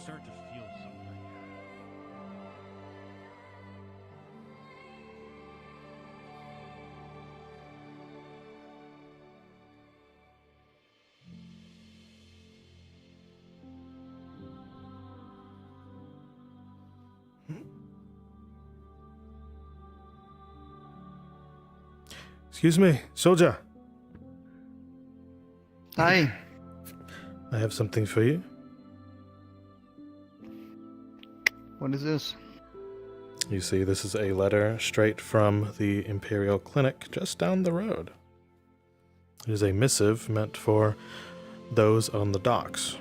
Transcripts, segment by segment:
start to feel something. Excuse me, soldier. Hi. I have something for you. What is this? You see, this is a letter straight from the Imperial Clinic just down the road. It is a missive meant for those on the docks.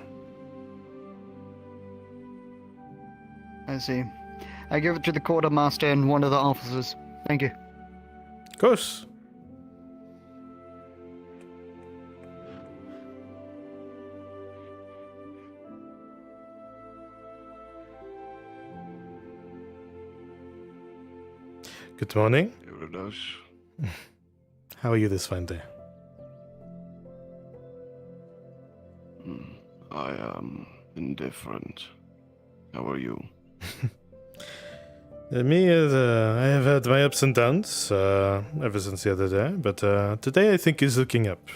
I see. I give it to the quartermaster and one of the officers. Thank you. Of course. Good morning. How are you this fine day? I am indifferent. How are you? Me, I have had my ups and downs ever since the other day, but today I think is looking up.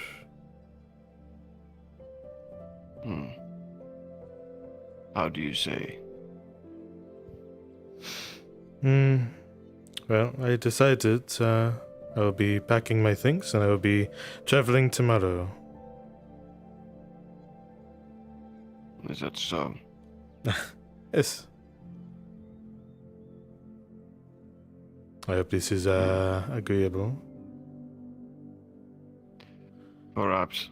How do you say? Well, I decided I will be packing my things and I will be traveling tomorrow. Is that so? Yes. I hope this is agreeable. Perhaps.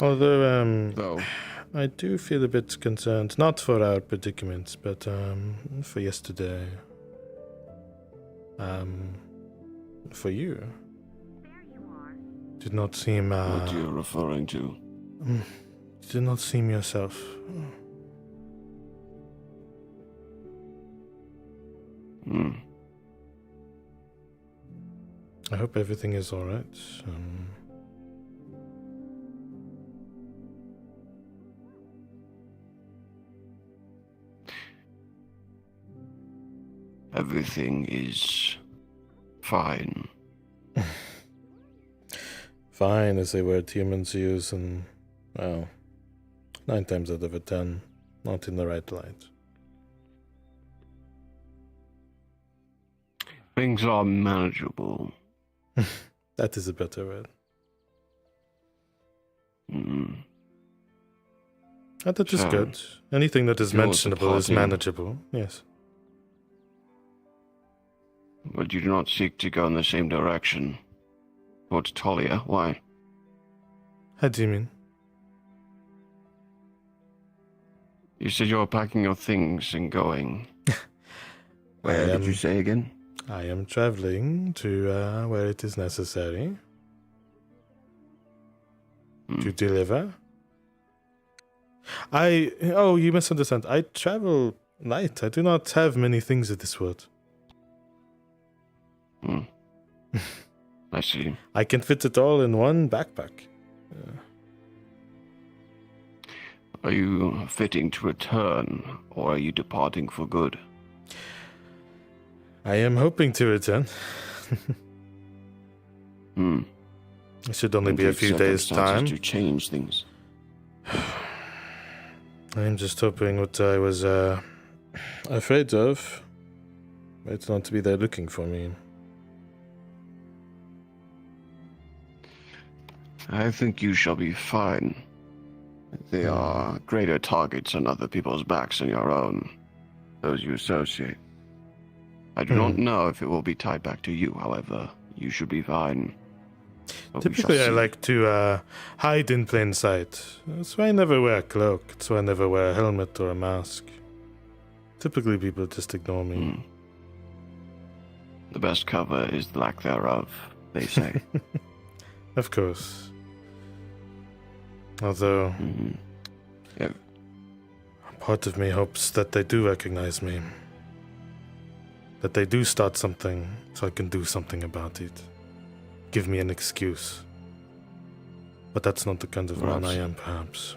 Although, Though. I do feel a bit concerned, not for our predicament, but for yesterday. For you. Did not seem, What you're referring to? Did not seem yourself. I hope everything is alright. Everything is fine. Fine is a word humans use, and, well, 9 times out of 10, not in the right light. Things are manageable. That is a better word. That is good. Anything that is mentionable is manageable, yes. But you do not seek to go in the same direction. Towards Talia, why? How do you mean? You said you were packing your things and going. Where did you say again? I am traveling to where it is necessary to deliver. Oh, you misunderstand. I travel light. I do not have many things in this world. I see. I can fit it all in one backpack. Are you fitting to return, or are you departing for good? I am hoping to return. It should only be a few days' time. To change things. I'm just hoping what I was afraid of. It's not to be there looking for me. I think you shall be fine. They are greater targets on other people's backs than your own, those you associate. I do not know if it will be tied back to you, however. You should be fine. But typically, I like to hide in plain sight. That's why I never wear a cloak. That's why I never wear a helmet or a mask. Typically, people just ignore me. The best cover is the lack thereof, they say. Of course. Although, part of me hopes that they do recognize me. That they do start something, so I can do something about it. Give me an excuse. But that's not the kind of man I am, perhaps.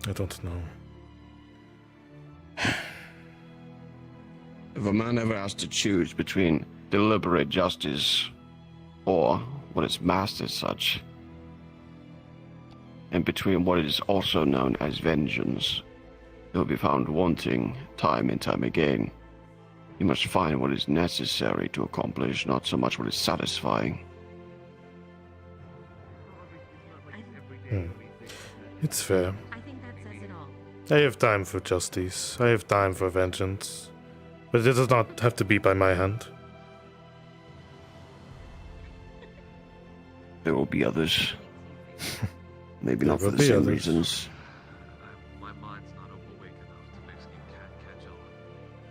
I don't know. If a man ever has to choose between deliberate justice or what is masked as such, and between what is also known as vengeance, he'll be found wanting time and time again. You must find what is necessary to accomplish, not so much what is satisfying. It's fair. I think that says it all. I have time for justice. I have time for vengeance. But it does not have to be by my hand. There will be others. Maybe There not for will the be same others. reasons. My mind's not awake enough to basically catch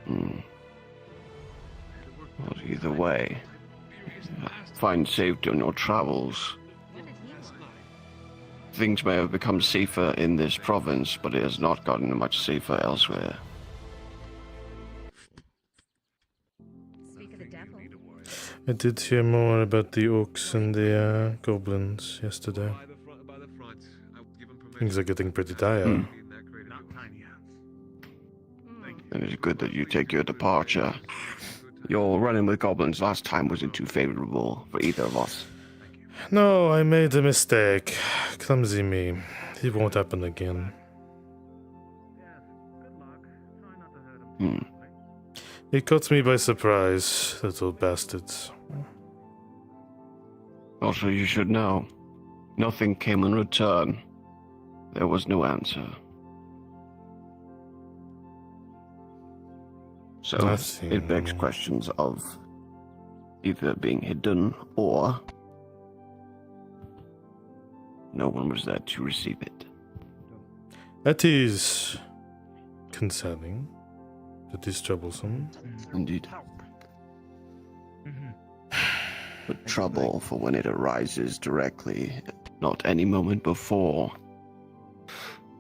on. Well, either way, find safety on your travels. Things may have become safer in this province, but it has not gotten much safer elsewhere. Speak of the devil. I did hear more about the orcs and the goblins yesterday. Things are getting pretty dire. And it's good that you take your departure. Your running with goblins last time wasn't too favorable for either of us. No, I made a mistake. Clumsy me. It won't happen again. It caught me by surprise, little bastards. Also, you should know, nothing came in return. There was no answer. So, Nothing. it begs questions of either being hidden or no one was there to receive it. That is concerning. That is troublesome. Indeed. But trouble for when it arises directly, not any moment before.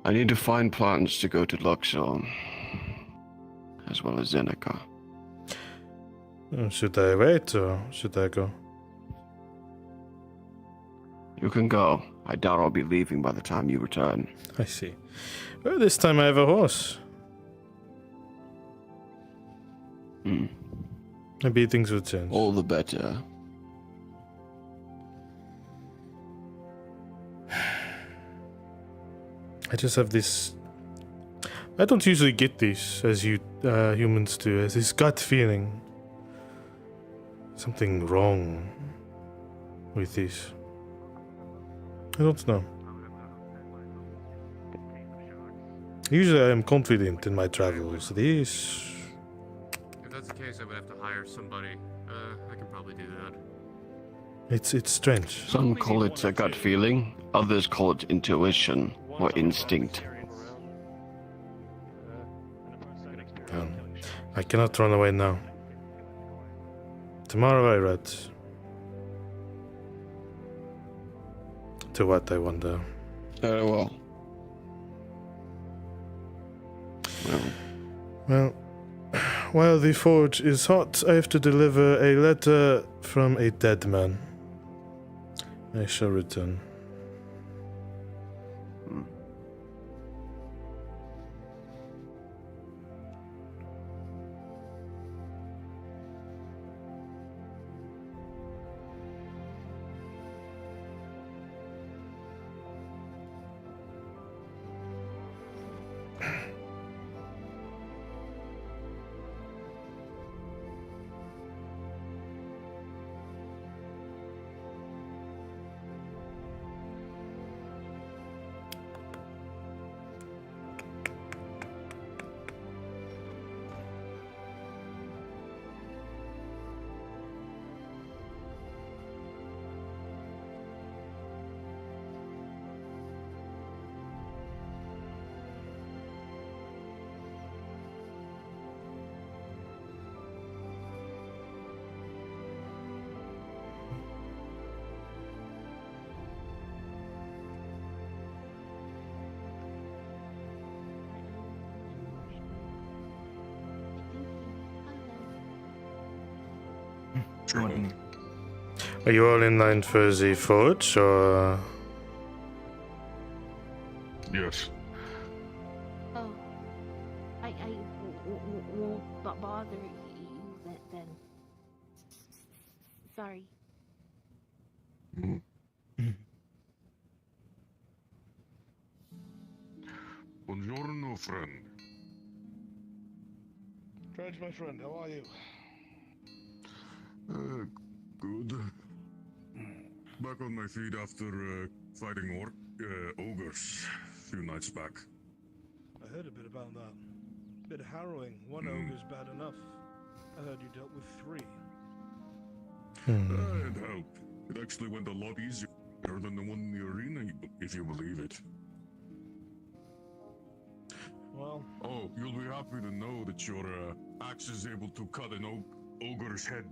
I need to find plans to go to Luxor, as well as Zeneca. Should I wait or should I go? You can go. I doubt I'll be leaving by the time you return. I see. Well, this time I have a horse. Maybe things will change. All the better. I just have this. I don't usually get this as you humans do. As this gut feeling. Something wrong with this. I don't know. Usually I am confident in my travels. This. If that's the case, I would have to hire somebody. I can probably do that. It's strange. Some call it a gut feeling, others call it intuition or instinct. I cannot run away now. Tomorrow I read. To what, I wonder? Very well. Well, while the forge is hot, I have to deliver a letter from a dead man. I shall return. Are you all in line for the forge, or...? Yes. Sorry. Buongiorno, friend. Dredge, my friend, how are you? Good. Back on my feet after fighting ogres a few nights back. I heard a bit about that. Bit harrowing. One ogre's bad enough. I heard you dealt with 3. It helped. It actually went a lot easier than the one in the arena, if you believe it. Well, Oh, you'll be happy to know that your axe is able to cut an ogre's head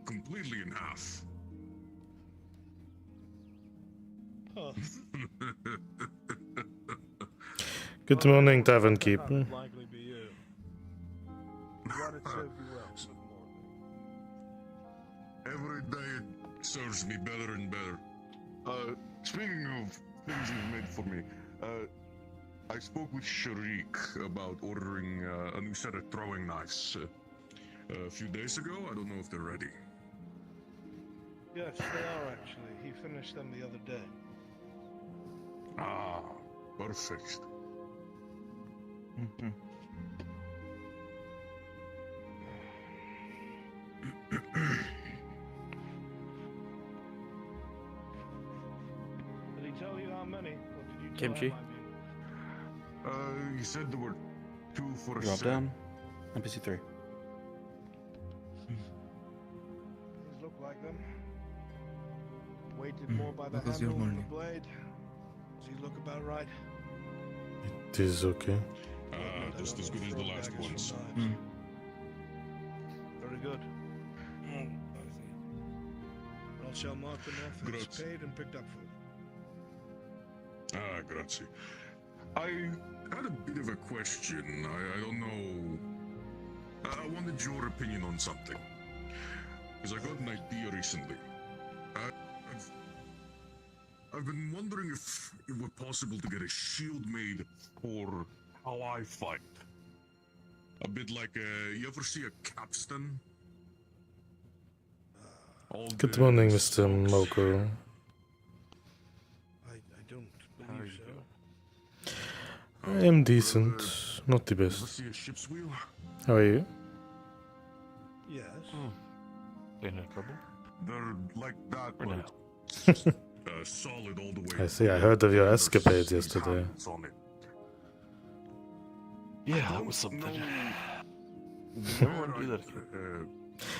completely in half. huh. Good morning, Tavern That Keeper. would likely be you. Glad it served you well, good morning. Every day it serves me better and better. Speaking of things you've made for me, I spoke with Sharik about ordering a new set of throwing knives a few days ago. I don't know if they're ready. Yes, they are actually. He finished them the other day. Ah, perfect. Did he tell you how many? Or did you tell Kimchi? him, I mean? You said there were 2 for a Drop set. down. NPC 3. These look like them. Weighted more by the What is your handle than the money? blade. Does he look about right? It is okay. Just as good as the last ones. Very good. I shall mark them off as Grazie. paid and picked up for. Grazie. I had a bit of a question. I don't know. I wanted your opinion on something. Because I got an idea recently. I've been wondering if it were possible to get a shield made for how I fight. A bit like, you ever see a capstan? All Good the morning, Mr. spokes. Moko. I don't How are believe you so. doing? I am decent, not the Ever best. see a ship's wheel? How are you? Yes. Ain't no trouble. They're like that, For but now. solid all the way. I see, I heard of your There's escapades some yesterday. handles on it. Yeah, I that don't was something. know Don't want to where do that I'd, again.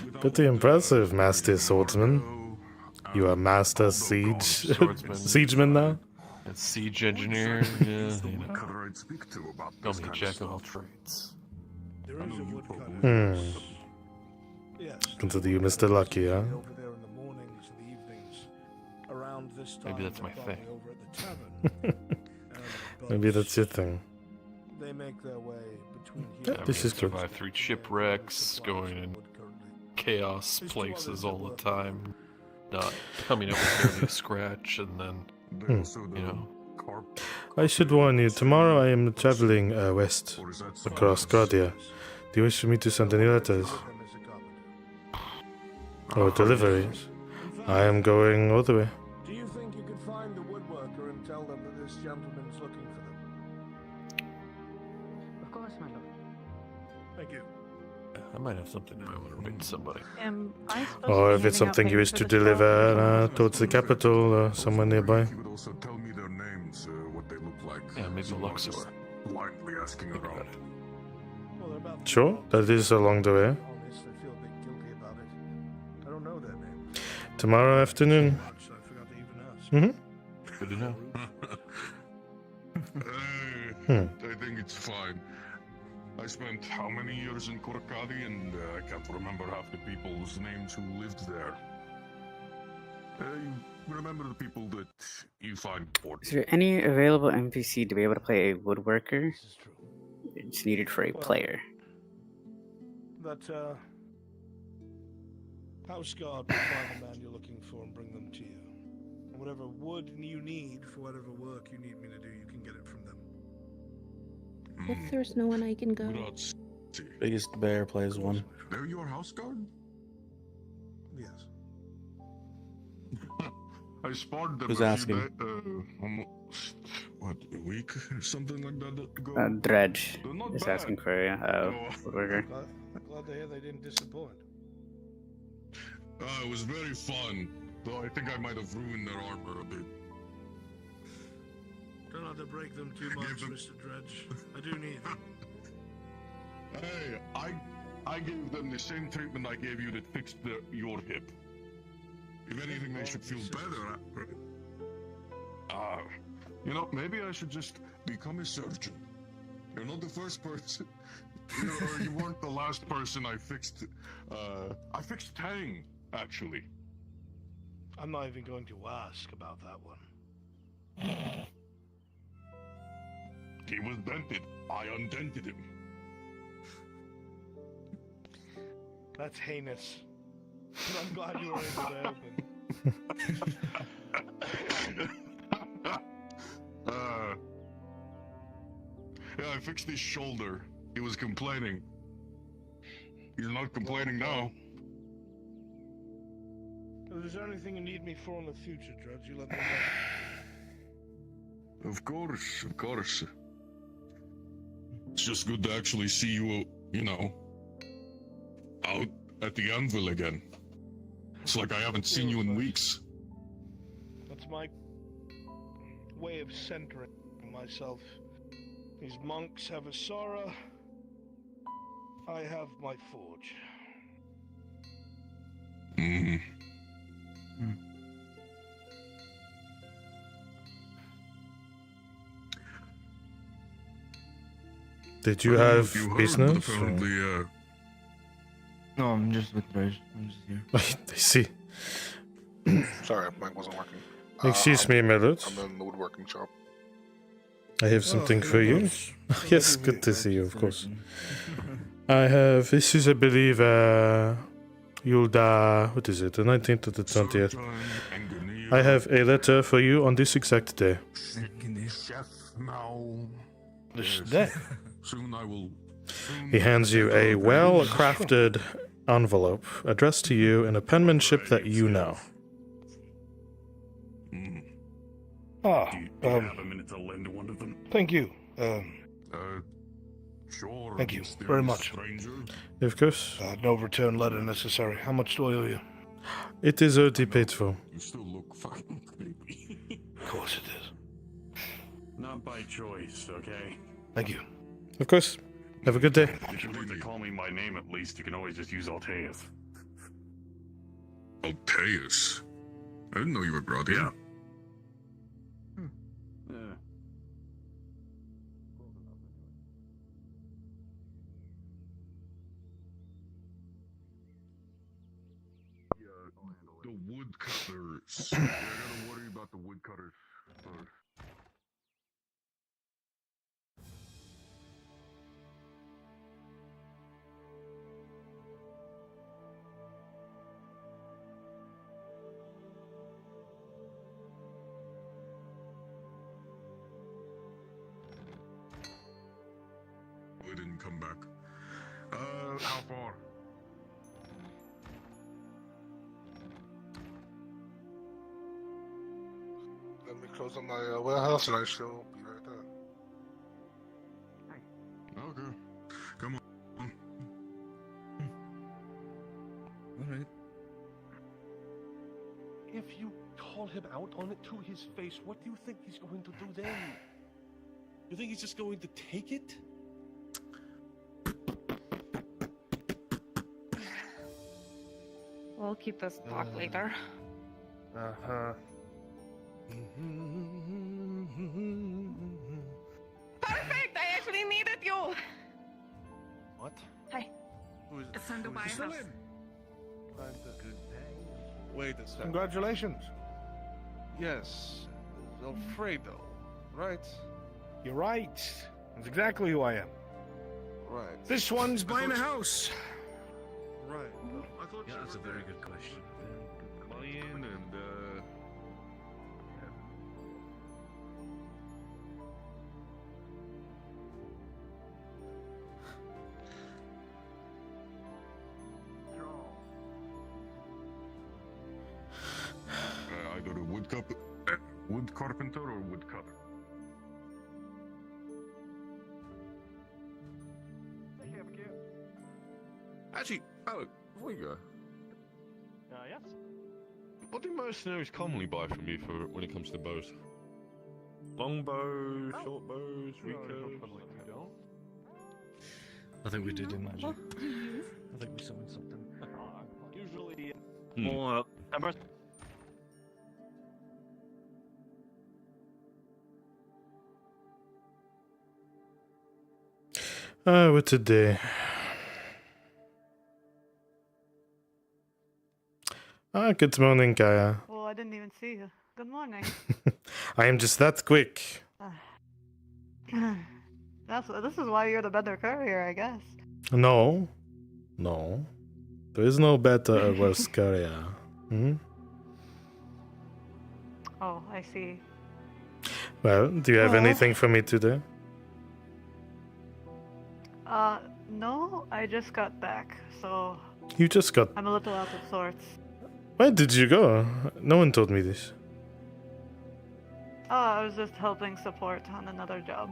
without Pretty the impressive, Master Marco, Swordsman. You are Master although Siege gone, Swordsman. Siegeman now? And siege engineer, exactly yeah, is the you know. woodcutter I'd speak to about Call this me a kind jack of all stuff. trades. There I is know a you woodcutter. probably Yes. Consider you Mr. Lucky, huh? Over there in the mornings and the evenings. Around this time, Maybe that's they're my probably thing. over at the tavern. Maybe that's your thing. They make their way between Yeah, here this and is true. Survived 3 shipwrecks, going in chaos places all the time, not coming up with barely a scratch, and then, They also you do know. carp- I should warn you, tomorrow I am traveling west or is that across something else? Guardia. Do you wish for me to send any letters or deliveries? I am going all the way. Do you think you could find the woodworker and tell them that this gentleman's looking for them? Of course, my lord. Thank you. I might have something I want to read to somebody. I suppose Or we're if it's handing out something you wish papers to for the deliver twelve. towards the capital or somewhere nearby. If you would also tell me their names, what they look like. Yeah, maybe so I'm not Luxor. just blindly asking Think about around. it. Well, they're about to Sure, go. that is along the way. Honest, I feel a bit guilty about it. I don't know their names. Tomorrow afternoon. Much, I forgot to even ask. Mm-hmm. Good to know. I think it's fine. I spent how many years in Korkadi, and I can't remember half the people's names who lived there. You remember the people that you find important. Is there any available NPC to be able to play a woodworker? This is true. It's needed for a Well, player. That, house guard will find the man you're looking for and bring them to you. And whatever wood you need for whatever work you need me to do, you can get it from them. If there's no one I can go. Grazie. Biggest bear plays one. They're your house guard? Yes. I spawned them Who's a asking? few days, almost, what, a week, something like that ago. Dredge They're not is bad. asking for you. Woodworker. Glad to hear they didn't disappoint. It was very fun, though I think I might have ruined their armor a bit. Try not to break them too much, Mr. Dredge. I do need them. Hey, I gave them the same treatment I gave you that fixed your hip. If anything, they should feel better. You know, maybe I should just become a surgeon. You're not the first person. You weren't the last person I fixed. I fixed Tang, actually. I'm not even going to ask about that one. He was dented. I undented him. That's heinous. But I'm glad you were able to help him. Yeah, I fixed his shoulder. He was complaining. He's not complaining now. If there's anything you need me for in the future, Dredge, you let me know. Of course, of course. It's just good to actually see you, out at the anvil again. It's like I haven't seen you in weeks. That's my way of centering myself. These monks have a Sora. I have my forge. Did you have You heard, business? but apparently, No, I'm just with Dredge. I'm just here. I see. Sorry, mic wasn't working. Excuse me, my lord. I'm in the woodworking shop. I have something for you. Yes, good to see you, of course. I have, this is, I believe, what is it, the 19th or the 20th? I have a letter for you on this exact day. Chef, now. This day? Soon I will. He hands you a well-crafted envelope addressed to you in a penmanship that you know. Ah, have a minute to lend one of them? thank you. Sure. Thank you very much. Stranger. Of course. No return letter necessary. How much do I owe you? It is already paid for. You still look fucking creepy. Of course it is. Not by choice, okay? Thank you. Of course. Have a good day. If you want to call me by name at least, you can always just use Alteus. Alteus? I didn't know you were brought in. Yeah. The woodcutters. I gotta worry about the woodcutters first. We didn't come back. How far? Let me close on my warehouse and I shall be right there. Okay. Come on. Alright. If you call him out on it to his face, what do you think he's going to do then? You think he's just going to take it? We'll keep this talk later. Uh-huh. Perfect! I actually needed you! What? Hi. Who is It's time to buy a still house. in? Wait a second. Congratulations. Yes. Alfredo, right? You're right. That's exactly who I am. Right. This one's buying a house. Right. I thought Yeah, that's a very good question. Buy-in and, wood carpenter or woodcutter? Actually, Alec, before you go, Yes. what do mercenaries commonly buy from you for when it comes to bows? Long bows, short bows, recurves? I think we did imagine. I think we summoned something. Usually more numbers. What today? Good morning, Kaya. Oh, I didn't even see you. Good morning. I am just that quick. This is why you're the better courier, I guess. No. There is no better or worse courier. Hmm? Oh, I see. Well, do you have anything for me today? No, I just got back, so You just got... I'm a little out of sorts. Where did you go? No one told me this. Oh, I was just helping support on another job.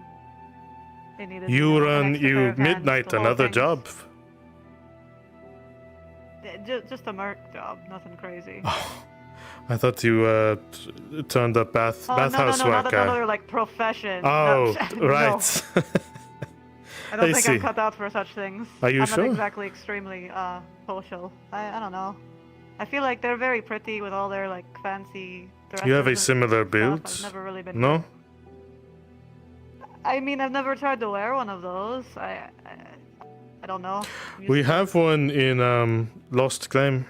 They needed You an run, extra pair you of hands midnight to haul another things. job. Just a merc job, nothing crazy. I thought you turned up bathhouse no, not worker. another like profession. Oh, No. right. I don't I think see. I'm cut out for such things. Are you I'm sure? not exactly extremely social. I don't know. I feel like they're very pretty with all their like fancy dresses. You have a and similar stuff. build? I've never really been. No? I mean, I've never tried to wear one of those. I don't know. We have one in Lost Claim.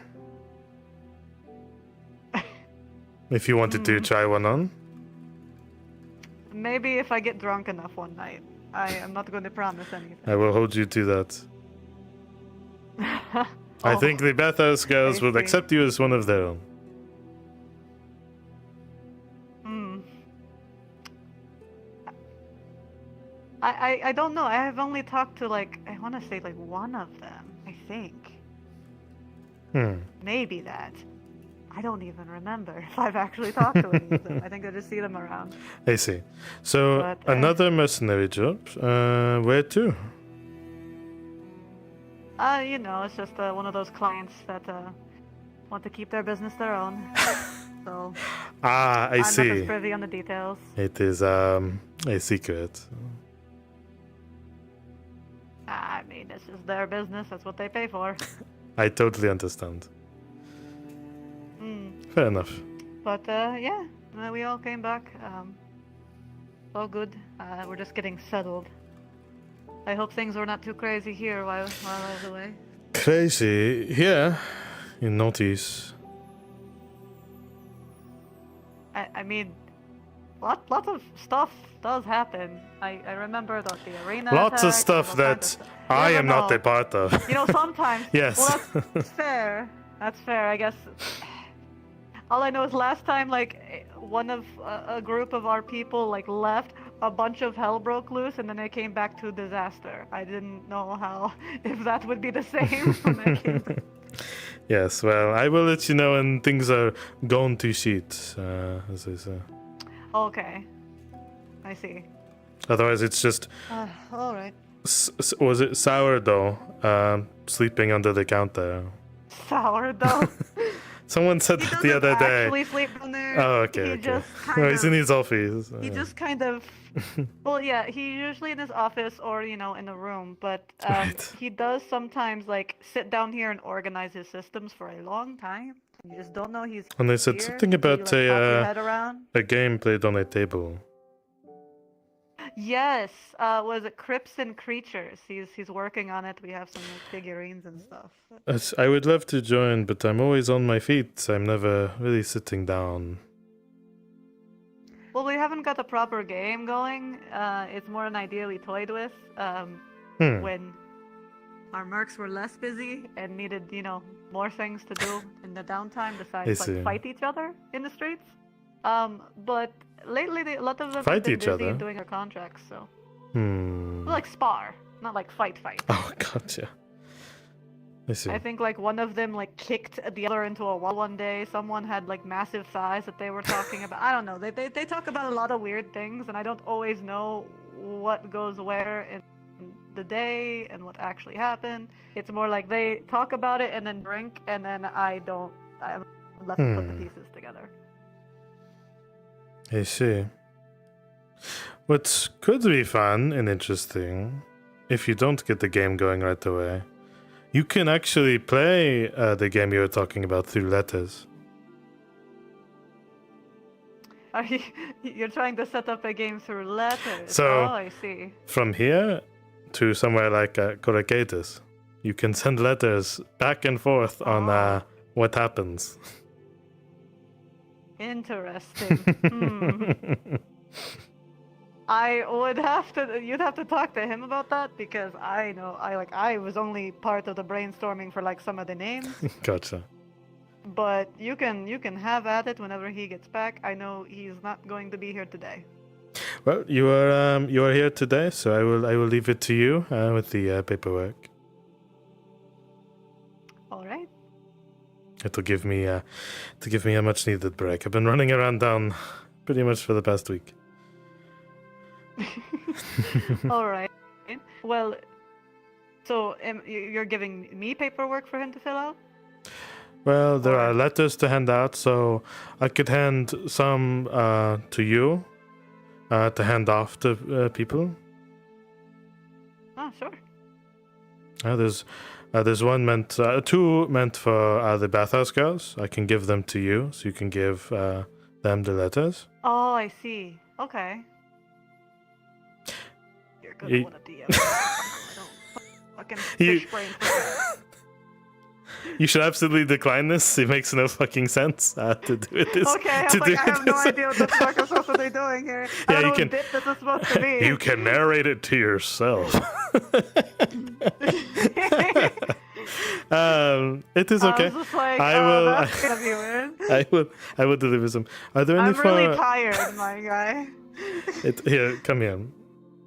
If you wanted to try one on. Maybe if I get drunk enough one night. I am not going to promise anything. I will hold you to that. I Oh, think the bathhouse girls I will see. accept you as one of their own. I don't know. I have only talked to like I want to say like one of them. I think maybe that. I don't even remember if I've actually talked to any of them. I think I just see them around. I see. So, But, another mercenary job. Where to? You know, it's just one of those clients that want to keep their business their own. So I I'm not see. as privy on the details. It is a secret. I mean, this is their business. That's what they pay for. I totally understand. Fair enough. But yeah, we all came back. All good. We're just getting settled. I hope things were not too crazy here while I was away. Crazy. Here, you notice. I mean, lots of stuff does happen. I remember that the arena. Lots of attacks, stuff all kinds that of stuff. I You am never not know. a part of. You know, sometimes. Yes. Well, that's fair. That's fair, I guess. All I know is last time, like, one of a group of our people like left, a bunch of hell broke loose, and then they came back to disaster. I didn't know how if that would be the same when I came back. Yes, well, I will let you know when things are gone to shit, as they say. Okay, I see. Otherwise, it's just All right. was it sourdough sleeping under the counter? Sourdough. Someone said that the other day. Actually sleep down there. Oh, okay, He okay. just Oh, kind he's of- in his office. He just kind of, well, yeah, he's usually in his office or, you know, in a room, but Right. he does sometimes, like, sit down here and organize his systems for a long time. You just don't know he's And they said here something until you, about like, pop your head around. a game played on a table. Yes, was it Crips and Creatures? He's working on it. We have some like, figurines and stuff. I would love to join, but I'm always on my feet. I'm never really sitting down. Well, we haven't got a proper game going. It's more an idea we toyed with when our mercs were less busy and needed, you know, more things to do in the downtime besides see. like fight each other in the streets. But lately, a lot of them Fight have been each busy other? doing their contracts, so Hmm. well, like spar, not like fight. Oh, gotcha. I see. I think like one of them like kicked the other into a wall one day. Someone had like massive thighs that they were talking about. I don't know. They talk about a lot of weird things, and I don't always know what goes where in the day and what actually happened. It's more like they talk about it and then drink, and then I'm left to put the pieces together. I see. What could be fun and interesting, if you don't get the game going right away, you can actually play the game you were talking about through letters. You're trying to set up a game through letters. So, oh, I see. From here to somewhere like Coracatous, you can send letters back and forth on what happens. Interesting. I would have to. You'd have to talk to him about that because I was only part of the brainstorming for like some of the names. Gotcha. But you can have at it whenever he gets back. I know he's not going to be here today. Well, you are here today, so I will leave it to you with the paperwork. All right. It'll give me a much needed break. I've been running around town pretty much for the past week. All right. Well, so you're giving me paperwork for him to fill out? Well, there are letters to hand out, so I could hand some to you to hand off to people. Oh, sure. There's one meant, two meant for the bathhouse girls. I can give them to you, so you can give them the letters. Oh, I see. Okay. You're gonna want to DM. Fucking fish brain. You should absolutely decline this. It makes no fucking sense to do it this. Okay, I have no idea what the fuck I'm supposed to be doing here. I don't know what bit this is supposed to be. You can narrate it to yourself. It is okay. I will deliver some. Are there any I'm really tired, my guy. Here, come here.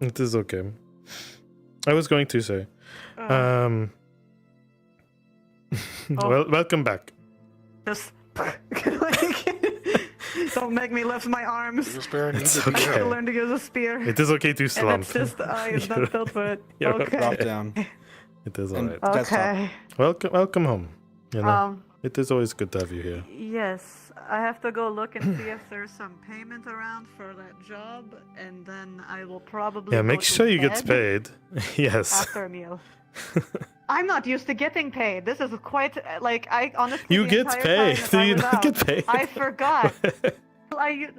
It is okay. I was going to say. Well, welcome back. Just don't make me lift my arms. It's okay. I have to learn to use a spear. It is okay to slump. And it's just it's not built for it. Okay. Drop down. It is alright. Okay. Welcome home. You know, it is always good to have you here. Yes, I have to go look and see if there's some payment around for that job, and then I will probably. Yeah, make sure you get paid. Yes. After a meal. I'm not used to getting paid. This is quite like I honestly. You get paid. Do you not get paid? I forgot.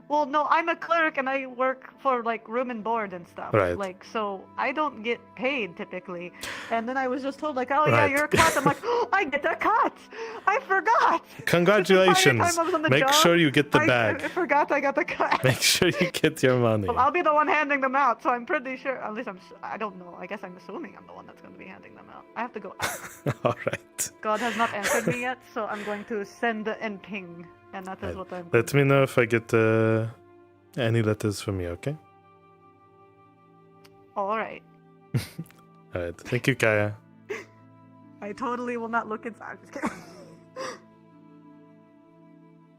Well, no, I'm a clerk and I work for like room and board and stuff. Right. Like, so I don't get paid typically. And then I was just told like, oh yeah, you're a cut. I'm like, oh, I get a cut. I forgot. Congratulations. Make sure you get the bag. I forgot I got the cut. Make sure you get your money. Well, I'll be the one handing them out, so I'm pretty sure. At least I don't know. I guess I'm assuming I'm the one that's going to be handing them out. I have to go ask. All right. God has not answered me yet, so I'm going to send and ping. And that is what I'm. Let me know if I get any letters from you, okay? All right. All right. Thank you, Kaya. I totally will not look inside. I'm just kidding.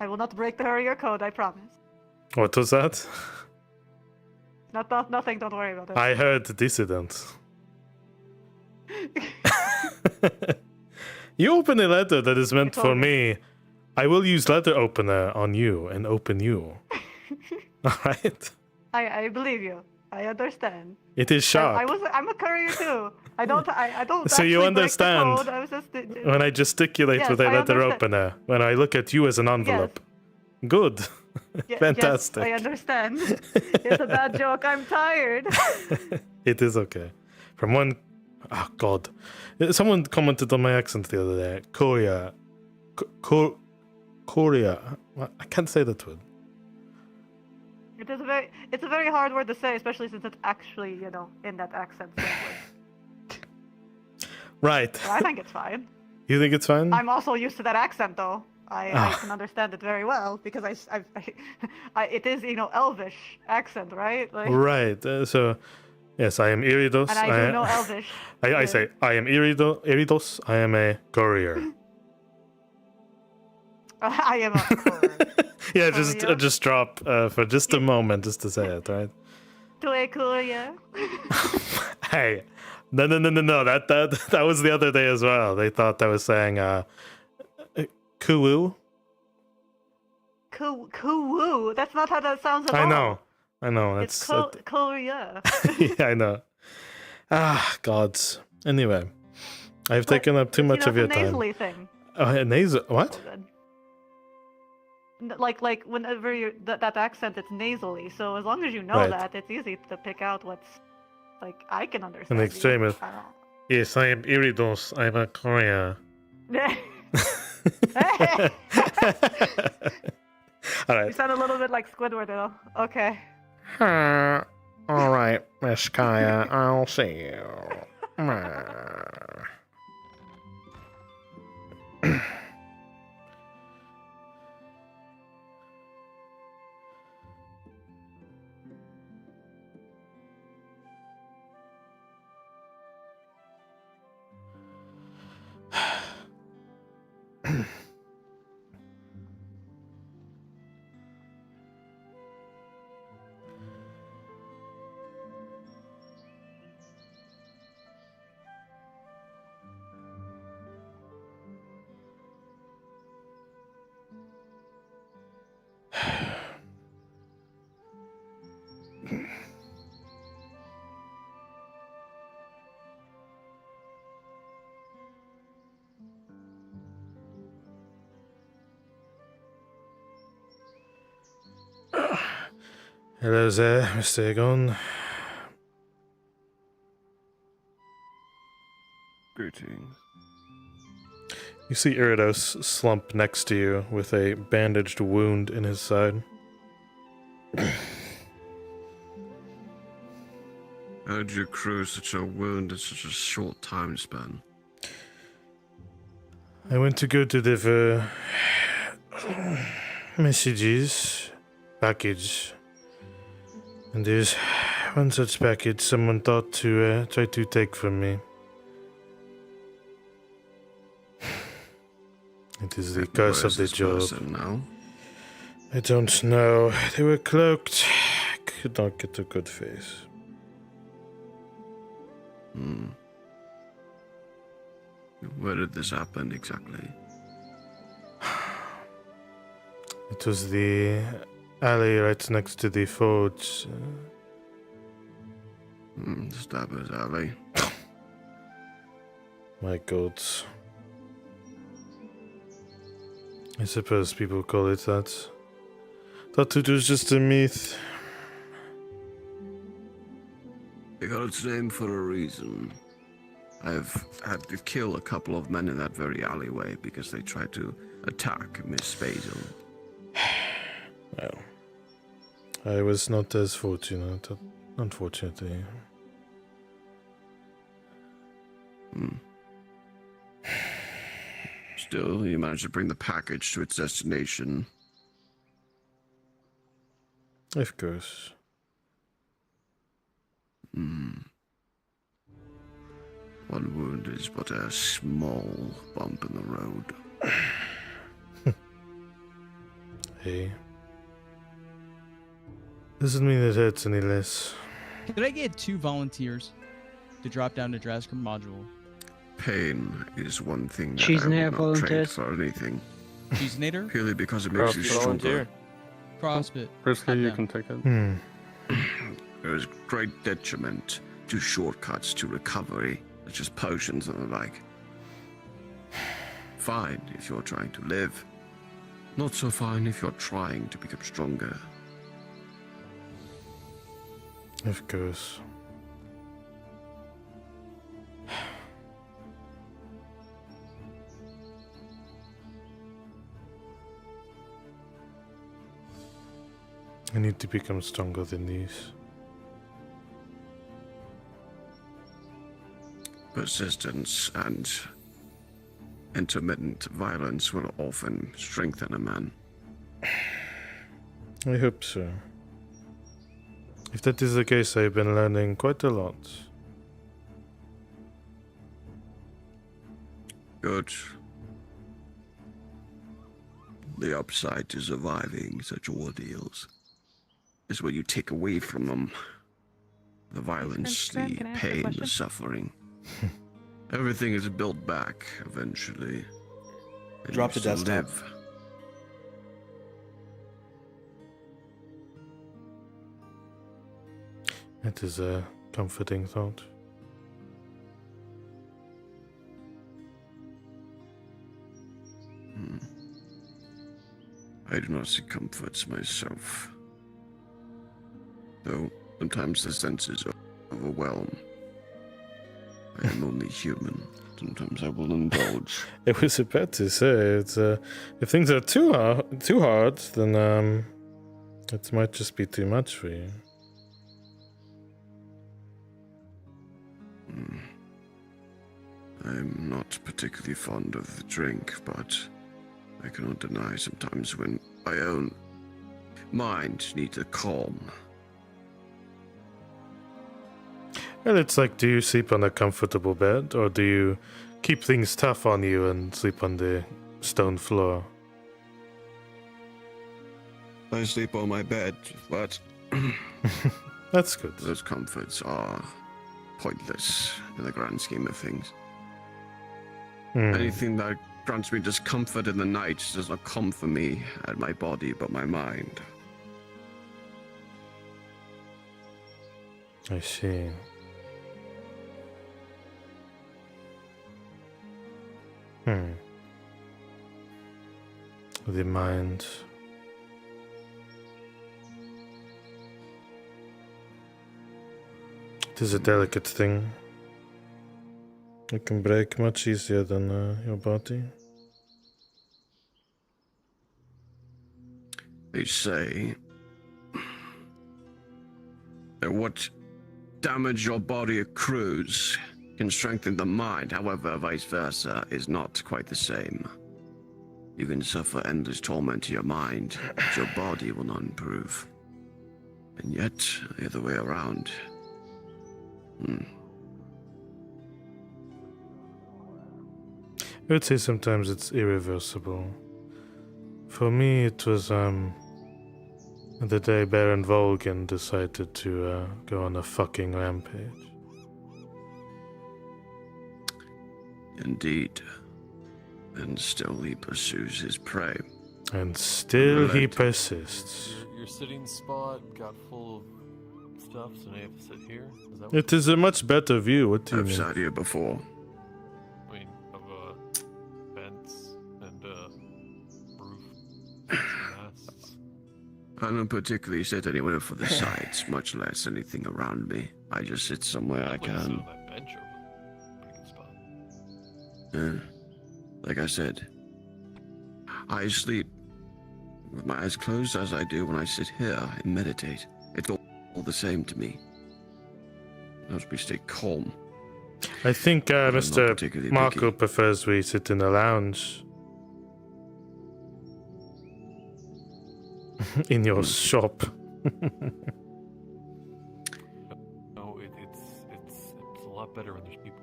I will not break the Harrier code, I promise. What was that? Nothing, don't worry about it. I heard dissident. You open a letter that is meant for me. I will use letter opener on you and open you. Alright? I believe you. I understand. It is sharp. I'm a courier too. I don't So you understand break the code. I was just, when I gesticulate with a letter opener, when I look at you as an envelope. Yes. Good. Fantastic. Yes, I understand. It's a bad joke. I'm tired. It is okay. From one... Oh, God. Someone commented on my accent the other day. Korea. Korea. I can't say that word. It's a very hard word to say, especially since it's actually, in that accent language. Right. So I think it's fine. You think it's fine? I'm also used to that accent, though. I can understand it very well because it is, Elvish accent, right? Like... Right. So Yes, I am Iridos. And I do know Elvish. I say, I am Iridos. I am a courier. I am a courier. Yeah, just drop for just a moment, just to say it, right? To a courier. Hey, no. That was the other day as well. They thought I was saying kuwu. Kuwu. That's not how that sounds at all. I know. It's courier. Yeah, I know. Ah, gods. Anyway, I've taken up too much of your time. Nasally thing. Oh, nasal. What? Like whenever that accent, it's nasally. So as long as you know that, it's easy to pick out what's like I can understand. An extremist. Yes, I am Iridos. I'm a courier. All right. You sound a little bit like Squidward, though. Okay. All right, Miss Kaya, I'll see you. Hello there, Mr. Egon. Greetings. You see Iridos slump next to you with a bandaged wound in his side. How did you accrue such a wound in such a short time span? I went to go deliver messages, package. And there's one such package someone thought to try to take from me. It is the curse of the job. Now? I don't know. They were cloaked. Could not get a good face. Where did this happen exactly? It was the alley right next to the forge. Stabber's alley. My god. I suppose people call it that. Thought it was just a myth. They got its name for a reason. I've had to kill a couple of men in that very alleyway because they tried to attack Miss Basil. Well, I was not as fortunate, unfortunately. Still, you managed to bring the package to its destination. Of course. One wound is but a small bump in the road. Hey. Doesn't mean it hurts any less. Could I get 2 volunteers to drop down to Draskar module? Pain is one thing that Cheesenator I will not trade volunteers. for anything. Cheesenator? Purely because it makes you stronger. CrossFit. Risky, you can take it. There is great detriment to shortcuts to recovery, such as potions and the like. Fine if you're trying to live. Not so fine if you're trying to become stronger. Of course. I need to become stronger than these. Persistence and intermittent violence will often strengthen a man. I hope so. If that is the case, I've been learning quite a lot. Good. The upside to surviving such ordeals is what you take away from them. The violence, Prince the Graham, can I ask a pain, the question? suffering. Everything is built back eventually. And Drop you the still desktop. live. It is a comforting thought. I do not seek comforts myself. Though sometimes the senses overwhelm. I am only human. Sometimes I will indulge. It was about to say, it's if things are too hard, then it might just be too much for you. I'm not particularly fond of the drink, but I cannot deny sometimes when my own mind needs a calm. Well, it's like, do you sleep on a comfortable bed, or do you keep things tough on you and sleep on the stone floor? I sleep on my bed, but that's good. Those comforts are pointless in the grand scheme of things. Anything that grants me discomfort in the night does not come for me at my body but my mind. I see. The mind. It is a delicate thing. It can break much easier than your body. They say that what damage your body accrues can strengthen the mind, however, vice versa is not quite the same. You can suffer endless torment to your mind, but your body will not improve. And yet, the other way around. I would say sometimes it's irreversible. For me, it was the day Baron Volgin decided to go on a fucking rampage. Indeed. And still he pursues his prey. And still he persists. Your sitting spot got full of stuff, so now you have to sit here? Is that It is a much better view. What do you I've mean? sat here before. I mean, of vents and roof and masts. I don't particularly sit anywhere for the sides, much less anything around me. I just sit somewhere I can. On that bench over there. Pretty good spot. Like I said, I sleep with my eyes closed as I do when I sit here and meditate. It's all the same to me. Helps me stay calm. I think I'm not Mr. particularly Marco picky. prefers we sit in a lounge. In your shop. No, it's a lot better when there's people.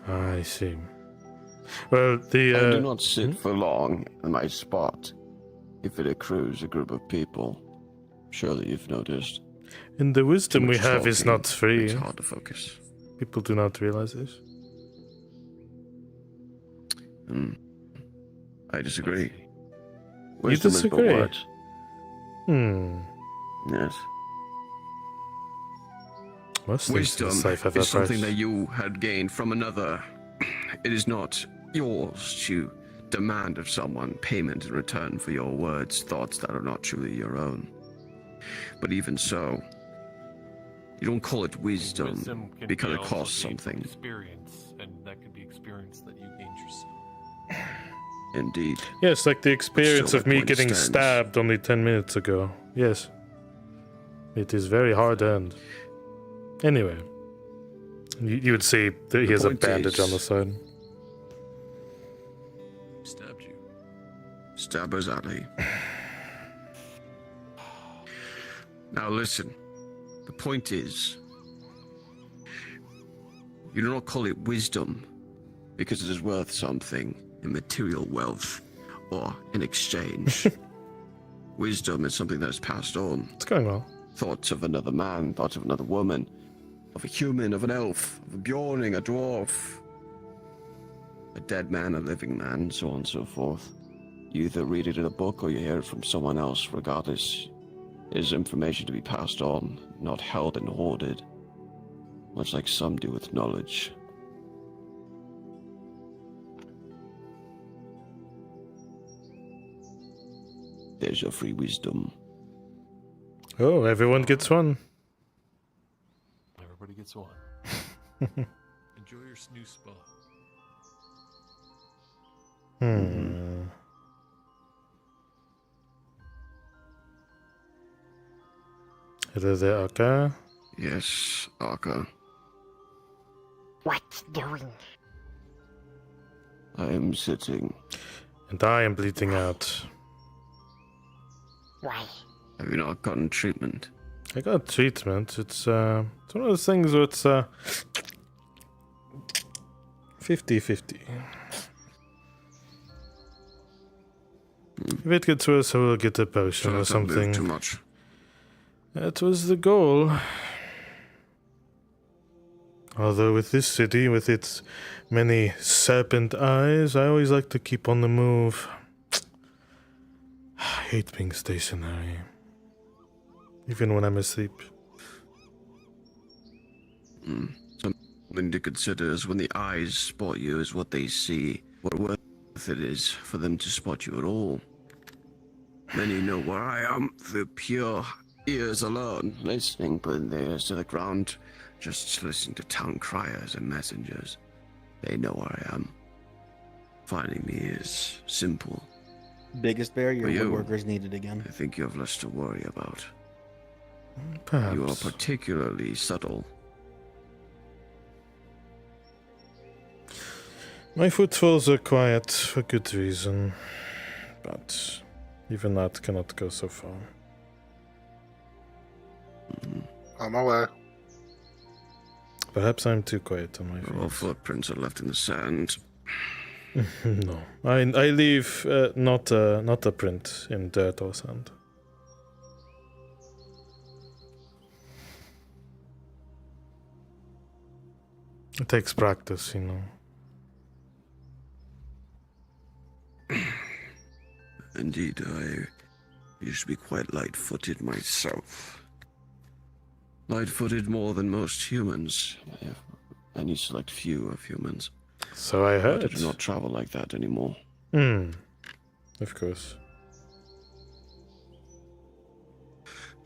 I see. Well, the I do not sit for long in my spot if it accrues a group of people. Surely you've noticed. and the wisdom Too we much have is talking not free. makes it hard to focus. People do not realize this. I disagree. You Wisdom is but disagree? words. Yes. Most things in Wisdom this life have a is something price. that you had gained from another. It is not yours to demand of someone payment in return for your words, thoughts that are not truly your own. But even so, you don't call it wisdom can because be it also costs gained from something. Experience, and that could be experience that you gained yourself. Indeed. Yes, like the experience still of my me point getting stands. stabbed only 10 minutes ago. Yes. It is very hard earned. Anyway. You would see that he The has a point bandage is- on the side. Stabbed you. Stabber's alley. Now listen. The point is, you do not call it wisdom because it is worth something in material wealth or in exchange. Wisdom is something that is passed on. It's going well. Thoughts of another man, thoughts of another woman, of a human, of an elf, of a Bjorning, a dwarf, a dead man, a living man, so on and so forth. You either read it in a book or you hear it from someone else. Regardless, it is information to be passed on, not held and hoarded, much like some do with knowledge. There's your free wisdom. Oh, everyone gets one. Everybody gets one. Enjoy your snooze spa. Hello there, Aka. Yes, Aka. What's doing? I am sitting. And I am bleeding out. Why? Have you not gotten treatment? I got treatment. It's one of those things where it's 50-50. If it gets worse, I will get a potion or something. Too much. That was the goal. Although with this city, with its many serpent eyes, I always like to keep on the move. I hate being stationary. Even when I'm asleep. Something to consider is when the eyes spot you is what they see, what worth it is for them to spot you at all. Many know where I am through pure ears alone, listening, putting their ears to the ground, just listening to town criers and messengers. They know where I am. Finding me is simple. Biggest barrier, For you, woodworkers needed again. I think you have less to worry about. Perhaps. You are particularly subtle. My footfalls are quiet for good reason. But even that cannot go so far. On my way. Perhaps I'm too quiet on my feet. All footprints are left in the sand. No, I leave not a print in dirt or sand. It takes practice, you know. Indeed, I used to be quite light-footed myself. Light-footed more than most humans. Any select few of humans. So I heard. But I do not travel like that anymore. Of course.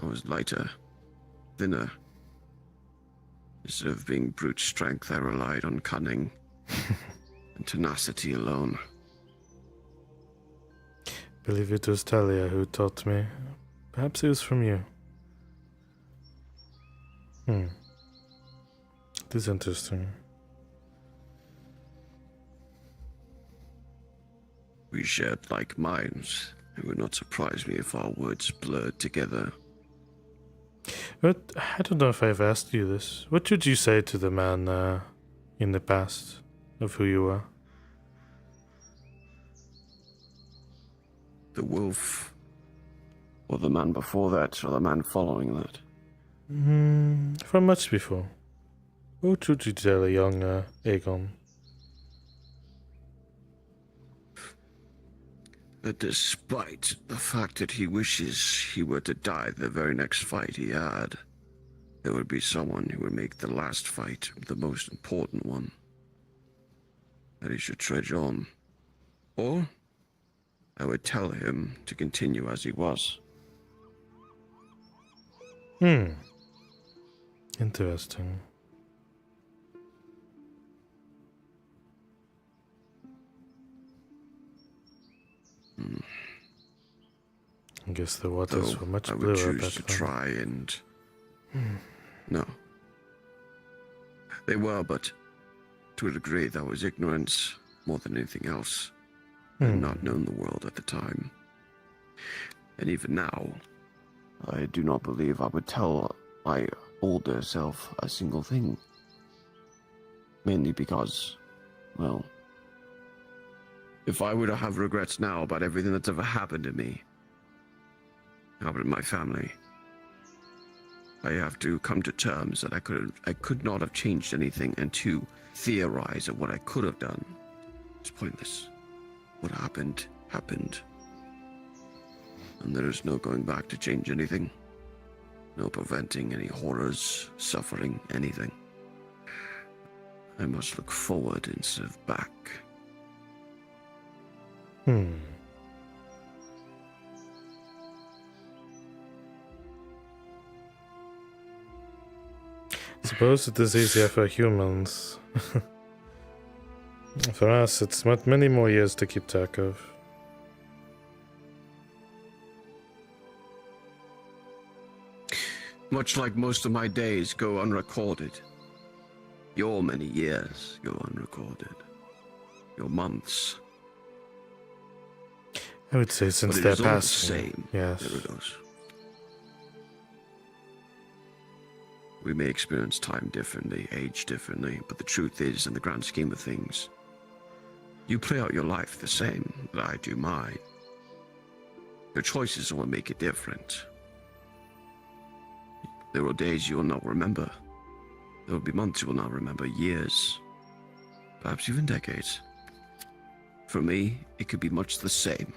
I was lighter, thinner. Instead of being brute strength, I relied on cunning and tenacity alone. Believe it was Talia who taught me. Perhaps it was from you. It is interesting. We shared like minds. It would not surprise me if our words blurred together. But I don't know if I've asked you this. What would you say to the man in the past of who you are? The wolf, or the man before that, or the man following that? From much before. What would you tell a young Aegon? That despite the fact that he wishes he were to die the very next fight he had, there would be someone who would make the last fight the most important one. That he should trudge on. Or I would tell him to continue as he was. Interesting. I guess the waters were much I would bluer choose back to then. try and... No. They were, but to a degree that was ignorance more than anything else. I had not known the world at the time. And even now, I do not believe I would tell my told herself a single thing. Mainly because, well, if I were to have regrets now about everything that's ever happened to me, happened to my family, I have to come to terms that I could not have changed anything, and to theorize of what I could have done is pointless. What happened, happened. And there is no going back to change anything. No preventing any horrors, suffering, anything. I must look forward instead of back. Suppose it is easier for humans. For us, it's many more years to keep track of. Much like most of my days go unrecorded, your many years go unrecorded. Your months. I would say since But it they're is all the passing. same. Yes. There it goes. We may experience time differently, age differently, but the truth is, in the grand scheme of things, you play out your life the same that I do mine. Your choices will make it different. There will days you will not remember. There will be months you will not remember, years, perhaps even decades. For me, it could be much the same,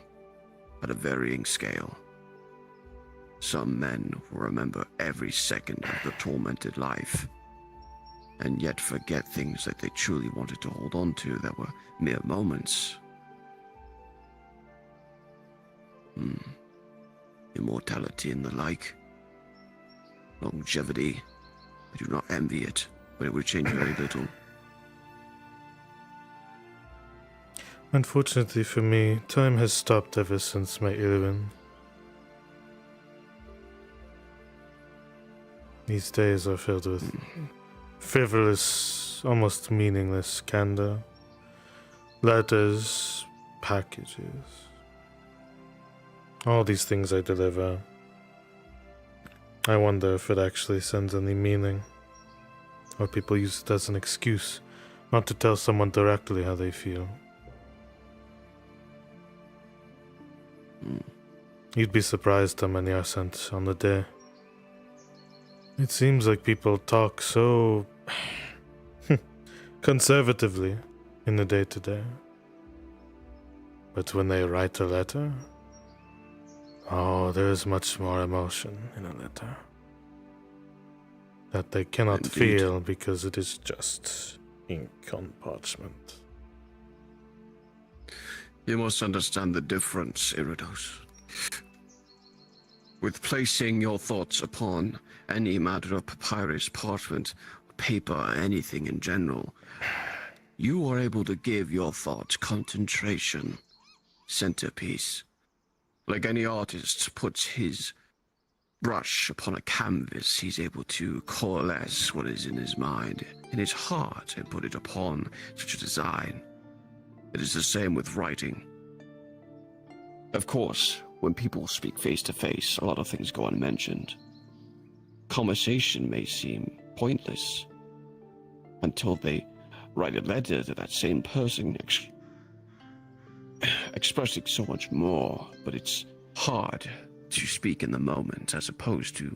at a varying scale. Some men will remember every second of their tormented life, and yet forget things that they truly wanted to hold on to that were mere moments. Immortality and the like. Longevity. I do not envy it, but it would change very little. Unfortunately for me, time has stopped ever since my Irwin. These days are filled with frivolous, almost meaningless candor, letters, packages. All these things I deliver. I wonder if it actually sends any meaning, or people use it as an excuse not to tell someone directly how they feel. You'd be surprised how many are sent on the day. It seems like people talk so conservatively in the day-to-day. But when they write a letter, oh, there is much more emotion in a letter that they cannot Indeed. feel because it is just ink on parchment. You must understand the difference, Iridos. With placing your thoughts upon any matter of papyrus, parchment, paper, anything in general, you are able to give your thoughts concentration, centerpiece. Like any artist puts his brush upon a canvas, he's able to coalesce what is in his mind, in his heart, and put it upon such a design. It is the same with writing. Of course, when people speak face to face, a lot of things go unmentioned. Conversation may seem pointless until they write a letter to that same person expressing so much more, but it's hard to speak in the moment as opposed to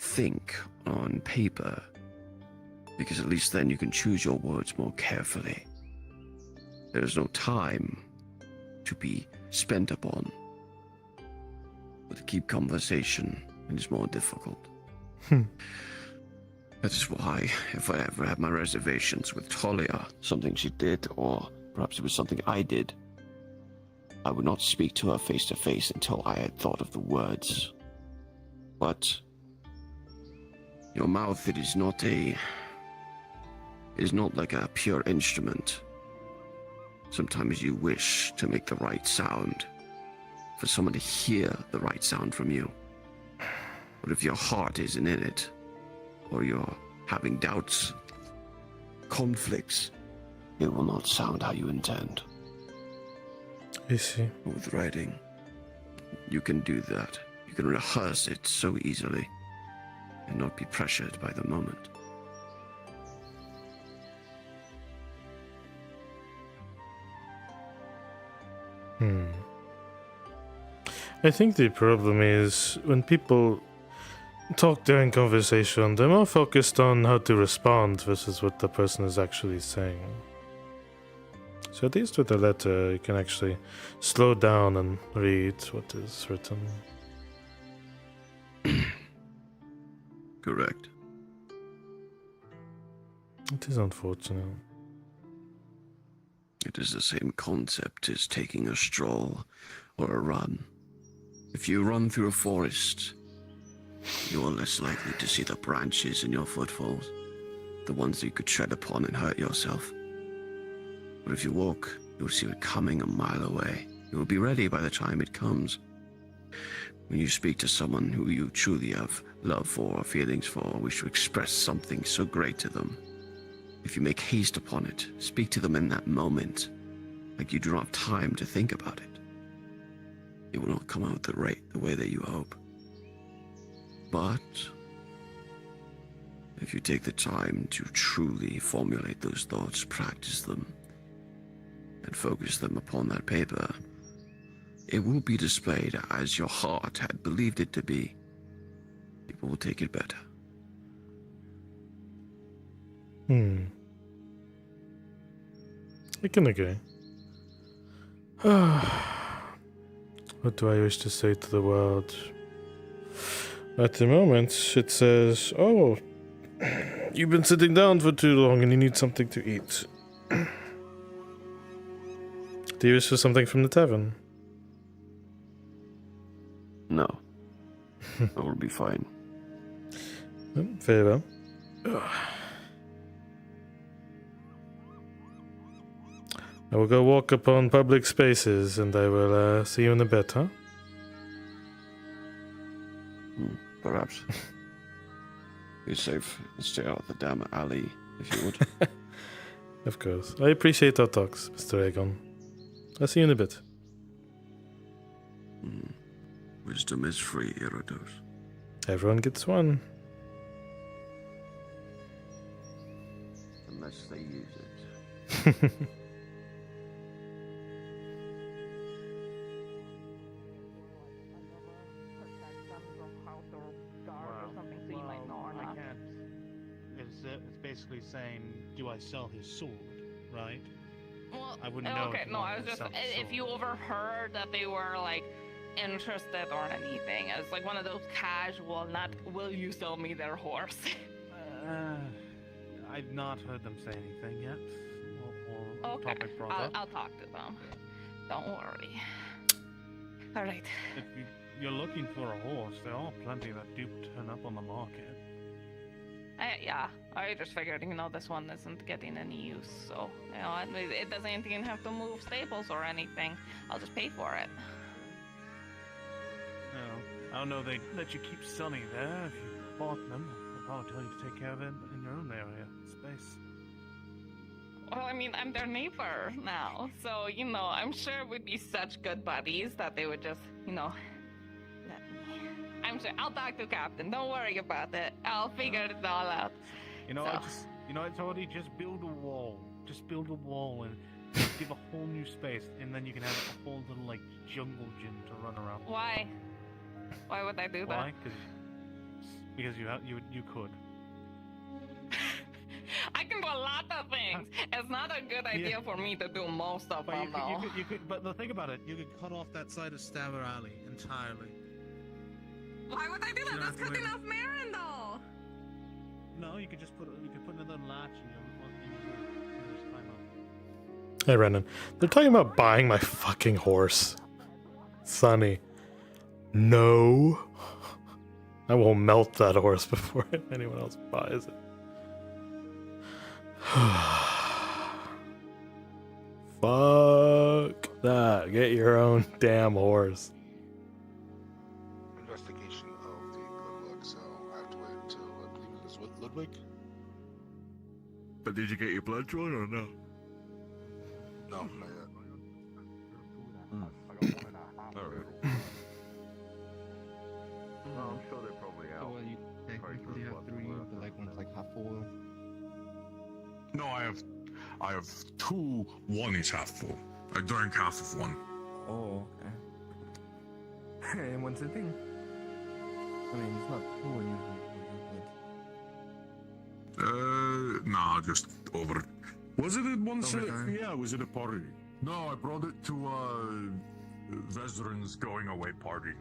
think on paper, because at least then you can choose your words more carefully. There is no time to be spent upon, but to keep conversation is more difficult. That is why, if I ever had my reservations with Talia, something she did, or perhaps it was something I did, I would not speak to her face to face until I had thought of the words. But your mouth, it is not like a pure instrument. Sometimes you wish to make the right sound, for someone to hear the right sound from you. But if your heart isn't in it, or you're having doubts, conflicts, it will not sound how you intend. I see. With writing, you can do that. You can rehearse it so easily. and not be pressured by the moment. I think the problem is when people talk during conversation, they're more focused on how to respond versus what the person is actually saying. So at least with a letter, you can actually slow down and read what is written. Correct. It is unfortunate. It is the same concept as taking a stroll or a run. If you run through a forest, you are less likely to see the branches in your footfalls, the ones that you could tread upon and hurt yourself. But if you walk, you'll see it coming a mile away. You will be ready by the time it comes. When you speak to someone who you truly have love for or feelings for, or wish to express something so great to them, if you make haste upon it, speak to them in that moment, like you do not have time to think about it, it will not come out the way that you hope. But if you take the time to truly formulate those thoughts, practice them, and focus them upon that paper, it will be displayed as your heart had believed it to be. People will take it better. I can agree. What do I wish to say to the world? At the moment, it says, "Oh, you've been sitting down for too long and you need something to eat." Do you wish for something from the tavern? No. That will be fine. Very well. I will go walk upon public spaces and I will see you in a bit, huh? Perhaps. Be safe and stay out of the damn alley, if you would. Of course. I appreciate our talks, Mr. Aegon. I'll see you in a bit. Wisdom is free, Erodos. Everyone gets one. Unless they use it. It's basically saying, do I sell his sword, right? Well, I wouldn't know. Okay, if you no, wanted I was to just sell his if you sword. overheard that they were like interested or anything. It's like one of those casual, not will you sell me their horse. I've not heard them say anything yet. Or Okay, topic brought up. I'll talk to them. Don't worry. All right. If you're looking for a horse, there are plenty that do turn up on the market. Yeah, I just figured, this one isn't getting any use, so, it doesn't even have to move stables or anything. I'll just pay for it. No, I don't know they let you keep Sunny there if you bought them. They'll probably tell you to take care of it in your own area, space. Well, I'm their neighbor now, so, I'm sure we'd be such good buddies that they would just, let me. I'm sure I'll talk to Captain. Don't worry about it. I'll figure it all out. I told you, just build a wall. Just build a wall and give a whole new space, and then you can have a whole little jungle gym to run around. Why? Why would I do that? Why? Because you could. I can do a lot of things. It's not a good idea for me to do most of them, though. You could, but think about it. You could cut off that side of Staver Alley entirely. Why would I do that? That's cutting off Marin, though. No, you could put another latch in your just climb up. Hey, Renan. They're talking about buying my fucking horse. Sonny. No. I will melt that horse before anyone else buys it. Fuck that. Get your own damn horse. Investigation of the Ludwig, so I have to wait until I believe it is Ludwig. But did you get your blood drawn or no? No, not yet. Alright. I'm sure they're probably out. So what do you think? You have 3, but like one's like half full. No, I have 2. 1 is half full. I drank half of one. Oh, okay. And what's the thing? I mean, it's not too unusual. Nah, just over. Was it at once? Overtime? Yeah, was it a party? No, I brought it to Vezran's going away party.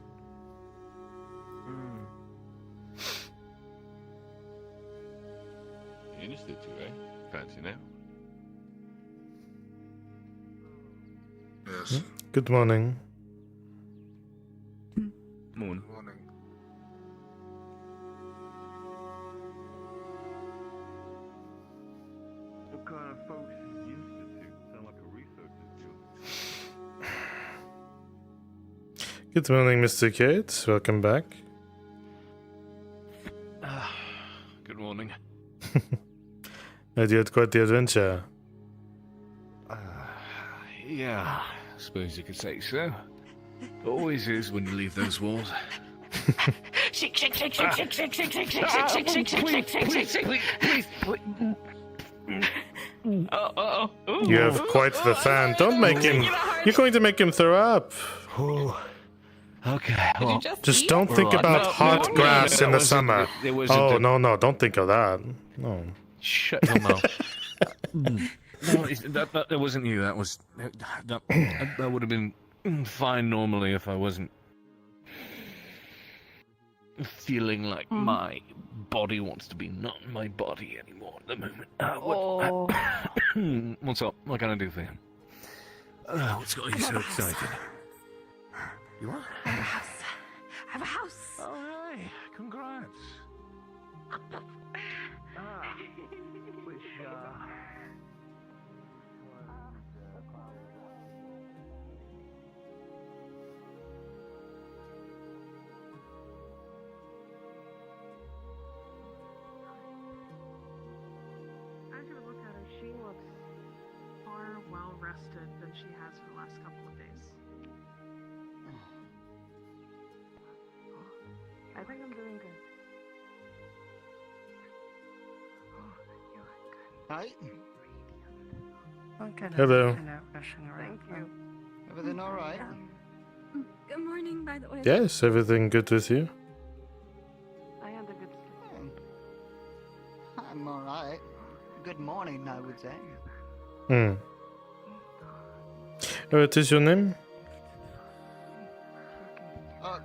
You just did too, eh? Fancy now. Yes. Good morning. Moon. Morning. What kind of folks is the Institute? Sound like a research institute. Good morning, Mr. Cates. Welcome back. Good morning. You had quite the adventure. Yeah, I suppose you could say so. Always is when you leave those walls. Shake, shake, shake, shake, shake, shake, shake, shake, shake, shake, shake, shake, shake, shake, shake, shake. Oh. You have quite the fan. Don't make him. You're going to make him throw up. Okay, well, Just don't think about hot grass in the summer. Oh, no, don't think of that. No. Shut your mouth. No, that wasn't you. That was that would have been fine normally if I wasn't feeling like my body wants to be not my body anymore at the moment. What's up? What can I do for you? What's got you so excited? You what? I have a house. All right, congrats. Actually, look at her. She looks far well rested than she has for the last couple of days. I think I'm doing good. Hi. Hello. Thank you. Everything all right? Good morning, by the way. Yes, everything good with you? I had a good sleep. I'm all right. Good morning, I would say. What is your name?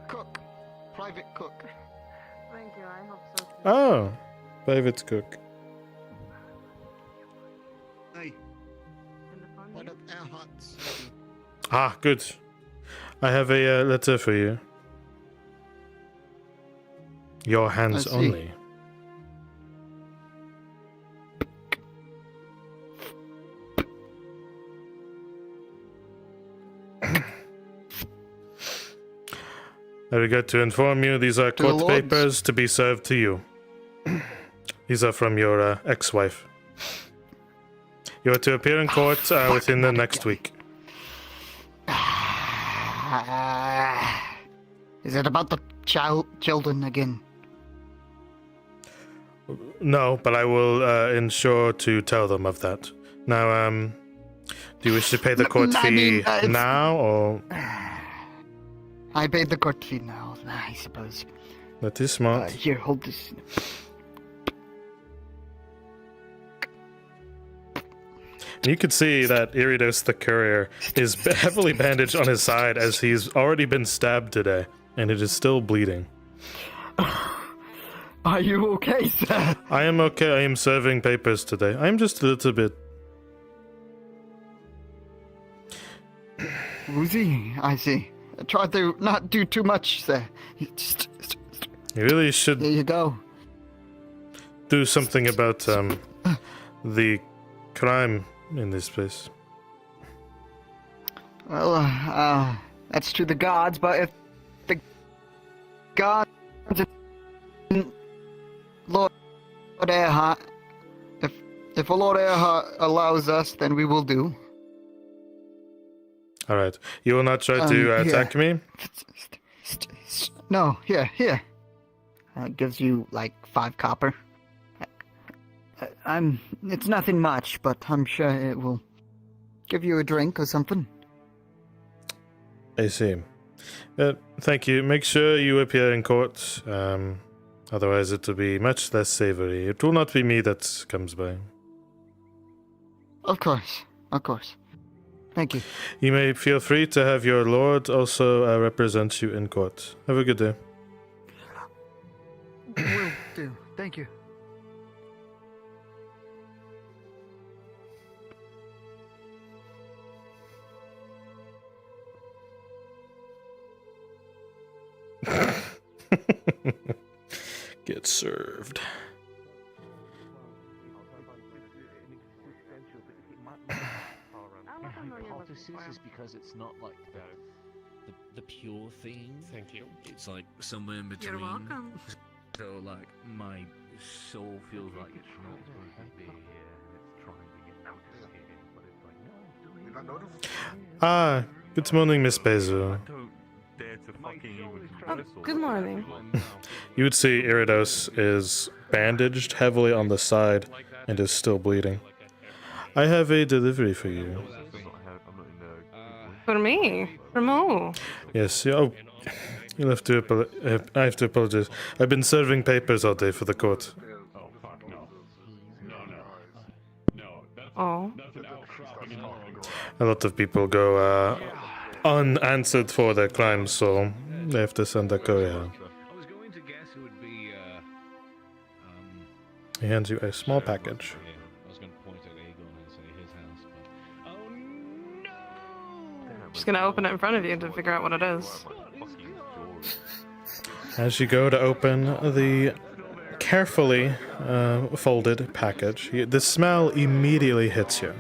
Cook. Private cook. Thank you. I hope so. Oh, private cook. Hey. What up, our huts? Ah, good. I have a letter for you. Your hands I see. only. I regret to inform you these are To the court lords. papers to be served to you. These are from your ex-wife. You are to appear in court within the next week. Is it about the children again? No, but I will ensure to tell them of that. Now, do you wish to pay the court I fee mean, it's- now, or I paid the court fee now, I suppose. that is smart? Here, hold this. You could see that Iridos the courier is heavily bandaged on his side as he's already been stabbed today, and it is still bleeding. Are you okay, sir? I am okay. I am serving papers today. I am just a little bit. Woozy, I see. Try to not do too much, sir. Just, You really should there you go. do something about the crime in this place. Well, that's to the gods, but if the gods, Lord Earhart, if Lord Earhart allows us, then we will do. All right. You will not try to yeah. attack me? No, here. gives you like 5 copper. It's nothing much, but I'm sure it will give you a drink or something. I see. Thank you. Make sure you appear in court. Otherwise, it will be much less savory. It will not be me that comes by. Of course. Thank you. You may feel free to have your lord also represent you in court. Have a good day. Will do. Thank you. Get served. Is because it's not like the pure thing. Thank you. It's like somewhere in between. You're welcome. So like my soul feels like it's not supposed to be here. It's trying to get noticed here, but it's like no. Ah, good morning, Miss Bezu. Oh, good morning. You would see Iridos is bandaged heavily on the side and is still bleeding. I have a delivery for you. For me? From who? Yes, oh, you'll have to I have to apologize. I've been serving papers all day for the court. Oh. A lot of people go unanswered for their crimes, so they have to send a courier. I was going to guess it would be He hands you a small package. I was going to point at Aegon and say his house, but Just gonna open it in front of you to figure out what it is. As you go to open the carefully folded package, the smell immediately hits you.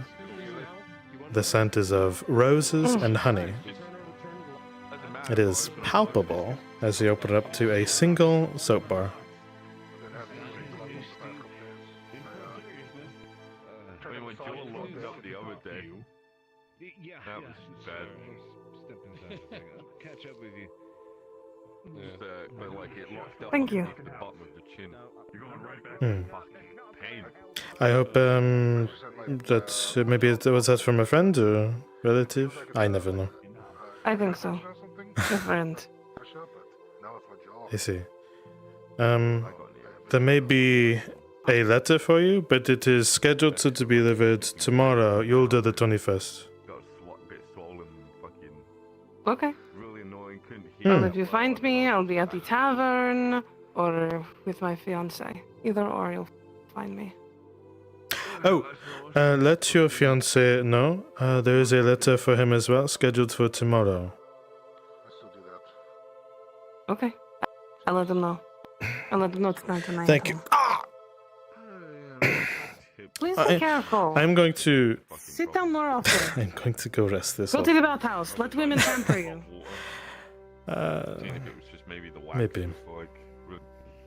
The scent is of roses and honey. It is palpable as you open it up to a single soap bar. catch up with you. Thank you. I hope that maybe it was that from a friend or relative. I never know. I think so. A friend. I see. There may be a letter for you, but it is scheduled to be delivered tomorrow. You'll do the 21st. Okay. Well, if you find me, I'll be at the tavern or with my fiance. Either or, you'll find me. Oh, let your fiance know. There is a letter for him as well, scheduled for tomorrow. Okay. I'll let them know. I'll let them know it's not tonight. Thank you. Please be careful. I'm going to. Sit down more often. I'm going to go rest this Go off. to the bathhouse. Let women pamper you. Maybe.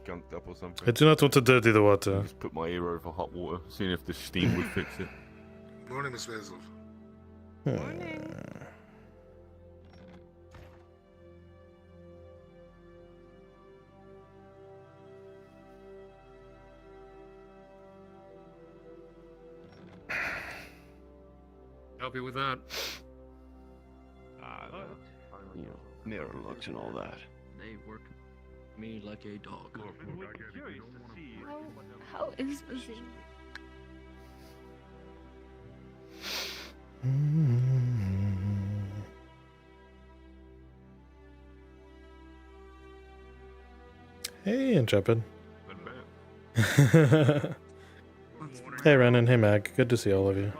Gunked up or something. I do not want to dirty the water. Just put my ear over hot water, seeing if the steam would fix it. Morning, Miss Basil. Help you with that. You know, mirror looks and all that. They work me like a dog. How is busy? Hey, Intrepid. Hey, Renan. Hey, Mag. Good to see all of you.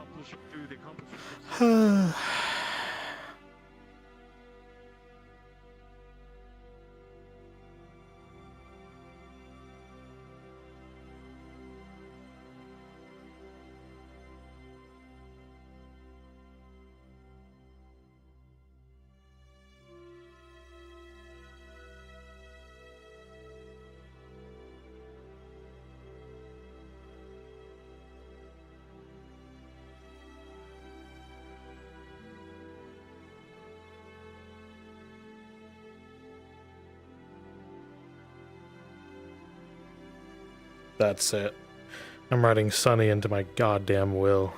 That's it. I'm writing Sunny into my goddamn will.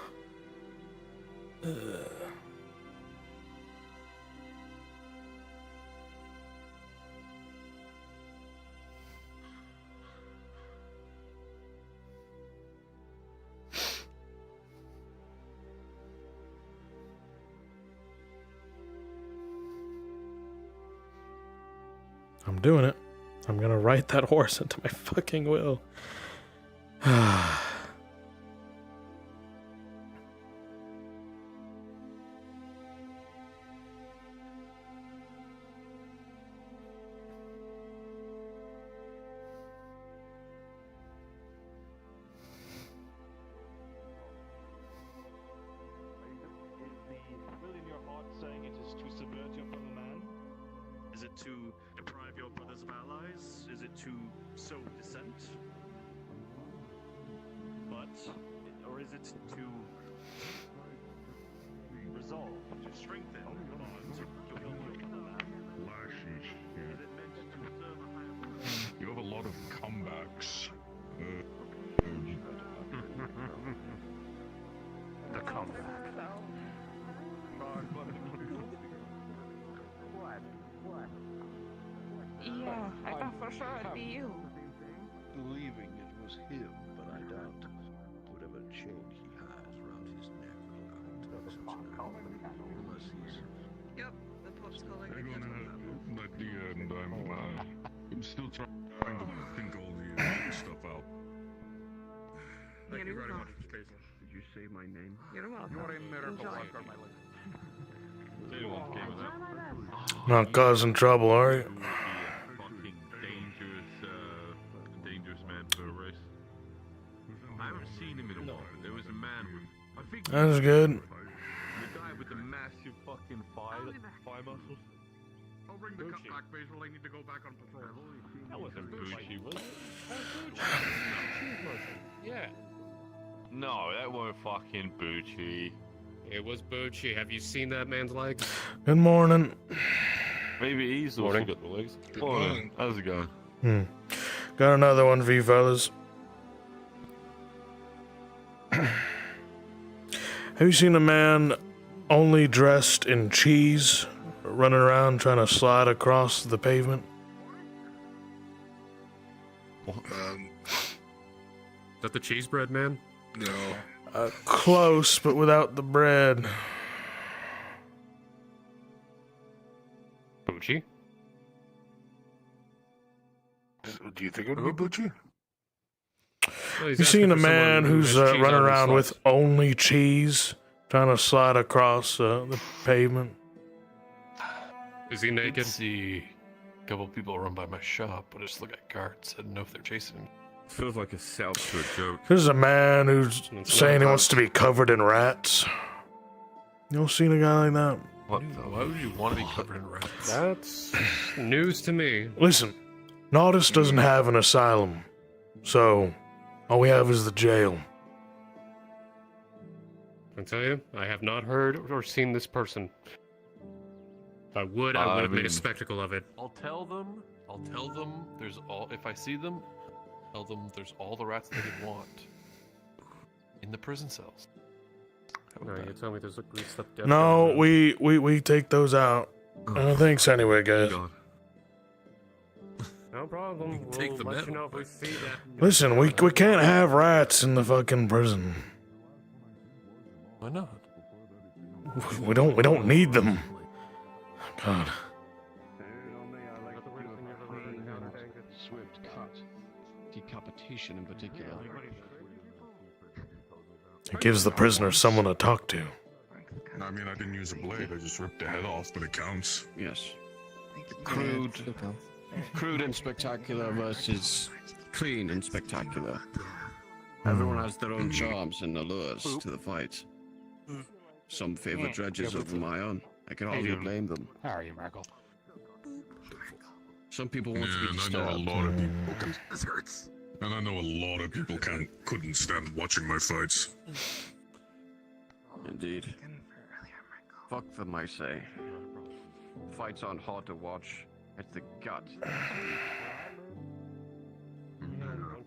I'm doing it. I'm gonna write that horse into my fucking will. Is it to deprive your brothers of allies? Is it to sow dissent? Or is it to resolve, to strengthen the bonds, to build your motherland? Is it meant to serve a higher purpose? You have a lot of comebacks. The comeback. Yeah, I thought for sure it'd be you. Believing it was him, but I doubt whatever chain he has around his neck will allow him to touch it. Unless he's... Yep, the pop's calling. Hang on, at the end, I'm still trying to think all the stuff out. Thank you very much, Did you say my name? You're welcome. You're a miracle Enjoy. worker, my lord. Anyone's game with that. Not causing trouble, are you? Fucking dangerous man for a race. I haven't seen him in a while. There was a man with. I think That's good. the guy with the massive fucking thigh muscles. I'll bring the cup back, Basil. I need to go back on patrol. That wasn't Bucci, was it? Yeah. No, that wasn't fucking Bucci. It was Bucci. Have you seen that man's legs? Good morning. Maybe he's also got the legs. Good Morning. morning. How's it going? Got another one for you fellas. Have you seen a man only dressed in cheese running around trying to slide across the pavement? Is that the cheese bread man? No. Close, but without the bread. Bucci? Do you think it would be Bucci? Well, he's You seen asking a for someone man who who's has cheese running on his around with slice. only cheese trying to slide across the pavement? Is he naked? See a couple people run by my shop, but I just look at guards. I don't know if they're chasing him. Feels like a setup to a joke. This is a man who's It's saying he not wants to be covered in rats. You ever seen a guy like that? What the? Why would you want to be covered in rats? That's news to me. Listen, Nardis doesn't have an asylum, so all we have is the jail. I tell you, I have not heard or seen this person. If I would, I would have made a spectacle of it. I'll tell them. There's all. If I see them, tell them there's all the rats they could want in the prison cells. No, you tell me there's a greased up death. No, we take those out. Thanks anyway, guys. No problem. We'll take them let out. you know if we see that. Listen, we can't have rats in the fucking prison. Why not? We don't need them. God. Swift cut. Decapitation in particular. It gives the prisoner someone to talk to. I mean, I didn't use a blade. I just ripped the head off, but it counts. Yes. Crude and spectacular versus clean and spectacular. Everyone has their own charms and allures to the fight. Some favor dredges over my own. I can hardly blame them. How are you, Markle? Some people want to be And I disturbed. know a lot of people. This hurts. And I know a lot of people couldn't stand watching my fights. Indeed. Fuck them, I say. Fights aren't hard to watch. It's the gut.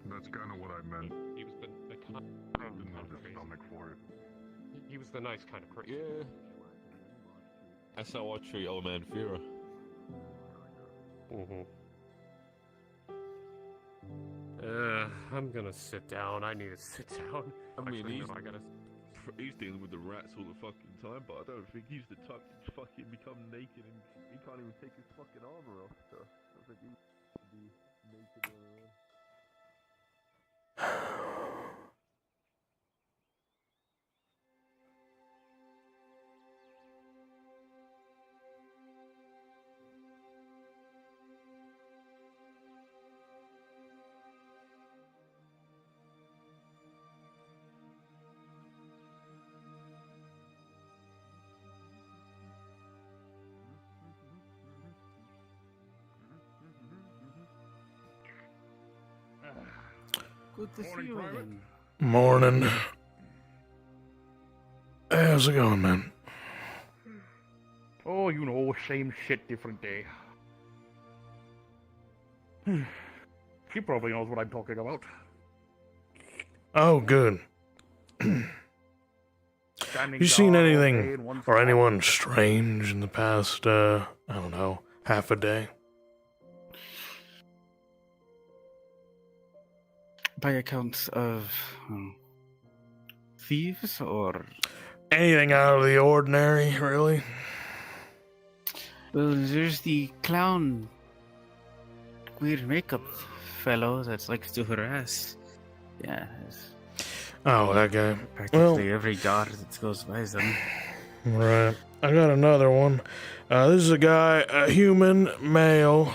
That's kind of what I meant. He was the kind I didn't have the stomach for it. he was the nice kind of Christian. Yeah. That's how I treat old man Fira. I'm gonna sit down. I need to sit down. I mean, Actually, he's, no, I gotta. he's dealing with the rats all the fucking time, but I don't think he's the type to fucking become naked and he can't even take his fucking armor off. So I don't think he should be naked or. Good to see you again. Morning. Hey, how's it going, man? Oh, you know, same shit, different day. She probably knows what I'm talking about. Oh, good. You seen anything or anyone strange in the past, I don't know, half a day? By accounts of thieves or anything out of the ordinary, really? Well, there's the clown, weird makeup fellow that likes to harass. Yeah. Oh, that guy. Practically every daughter that goes by them. Right. I got another one. This is a guy, a human male,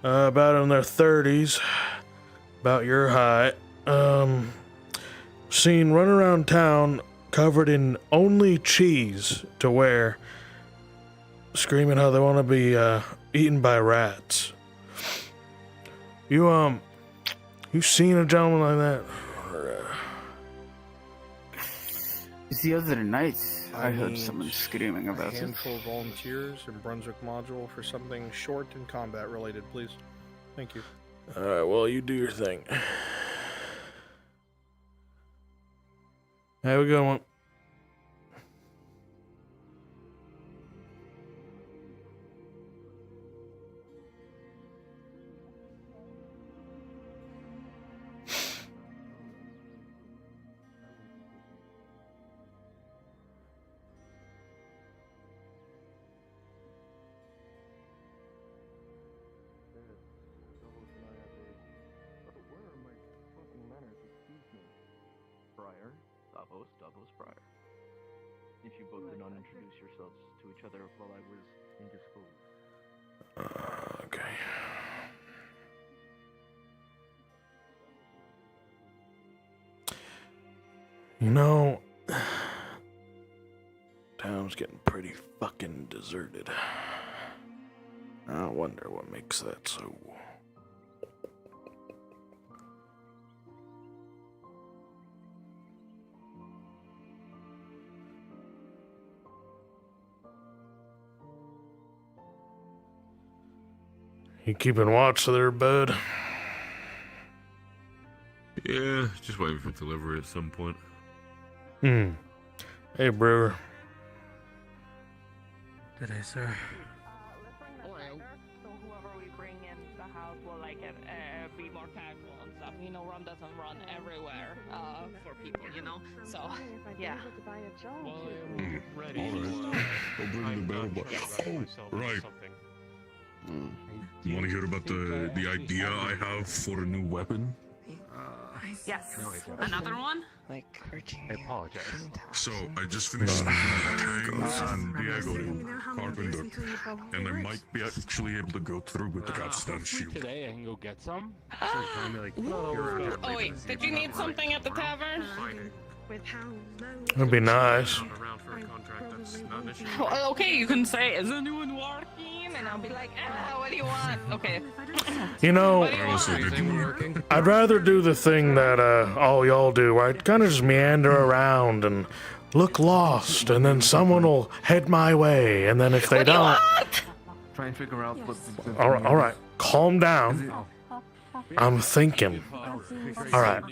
about in their 30s, about your height. Seen run around town covered in only cheese to wear, screaming how they want to be eaten by rats. You seen a gentleman like that? The other night, I heard someone screaming about a it. handful of volunteers in Brunswick module for something short and combat related, please. Thank you. Alright, well, you do your thing. Have a good one. Davos Prior. If you both did not introduce yourselves to each other while I was indisposed. Okay. You know, town's getting pretty fucking deserted. I wonder what makes that so. You keeping watch there, bud? Yeah, just waiting for delivery at some point. Hey, Brewer. Good day, sir. So whoever we bring in the house will like it, be more casual and stuff. You know, rum doesn't run everywhere for people, you know. So yeah. Well, I'm ready. Alright. I'll bring the bell, but right. You want to hear about the idea I have for a new weapon? Yes. Another one? I apologize. So, I just finished in San Diego, Carpenter, and I might be actually able to go through with the goddamn shield. Today I can go get some. Oh wait, did you need something at the tavern? That'd be nice. Around for a contract, that's not an issue. Well, okay, you can say, is anyone working? And I'll be like, what do you want? Okay. You know, I'd rather do the thing that all y'all do, where I'd kind of just meander around and look lost, and then someone will head my way, and then if they don't... Try and figure out what... All right, calm down. I'm thinking. All right.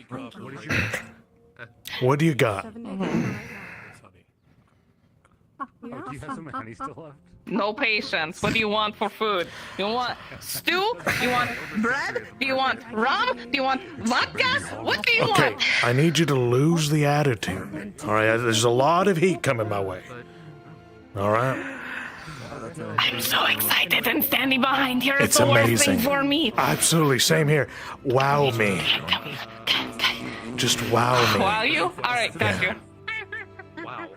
What do you got? Oh, do you have some honey still left? No patience. What do you want for food? You want stew? You want bread? Do you want rum? Do you want vodka? What do you Okay, want? I need you to lose the attitude. All right, there's a lot of heat coming my way. All right? I'm so excited and standing behind here. It's the worst amazing. thing for me. Absolutely, same here. Wow me. Just wow me. Wow you? All right, got you. Wow.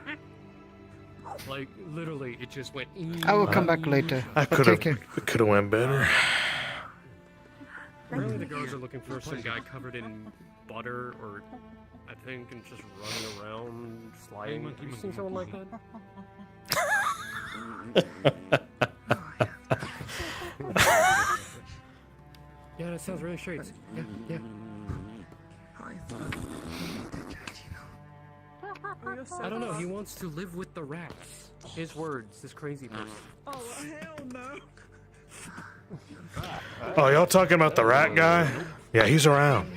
Like, literally, it just went... I will come back later. I But could take care. have went better. Apparently the guards are looking for some guy covered in butter or... I think, and just running around, sliding. Have you seen someone like that? Yeah, that sounds really straight. Yeah. I don't know, he wants to live with the rats. His words, this crazy person. Oh, hell no. Oh, y'all talking about the rat guy? Yeah, he's around.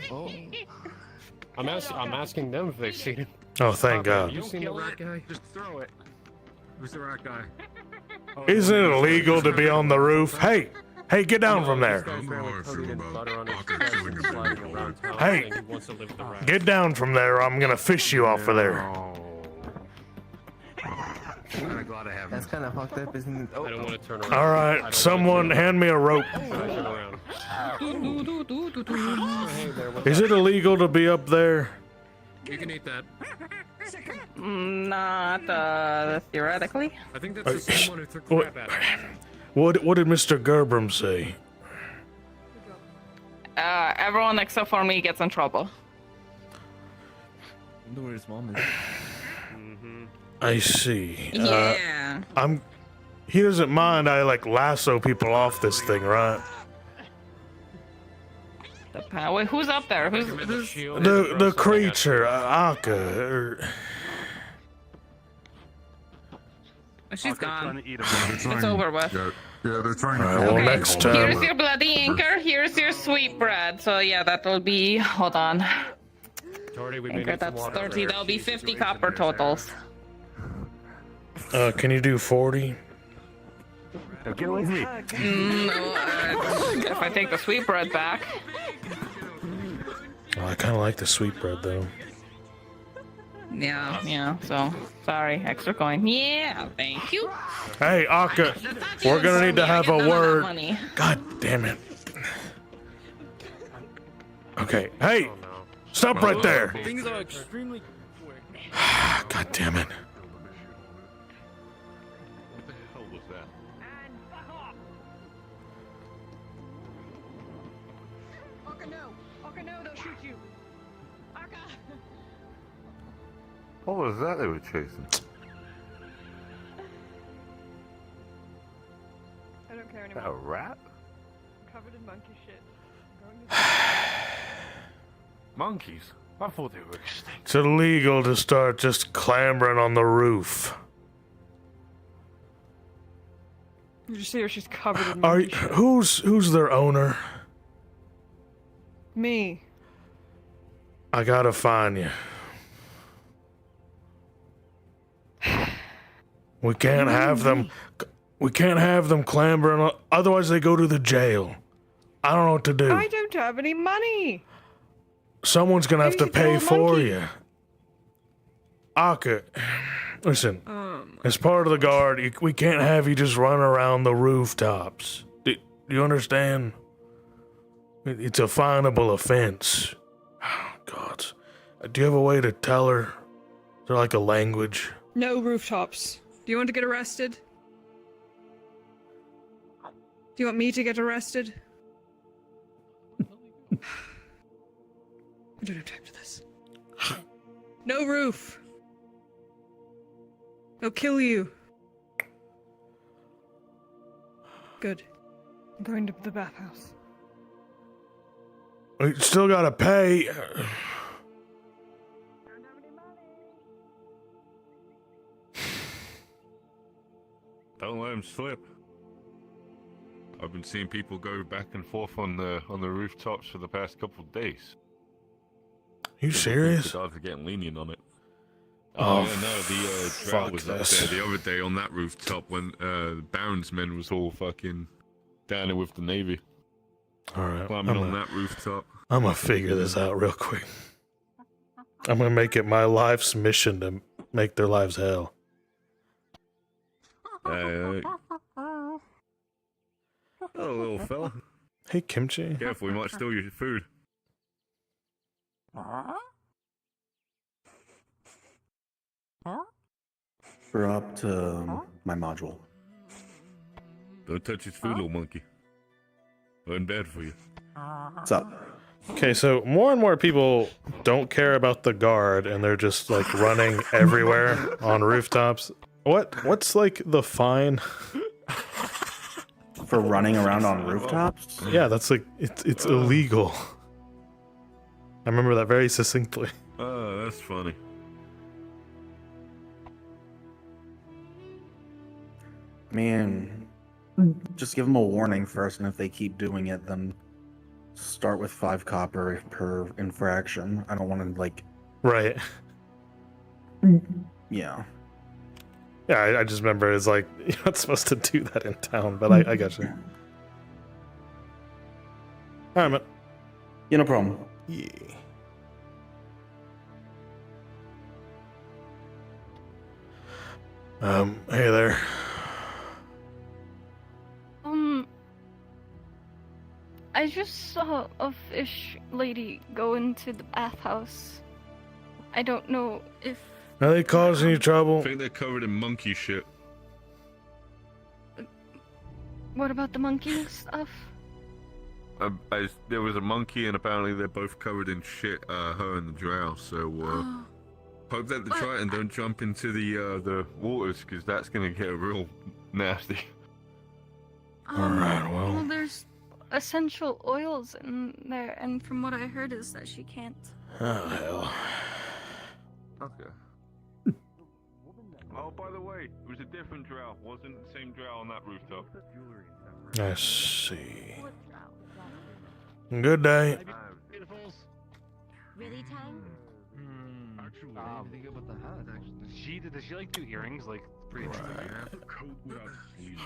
I'm asking them if they've seen him. Oh, thank God. Have you seen the rat guy? Just throw it. Who's the rat guy? Isn't it illegal to be on the roof? Hey, get down from there. Hey, get down from there or I'm going to fish you off of there. That's kind of fucked up, isn't it? Oh. I don't want to turn around. All right, someone hand me a rope. Is it illegal to be up there? You can eat that. Not theoretically. I think that's the same one who took crap at him. What did Mr. Gerbram say? Everyone except for me gets in trouble. I wonder where his mom is. I see. Yeah. He doesn't mind I like lasso people off this thing, right? Wait, who's up there? Who's the creature, Akka. She's gone. It's over with. Yeah, they're trying to. Well, next time. Here's your bloody anchor. Here's your sweet bread. So yeah, that will be. Hold on. Anchor, that's 30. That'll be 50 copper totals. Can you do 40? Get away from me. If I take the sweet bread back. Oh, I kind of like the sweet bread though. Yeah. So sorry, extra coin. Yeah, thank you. Hey, Akka, we're gonna need to have a word. God damn it. Okay, hey, stop right there. Things are extremely quick. God damn it. What the hell was that? Arca, no, they'll shoot you. Arca. What was that they were chasing? I don't care A anymore. rat? Covered in monkey shit. Monkeys? I thought they were extinct. It's illegal to start just clambering on the roof. You just see her, she's covered in Are monkey shit. who's their owner? Me. I gotta find you. We can't have them. We can't have them clambering. Otherwise, they go to the jail. I don't know what to do. I don't have any money. Someone's gonna have to Maybe you pay throw a for monkey. you. Akka, listen. As part of the guard, we can't have you just run around the rooftops. Do you understand? It's a finable offense. Oh, God. Do you have a way to tell her? Is there like a language? No rooftops. Do you want to get arrested? Do you want me to get arrested? I don't have time for this. No roof. They'll kill you. Good. I'm going to the bathhouse. We still gotta pay. Don't let him slip. I've been seeing people go back and forth on the rooftops for the past couple of days. You serious? The guards are getting lenient on it. Oh, yeah, no, the drow was up there the other day on that rooftop when Baron's men was all fucking down there with the Navy. Alright. Climbing on that rooftop. I'm gonna figure this out real quick. I'm gonna make it my life's mission to make their lives hell. Hello, little fella. Hey, Kimchi. Careful, we might steal your food. We're up to my module. Don't touch his food, little monkey. Wasn't bad for you. What's up? Okay, so more and more people don't care about the guard, and they're just like running everywhere on rooftops. What's like the fine for running around on rooftops? Yeah, that's like it's illegal. I remember that very succinctly. Oh, that's funny. I mean, just give them a warning first, and if they keep doing it, then start with 5 copper per infraction. I don't want to, like... Right. Yeah. Yeah, I just remember it's like, you're not supposed to do that in town, but I got you. Alright, man. Yeah, no problem. Yeah. Hey there. I just saw a fish lady go into the bathhouse. I don't know if... Are they causing you trouble? I think they're covered in monkey shit. What about the monkey stuff? There was a monkey, and apparently they're both covered in shit, her and the drow, so, hope that the Triton don't jump into the waters, because that's gonna get real nasty. Alright, well... Well, there's essential oils in there, and from what I heard is that she can't. Oh, hell. Okay. Oh, by the way, it was a different drow. Wasn't the same drow on that rooftop. I see. Good day. Really, Time? Actually, I didn't think about the hat. Actually, does she like do earrings? Like pretty interesting. A coat without sleeves.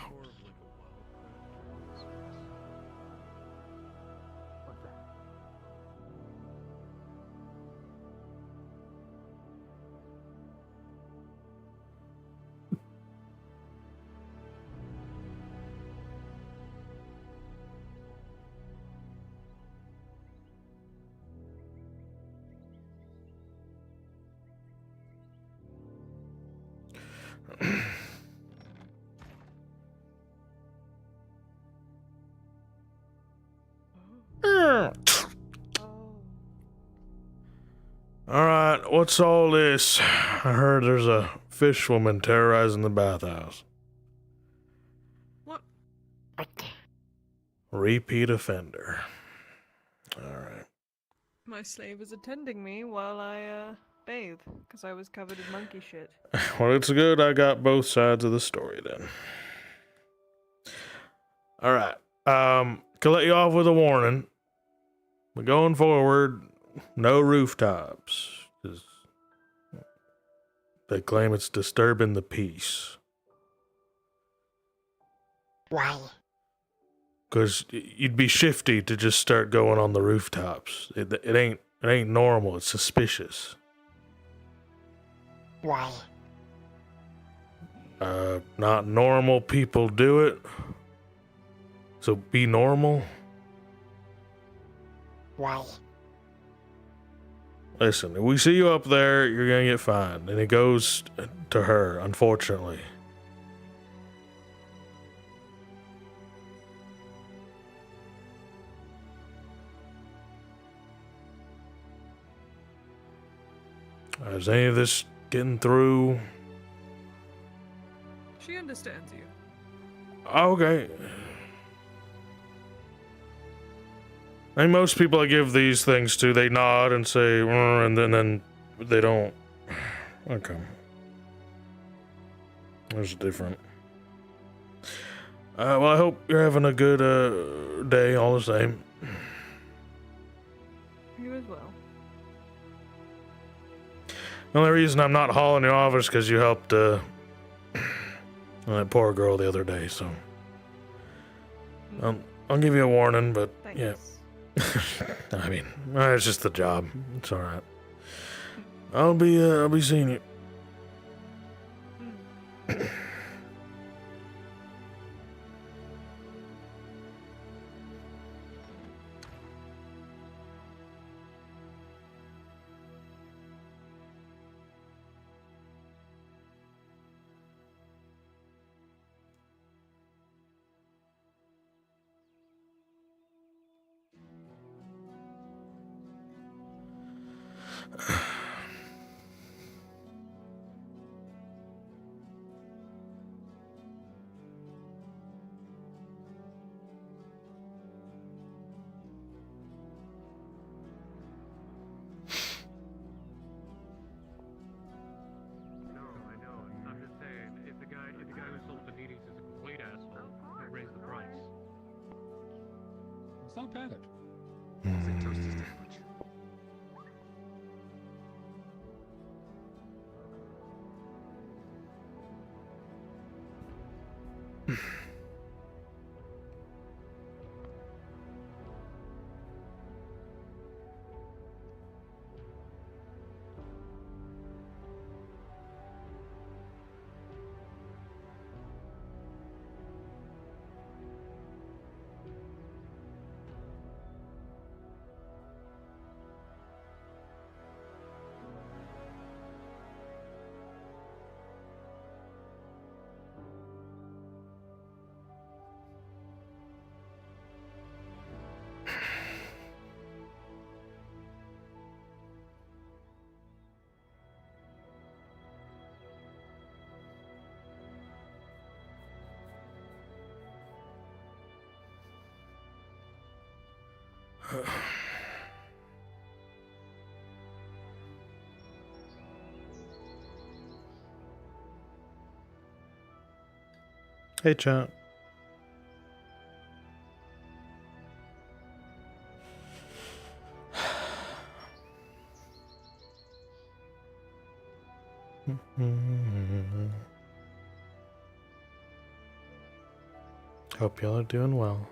Alright, what's all this? I heard there's a fish woman terrorizing the bathhouse. What? Repeat offender. Alright. My slave is attending me while I bathe, because I was covered in monkey shit. Well, it's good I got both sides of the story then. Alright. Can let you off with a warning. But going forward, no rooftops. 'Cause they claim it's disturbing the peace. Why? Because you'd be shifty to just start going on the rooftops. It ain't normal. It's suspicious. Why? Not normal people do it. So be normal. Why? Listen, if we see you up there, you're gonna get fined, and it goes to her, unfortunately. Is any of this getting through? She understands you. Okay. I think most people I give these things to, they nod and say, and then they don't. Okay. There's different. Well, I hope you're having a good day all the same. You as well. The only reason I'm not hauling you off is because you helped that poor girl the other day, so. I'll give you a warning, but yeah. I mean, it's just the job. It's alright. I'll be seeing you. No, I know. I'm just saying, if the guy who sold paninis is a complete asshole, I raise the price. It's not bad. Mm. Hey, chat. Hope y'all are doing well.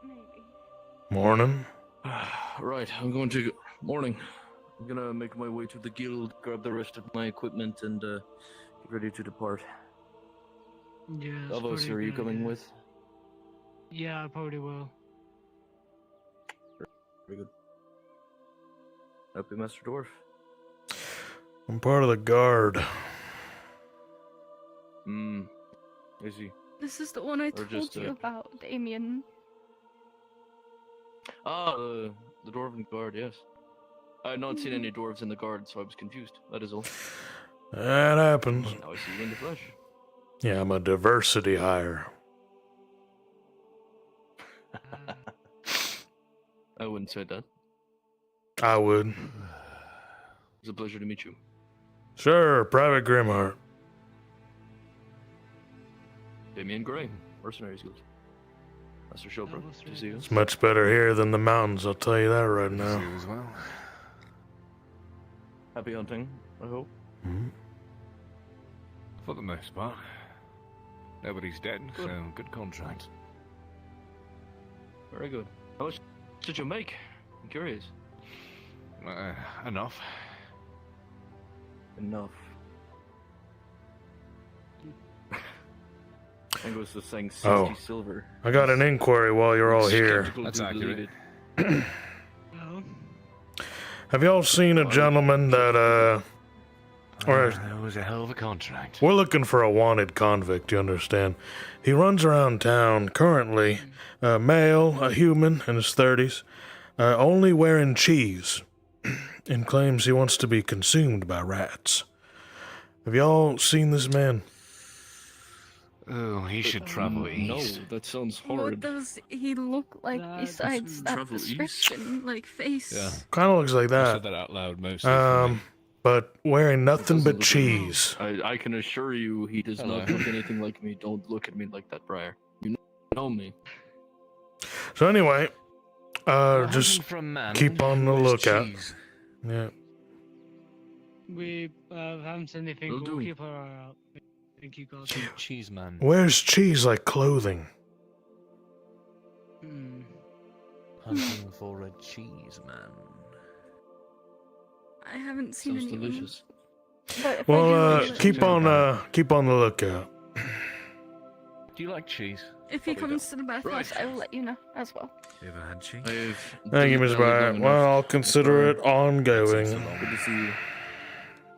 Maybe. Morning. Right, Morning. I'm gonna make my way to the guild, grab the rest of my equipment, and get ready to depart. Yeah. Davos, are you coming with? Yeah, I probably will. Very good. Happy Master Dwarf. I'm part of the guard. Is he? This is the one I Or told just, you about, Damien. The Dwarven Guard, yes. I had not seen any dwarves in the guard, so I was confused. That is all. That happens. Now I see you in the flesh. Yeah, I'm a diversity hire. I wouldn't say that. I would. It's a pleasure to meet you. Sure, Private Grimheart. Damien Gray, Mercenaries Guild. Master Shopra, to see you. It's much better here than the mountains, I'll tell you that right now. You as well. Happy hunting, I hope. For the most part. Nobody's dead, so good contract. Very good. How much did you make? I'm curious. Enough. Enough. Angus was saying 60 silver. I got an inquiry while you're all here. That's accurate. Have y'all seen a gentleman that, That was a hell of a contract. We're looking for a wanted convict, you understand? He runs around town currently, male, a human, in his 30s, only wearing cheese, and claims he wants to be consumed by rats. Have y'all seen this man? Oh, he should travel east. No, that sounds What horrid. does he look like besides that travel east? description? Like face? Yeah. Kind of looks like I that. said that out loud mostly. But wearing nothing Doesn't but look like- cheese. I can assure you he does not Hello. look anything like me. Don't look at me like that, Briar. You know me. So anyway, just hunting for a man keep on the who is lookout. cheese. Yeah. We haven't seen anything, Will but do. we'll keep our eye out. Thank you, God. Cheese man. Wears cheese like clothing. Hunting for a cheese man. I haven't seen Sounds anyone. delicious. But if I Well, do, I'll let keep you know. keep on the lookout. Do you like cheese? If he Probably comes to the bathhouse, I will let you know as well. You ever had cheese? Thank you, Miss Bryant. Well, I'll consider it ongoing. Good to see you.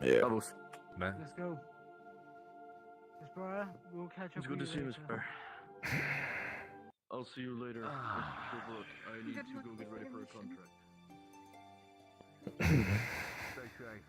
Yeah. Vamos. Let's go. Miss Briar, we'll catch up It's good to with see you, you Miss later. Bear. I'll see you later. Good luck. I need to go get ready for a contract. Stay safe.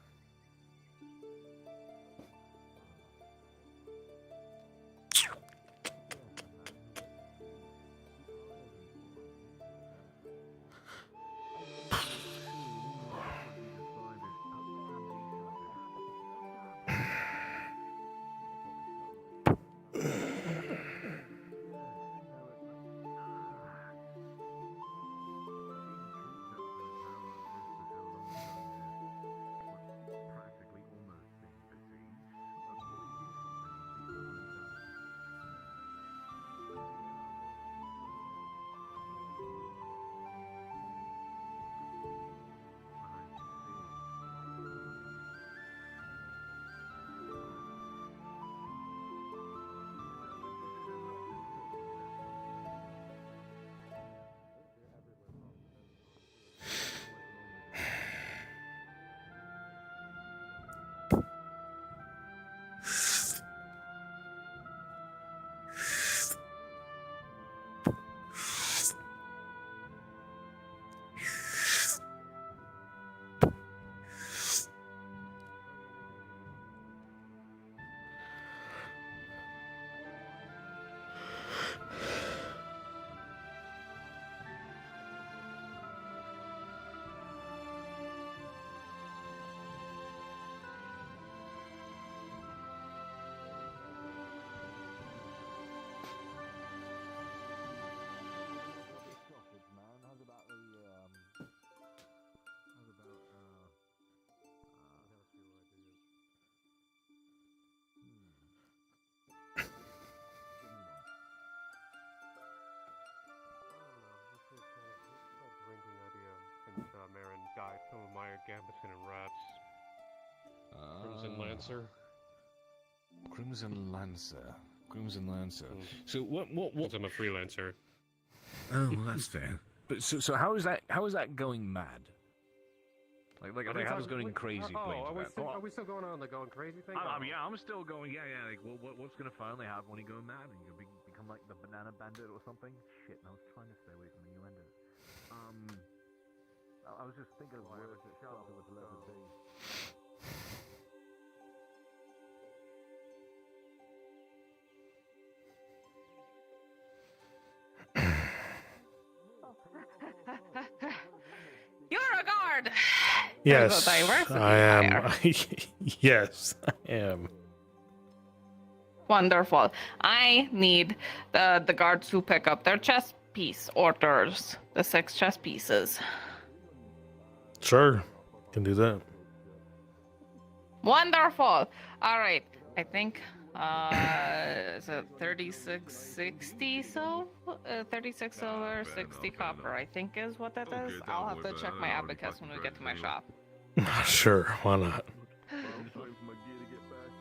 Marin died. Some of my Gambison and rats. Crimson Lancer. Crimson Lancer. Crimson Lancer. So what? Since I'm a freelancer. Oh, well, that's fair. But so how is that going mad? Like how is going crazy? Are we still going on the going crazy thing? Yeah, I'm still going. Yeah. Like, what's gonna finally happen when you go mad and you become like the banana bandit or something? Shit, I was trying to stay away from innuendo. I was just thinking of where it was level B. You're a guard. Yes, There's a diversity I am. hire. Yes, I am. Wonderful. I need the guards to pick up their chess piece orders, the 6 chess pieces. Sure, can do that. Wonderful. All right. I think is it 3660 so 36 silver, 60 copper. I think is what that is. I'll have to check my abacus when we get to my shop. Sure, why not?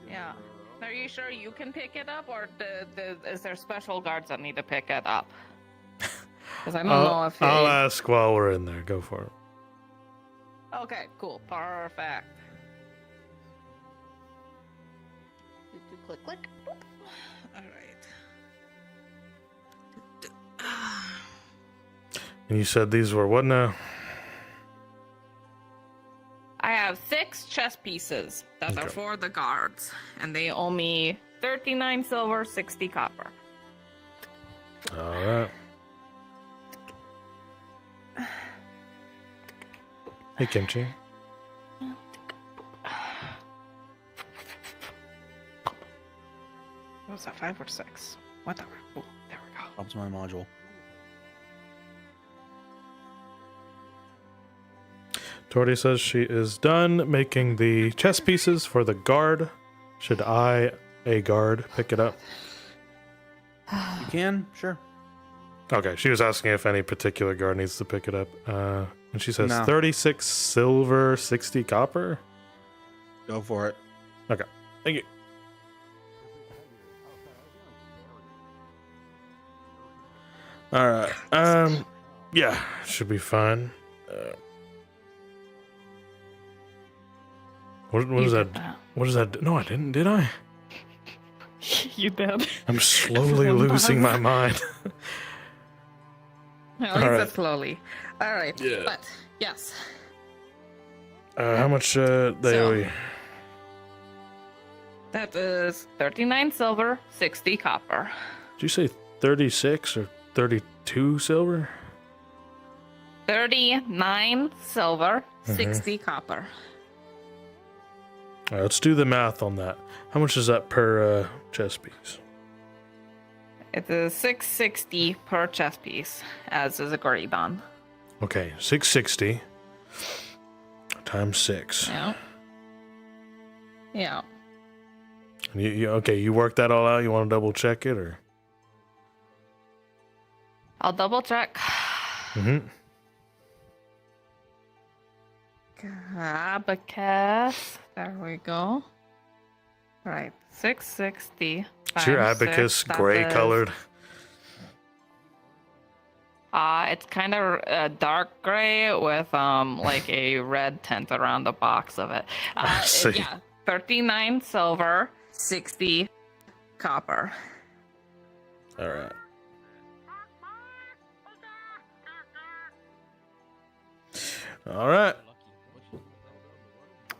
Yeah. Are you sure you can pick it up, or is there special guards that need to pick it up? Because I don't know if I'll ask while we're in there. Go for it. Okay, cool. Perfect. Click, click. Boop. All right. And you said these were what now? I have 6 chess pieces that are for the guards, and they owe me 39 silver, 60 copper. All right. Hey, Kimchi. Was that 5 or 6? Whatever. Ooh, there we go. Helps my module. Tori says she is done making the chess pieces for the guard. Should I, a guard, pick it up? You can, sure. Okay, she was asking if any particular guard needs to pick it up. And she says No. 36 silver, 60 copper. Go for it. Okay, thank you. All right. Yeah, should be fine. What is that? What is that? No, I didn't. Did I? You did. I'm slowly losing my mind. At least it's slowly. All right. Yeah. But yes. How much they owe you? That is 39 silver, 60 copper. Did you say 36 or 32 silver? 39 silver, Mhm. 60 copper. All right, let's do the math on that. How much is that per chess piece? It is 660 per chess piece, as is agreed on. Okay, 660 times 6. Yeah. Yeah. And you worked that all out? You want to double check it or? I'll double check. Mm-hmm. Abacus. There we go. Right. 660. Is your times abacus 6, that gray is- colored? It's kind of dark gray with like a red tint around the box of it. I see. Yeah, 39 silver, 60 copper. All right. All right.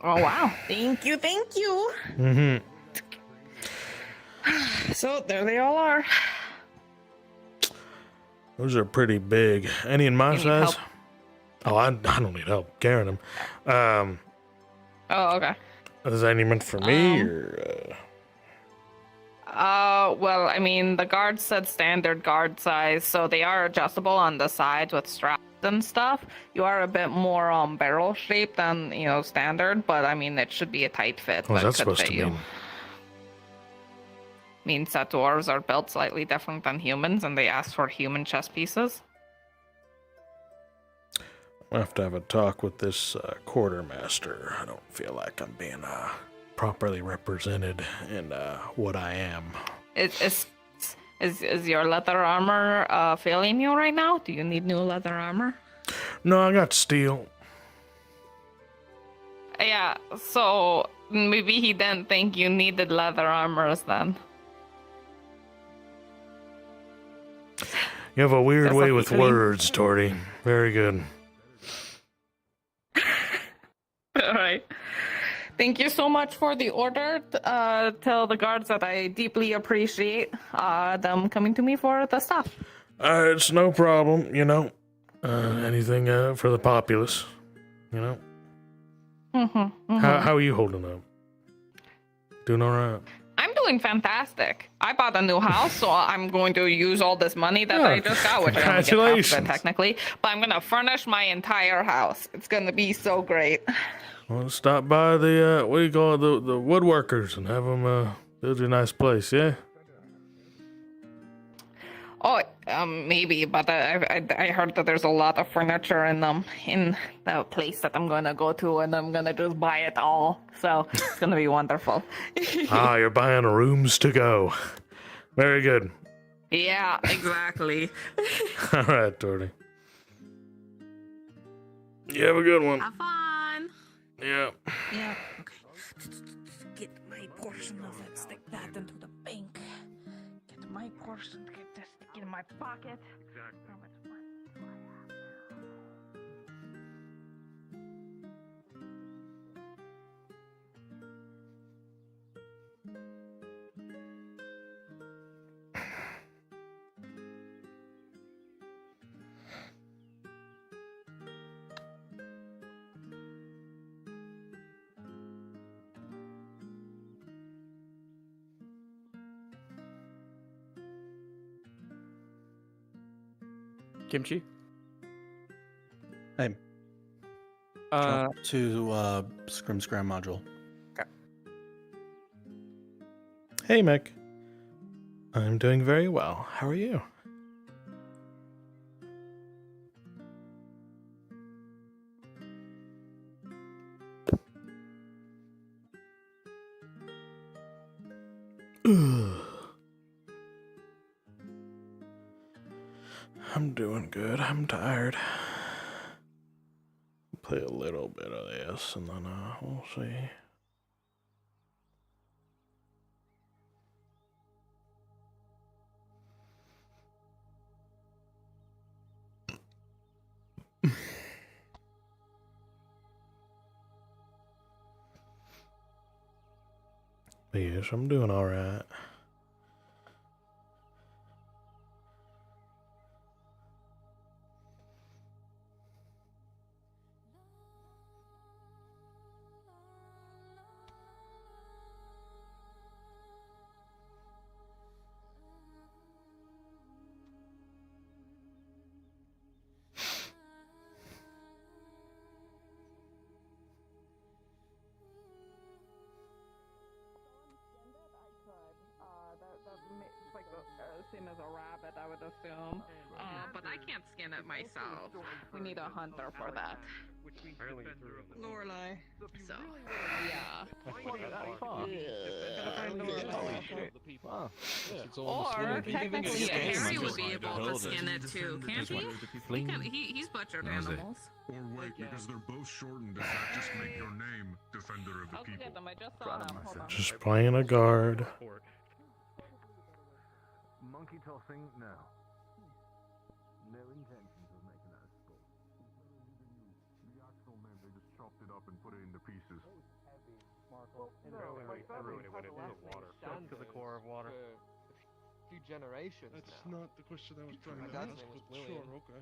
Oh wow! Thank you, thank you. Mm-hmm. So there they all are. Those are pretty big. Any in my You need size? help? Oh, I don't need help carrying them. Oh, okay. Is that any meant for me or? Well, I mean, the guard said standard guard size, so they are adjustable on the sides with straps and stuff. You are a bit more barrel shaped than standard, but I mean, it should be a tight fit. What's that that could supposed fit to you. mean? Means that dwarves are built slightly different than humans, and they ask for human chess pieces. I have to have a talk with this quartermaster. I don't feel like I'm being properly represented in what I am. Is your leather armor failing you right now? Do you need new leather armor? No, I got steel. Yeah, so maybe he didn't think you needed leather armors then. You have a weird That's way what with we clean. words, Tori. Very good. All right. Thank you so much for the order. Tell the guards that I deeply appreciate them coming to me for the stuff. It's no problem, anything for the populace, you know? Mm-hmm, How are you holding up? Doing all right? I'm doing fantastic. I bought a new house, so I'm going to use all this money that I just got, which I only get half of it Congratulations. technically. But I'm gonna furnish my entire house. It's gonna be so great. Well, stop by the what do you call it, the woodworkers and have them build you a nice place, yeah? Oh, maybe, but I heard that there's a lot of furniture in the place that I'm gonna go to, and I'm gonna just buy it all. So it's gonna be wonderful. You're buying rooms to go. Very good. Yeah, exactly. All right, Torty. You have a good one. Have fun. Yeah. Yeah. Okay. Get my portion of it. Stick that into the bank. Get my portion. Get this. Stick it in my pocket. Kimchi? Hey. Jump to Scrim Scram module. Hey, Mick. I'm doing very well. How are you? I'm doing good. I'm tired. Play a little bit of this and then we'll see. But yes, I'm doing all right. Like the same as a rabbit, I would assume. But I can't skin it myself. We need a hunter for that. Lorelai. So, yeah. Or technically, Harry would be able to skin it too, can't he? He's butchered animals. Or wait, because they're both shortened, does that just make your name Defender of the People? Get them. I just saw them. Hold on. Just playing a guard. Monkey tossing? No. No intentions of making that a sport. The actual name, they just chopped it up and put it into pieces. Ruined it when it was water. To the core of water. A few generations That's now. not the question I was trying My to dad's ask, name was but William. sure, okay.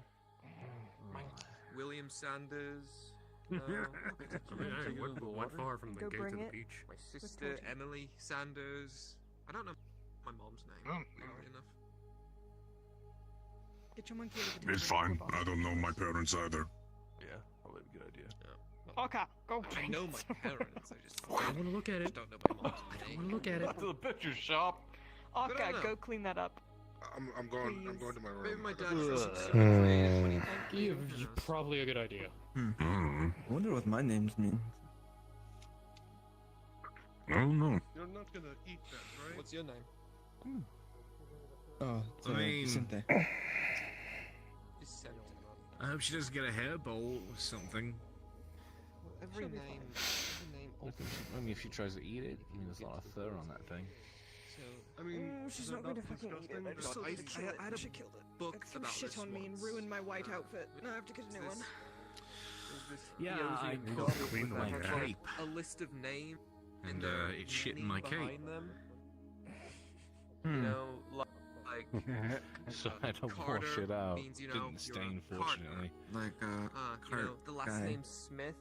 William Sanders. I mean, I went far from the Go gate bring to the it. beach. My sister Emily Sanders. I don't know my mom's name. Weirdly enough. Get your monkey over the It's fine. I don't know my parents either. Yeah, probably a good idea. Okay, go. I know my parents. I just I want to look at it. don't know my mom's I name. want to look at it. To the butcher shop. Okay, no. go clean that up. I'm going to my room. Maybe my dad should Hmm. Yeah, probably a good idea. I wonder what my names mean. don't know. You're not gonna eat that, right? What's your name? Oh, it's, Vicente. I hope she doesn't get a hair bowl or something. Every name Only if she tries to eat it. I mean, there's a lot of fur on that thing. I mean, she's is not that going to fucking eat it. I just God, told her to kill it. I had a She killed it. book It threw about shit this on me and once. ruined my white outfit. Now I have to get a new one. Yeah, I book got cleaned that my had, cape. a list of names And it's shit in my cape. behind them. Hmm. You know, like like So I had to Carter wash it out. means, you know, Didn't you're stain, a fortunately. Like, you know, the last name Smith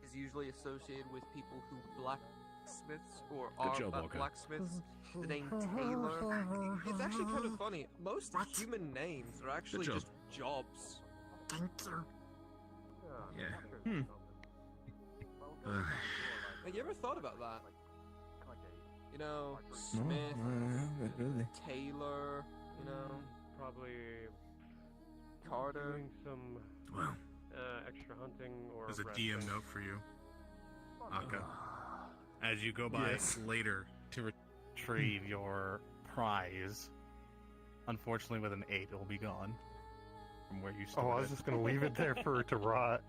is usually associated with people who blacksmiths or Good are job, Walker. blacksmiths. The name Taylor. It's actually kind of funny. Most human names are actually job. just jobs. Thank you. Yeah. Like, you ever thought about that? You know, No, Smith, not really. Taylor, you know, Probably Carter. doing some extra hunting or There's a resting. DM note for you, Aka. As you go by later To retrieve your prize. Unfortunately, with an 8, it'll be gone from where you stored Oh, I was it. just gonna leave it there for it to rot.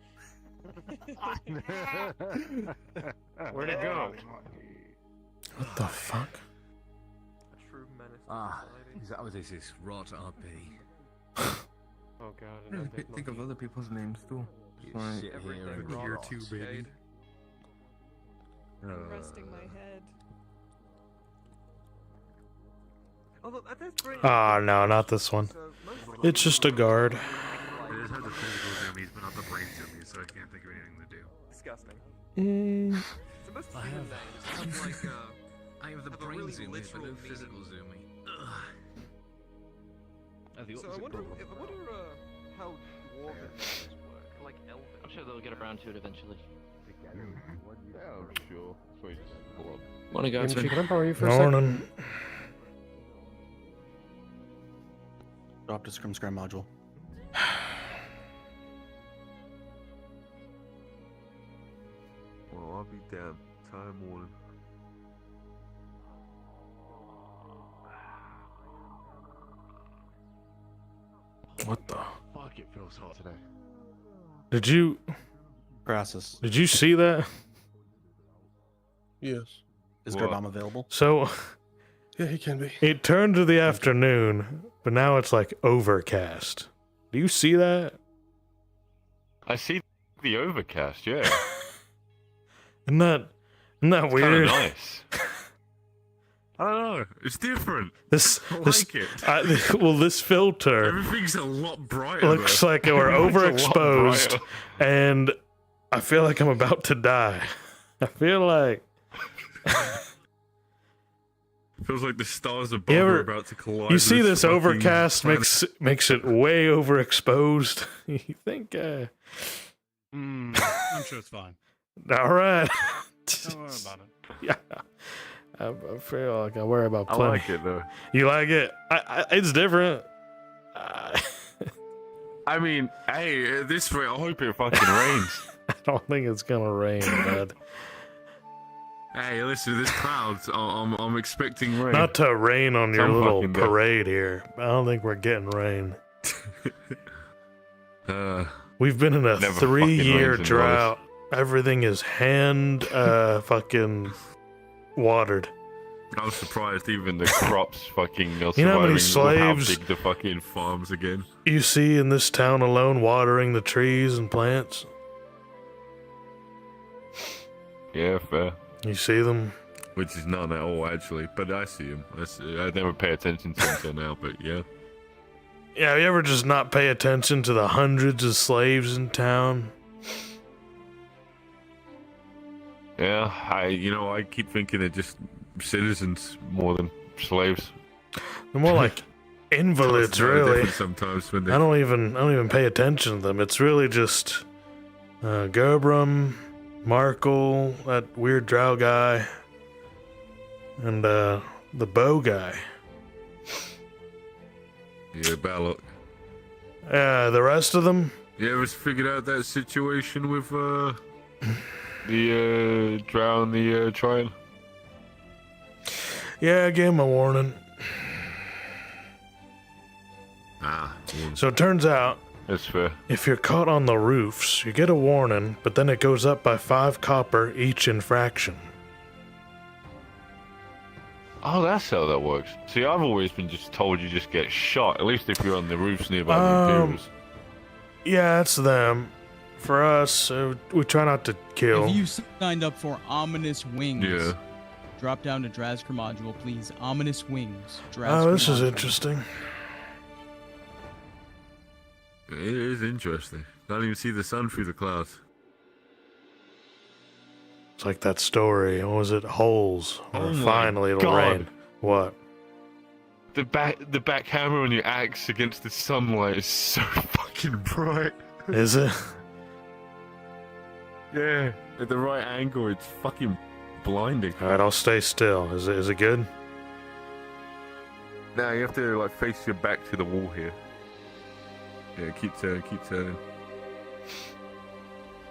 Where'd it go? What the fuck? A true menace to Ah, society. is that what this is? Rot RP. Oh god, I really think of other people's names too. You Like, sit here Everything and wrong. Year rot. 2, baby. I'm resting my head. Although that does bring Ah, no, not this one. So, most It's just a guard. I just have the physical zoomies, but not the brain zoomies, so I can't think of anything to do. disgusting. Mm. So most I human have- names have like I have the have a brain really zoomies, but literal no meaning. physical zoomie. So I wonder how dwarven names work, like elven. I'm sure they'll get around to it eventually. Yeah, sure. So you just pull up. Morning, guys. Can I borrow you for a second? Morning. Drop the scrim scram module. Well, I'll be damned. Time morning. What the? Fuck, it feels hot today. Did you Crassus. did you see that? Yes. Is What? Gerbom available? So Yeah, he can be. it turned to the afternoon, but now it's like overcast. Do you see that? I see the overcast, yeah. Isn't that Kinda weird? nice. I don't know. It's different. This, I this like it. well, this filter Everything's a lot brighter. looks though. like we're Everything's a lot overexposed, brighter. and I feel like I'm about to die. I feel like Feels like the stars above you are ever about to collide. you with see this fucking overcast planet. makes it way overexposed. You think? I'm sure it's fine. All right. Don't worry about it. Yeah. I feel like I worry about I plenty. like it though. You like it? It's different. I mean, hey, at this rate, I hope it fucking rains. I don't think it's gonna rain, bud. Hey, listen, there's clouds. I'm expecting rain. Not to rain on your Some little fucking day. parade here. I don't think we're getting rain. We've been in a Never fucking 3-year rains in drought. Everything is hand fucking watered. I was surprised even the crops fucking are You know how many surviving. How slaves- big the fucking farms again. You see in this town alone watering the trees and plants. Yeah, fair. You see them? Which is none at all, actually. But I see him. I never pay attention to him until now, but yeah. Yeah, you ever just not pay attention to the hundreds of slaves in town? Yeah, I keep thinking they're just citizens more than slaves. They're more like invalids, It's very really. different sometimes when they... I don't even pay attention to them. It's really just Gerbrum, Markle, that weird drow guy, and the bow guy. Yeah, Balok. The rest of them? You ever figured out that situation with the drow and the trial? Yeah, I gave him a warning. So it turns out, that's fair. if you're caught on the roofs, you get a warning, but then it goes up by 5 copper each infraction. Oh, that's how that works. See, I've always been just told you just get shot, at least if you're on the roofs nearby the Imperials. Yeah, that's them. For us, we try not to kill. If you signed up for ominous wings, Yeah. Drop down to Drazker module, please. Ominous wings. Oh, this is interesting. It is interesting. Can't even see the sun through the clouds. It's like that story. What was it? Holes. Or Oh my finally it'll God. rain. What? The back hammer on your axe against the sunlight is so fucking bright. Is it? Yeah, at the right angle, it's fucking blinding. All right, I'll stay still. Is it good? Now you have to like face your back to the wall here. Yeah, keep turning, keep turning.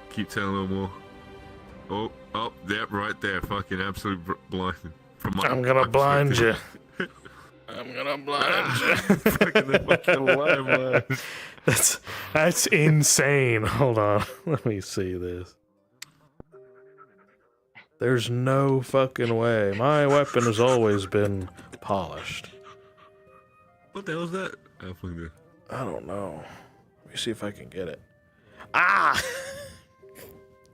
Keep turning a little more. Oh, yep, right there. Fucking absolute blinding. From my I'm gonna blind you. perspective. I'm gonna blind you. Fucking alive, That's insane. Hold on. Let me see this. There's no fucking way. My weapon has always been polished. What the hell is that? I don't know. Let me see if I can get it. Ah!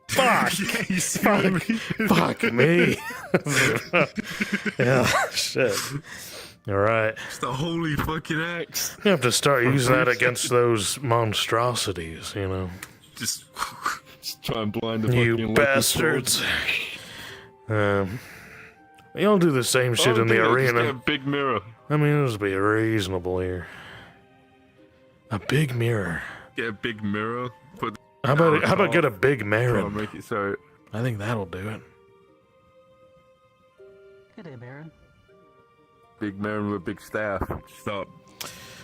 Fuck! Fuck me! Yeah, shit. Alright. It's the holy fucking axe. You have to start using that against those monstrosities, you know. Just try and blind the fucking You local bastards. swords. You'll do the same shit in the Just arena. get a big mirror. I mean, let's be reasonable here. A big mirror. Get a big mirror. Put How about get a big Try Marin? and make it so. I think that'll do it. Good day, Baron. Big man with a big staff. Stop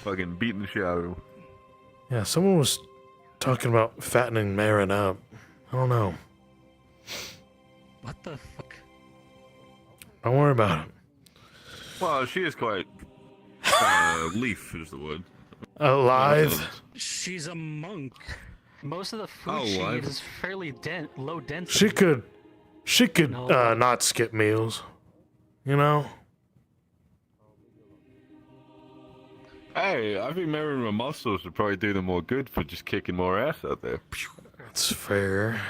fucking beating the shit out of him. Yeah, someone was talking about fattening Marin up. I don't know. What the fuck? Don't worry about it. Well, she is quite leaf is the word. Alive. She's a monk. Most of the food Oh, she what? eats is fairly low density. She could No. not skip meals. You know? Hey, I think marrying her muscles would probably do them more good for just kicking more ass out there. That's fair.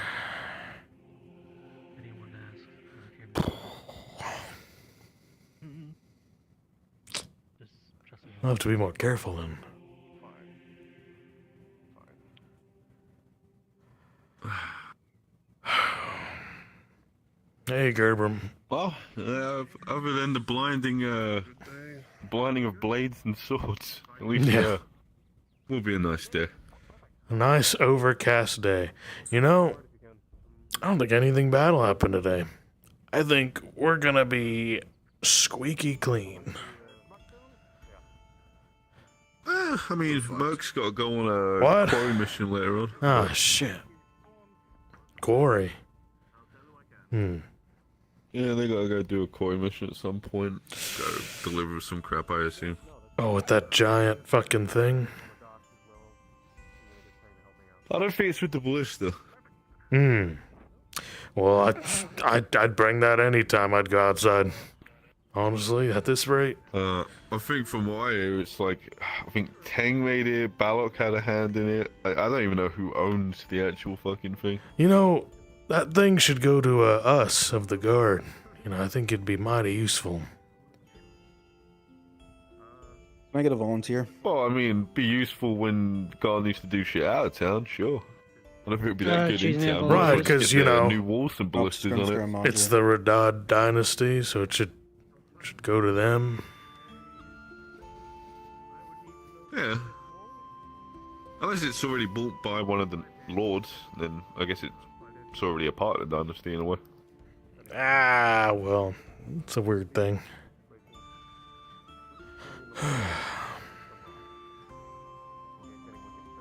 I'll have to be more careful then. Hey, Gerber. Well, other than the blinding of blades and swords, at least will be a nice day. A nice overcast day. You know, I don't think anything bad will happen today. I think we're gonna be squeaky clean. I mean, Merc's got to go on a What? quarry mission later on. Ah, shit. Quarry. Yeah, they gotta go do a quarry mission at some point. Go deliver some crap, I assume. Oh, with that giant fucking thing? I don't think it's with the ballista. Well, I'd bring that anytime I'd go outside. Honestly, at this rate. I think from what I hear, it's like, I think Tang made it, Balok had a hand in it. I don't even know who owns the actual fucking thing. You know, that thing should go to us of the guard. You know, I think it'd be mighty useful. Can I get a volunteer? Well, I mean, be useful when God needs to do shit out of town, sure. I don't think it'd be that good in town. Right, because, you know, new walls and ballistas on it. it's the Radad dynasty, so it should go to them. Yeah. Unless it's already built by one of the lords, then I guess it's already a part of the dynasty in a way. Ah, well, it's a weird thing.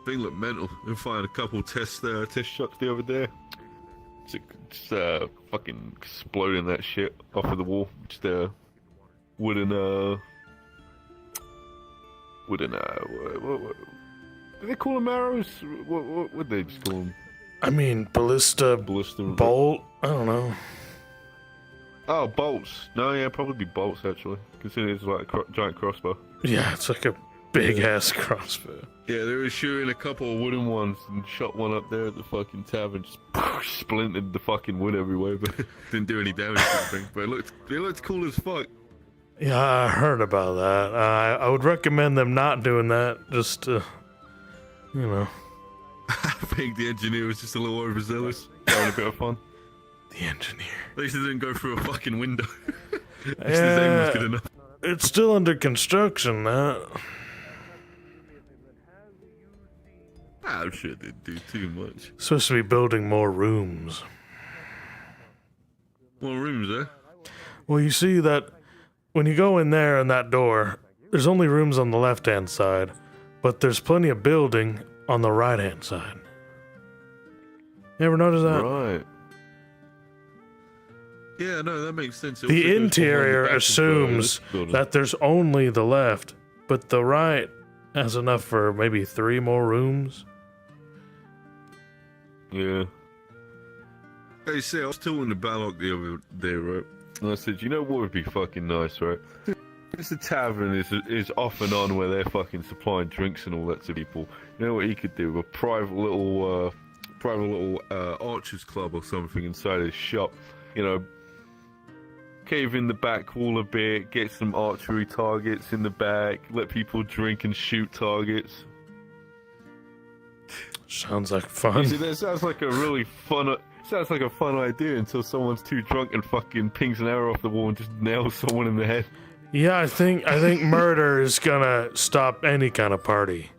Thing looked mental. We find a couple test shots the other day. Just fucking exploding that shit off of the wall. Just wooden what do they call them, arrows? What would they just call them? I mean, ballista bolt? I don't know. Oh, bolts. No, yeah, probably bolts, actually. Considering it's like a giant crossbow. Yeah, it's like a big-ass crossbow. Yeah, they were shooting a couple of wooden ones and shot one up there at the fucking tavern. Just splintered the fucking wood everywhere, but didn't do any damage to the thing. But it looked cool as fuck. Yeah, I heard about that. I would recommend them not doing that. Just, you know. I think the engineer was just a little overzealous, having a bit of fun. The engineer. At least it didn't go through a fucking window. At least his aim was good enough. It's still under construction, that. I'm sure they do too much. Supposed to be building more rooms. More rooms, eh? Well, you see that when you go in there in that door, there's only rooms on the left-hand side, but there's plenty of building on the right-hand side. You ever notice that? Right. Yeah, no, that makes sense. The interior assumes that there's only the left, but the right has enough for maybe 3 more rooms. Yeah. Hey, see, I was talking to Balok the other day, right? And I said, you know what would be fucking nice, right? Since the tavern is off and on where they're fucking supplying drinks and all that to people, you know what he could do? A private little archers club or something inside his shop. You know, cave in the back wall a bit, get some archery targets in the back, let people drink and shoot targets. Sounds like fun. See, that sounds like a really fun. Sounds like a fun idea until someone's too drunk and fucking pings an arrow off the wall and just nails someone in the head. Yeah, I think murder is gonna stop any kind of party.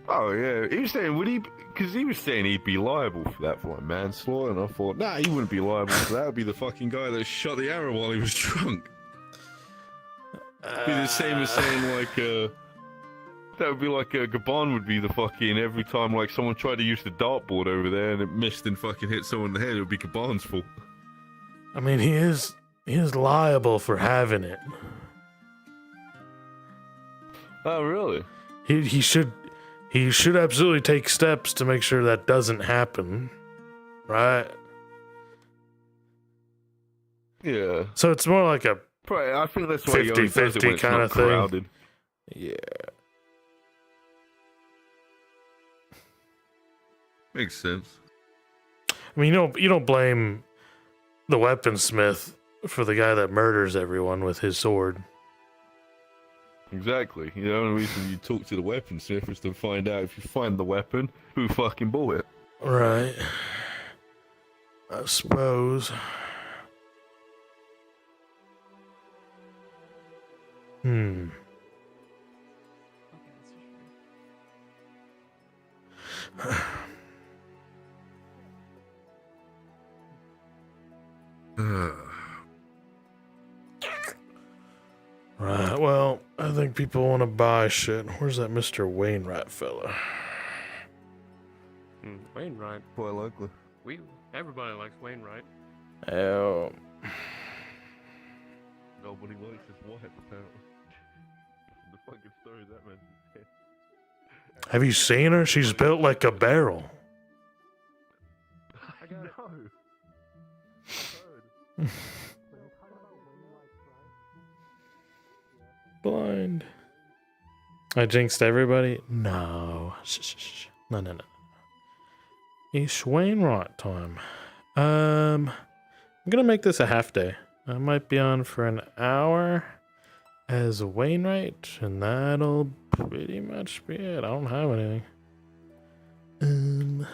Oh yeah, he was saying, would he? Because he was saying he'd be liable for that, for like manslaughter, and I thought, nah, he wouldn't be liable for that. Would be the fucking guy that shot the arrow while he was drunk. Be the same as saying like that would be like Gabon would be the fucking every time like someone tried to use the dartboard over there and it missed and fucking hit someone in the head, it would be Gabon's fault. I mean, he is liable for having it. Oh really? He should absolutely take steps to make sure that doesn't happen, right? Yeah. So it's more like a Probably, I think that's why 50-50 kind of crowded. thing. Yeah. Makes sense. I mean, you don't blame the weaponsmith for the guy that murders everyone with his sword. Exactly. The only reason you talk to the weaponsmith is to find out if you find the weapon, who fucking bought it. Right. I suppose. Right, well, I think people want to buy shit. Where's that Mr. Wainwright fella? Wainwright. Quite likely. Everybody likes Wainwright. Oh. Nobody likes his wife, apparently. The fucking story that man said. Have you seen her? She's built like a barrel. I know. Blind. I jinxed everybody? No. Shh. No. It's Wainwright time. I'm gonna make this a half day. I might be on for an hour as Wainwright, and that'll pretty much be it. I don't have anything.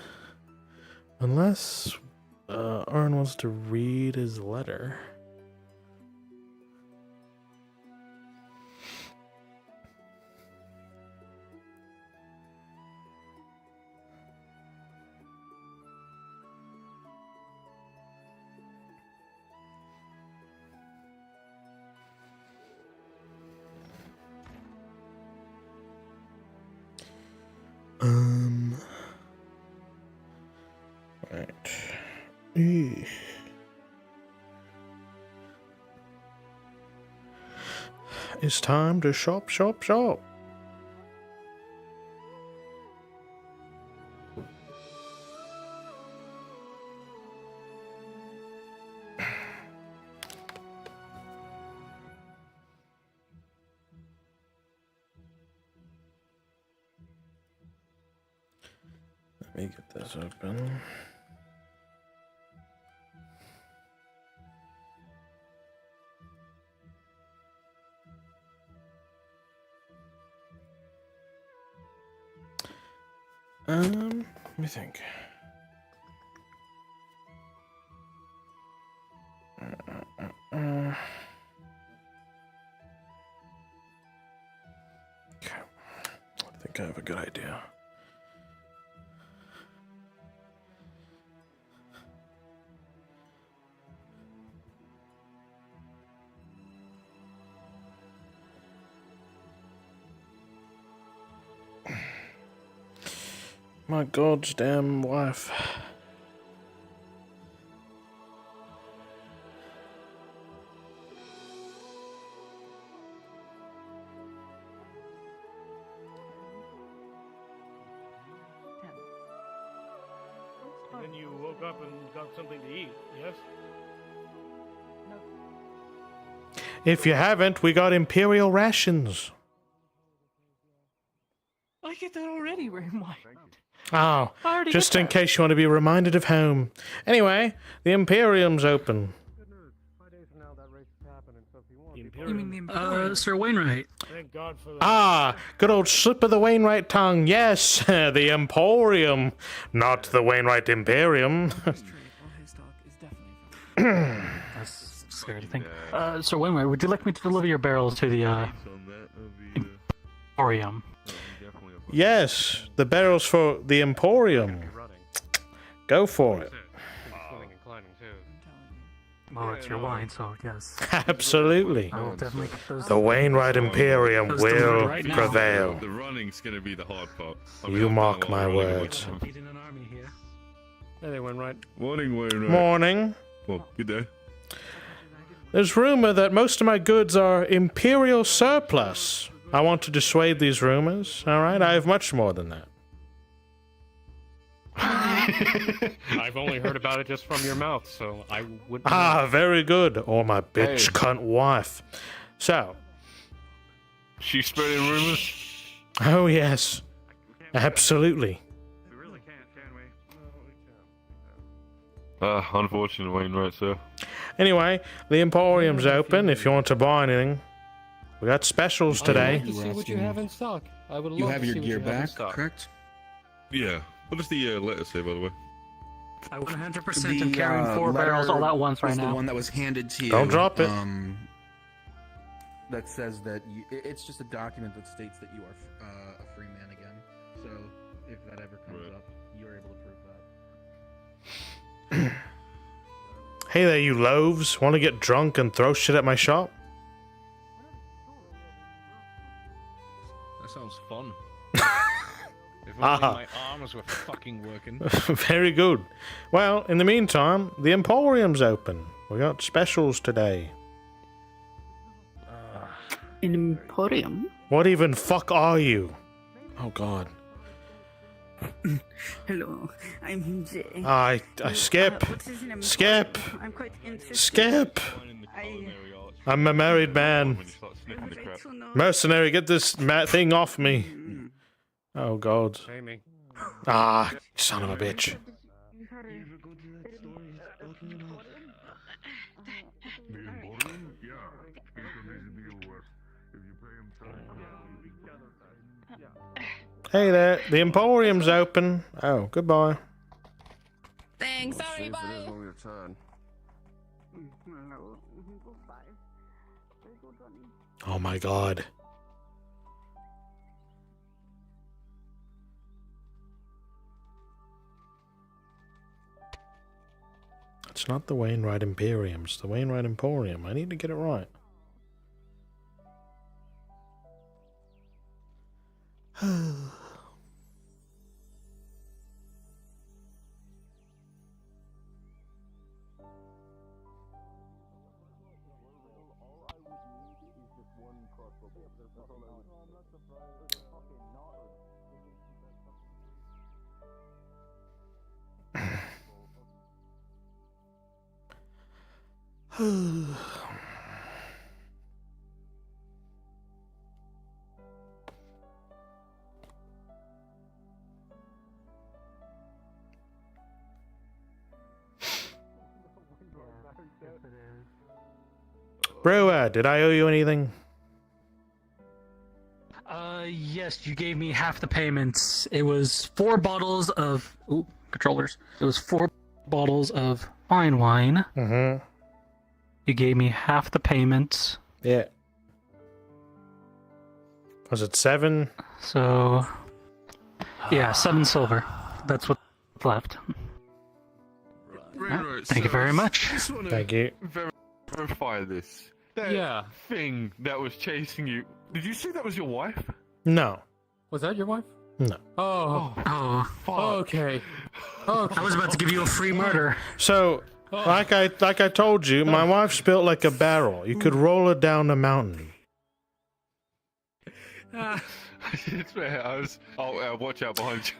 Unless Arn wants to read his letter. Right. It's time to shop. Let me get this open. Let me think. Okay. I think I have a good idea. My goddamn wife. And then you woke up and got something to eat, yes? If you haven't, we got Imperial rations. I get that already, Raymond. Oh, I already just get in that. case you want to be reminded of home. Anyway, the Imperium's open. You mean the Imperium? Sir Wainwright. Thank God for that. Ah, good old slip of the Wainwright tongue. Yes, the Emporium, not the Wainwright Imperium. That's scary to think. Sir Wainwright, would you like me to deliver your barrels to the Emporium? Yes, the barrels for the Emporium. Go for it. Well, it's your wine, so yes. Absolutely. I will definitely get those. The Wainwright Imperium Those will delivered right now. prevail. The running's gonna be the hard part. You mark my words. Hey there, Wainwright. Morning, Wainwright. Morning. Well, good day. There's rumor that most of my goods are Imperial surplus. I want to dissuade these rumors, alright? I have much more than that. I've only heard about it just from your mouth, so I wouldn't. Ah, very good. Or my bitch cunt wife. So. She's spreading rumors? Oh, yes. Absolutely. Unfortunate, Wainwright, sir. Anyway, the Emporium's open if you want to buy anything. We got specials today. To see what you have in stock. I would love You have to your see what gear you have in back, stock. correct? Yeah. What does the letter say, by the way? I 100% am carrying 4 barrels all at once right was now. the one that was handed to you. Don't drop it. That says that it's just a document that states that you are a free man again. So if that ever comes up, you're able to prove that. Hey there, you loaves. Want to get drunk and throw shit at my shop? That sounds fun. If only my arms were fucking working. Very good. Well, in the meantime, the Emporium's open. We got specials today. Emporium? What even fuck are you? Oh, God. Hello, I'm Jay. I skip. Skip. I'm quite interested. Skip. I'm a married man. Mercenary, get this thing off me. Oh, God. Amy. Ah, son of a bitch. Hey there, the Emporium's open. Oh, goodbye. Thanks. Sorry, bye. It is on your turn. Oh my God. It's not the Wainwright Imperium, it's the Wainwright Emporium. I need to get it right. Brewer, did I owe you anything? Yes, you gave me half the payments. It was 4 bottles of controllers. It was 4 bottles of fine wine. Mm-hmm. You gave me half the payments. Yeah. Was it 7? So, yeah, 7 silver. That's what's left. Right, Thank you very much. Thank you. Verify this. That thing that was chasing you. Did you say that was your wife? No. Was that your wife? No. Oh. Okay. Oh, I was about to give you a free murder. So, like I told you, my wife's built like a barrel. You could roll her down a mountain. It's fair. Watch out behind you.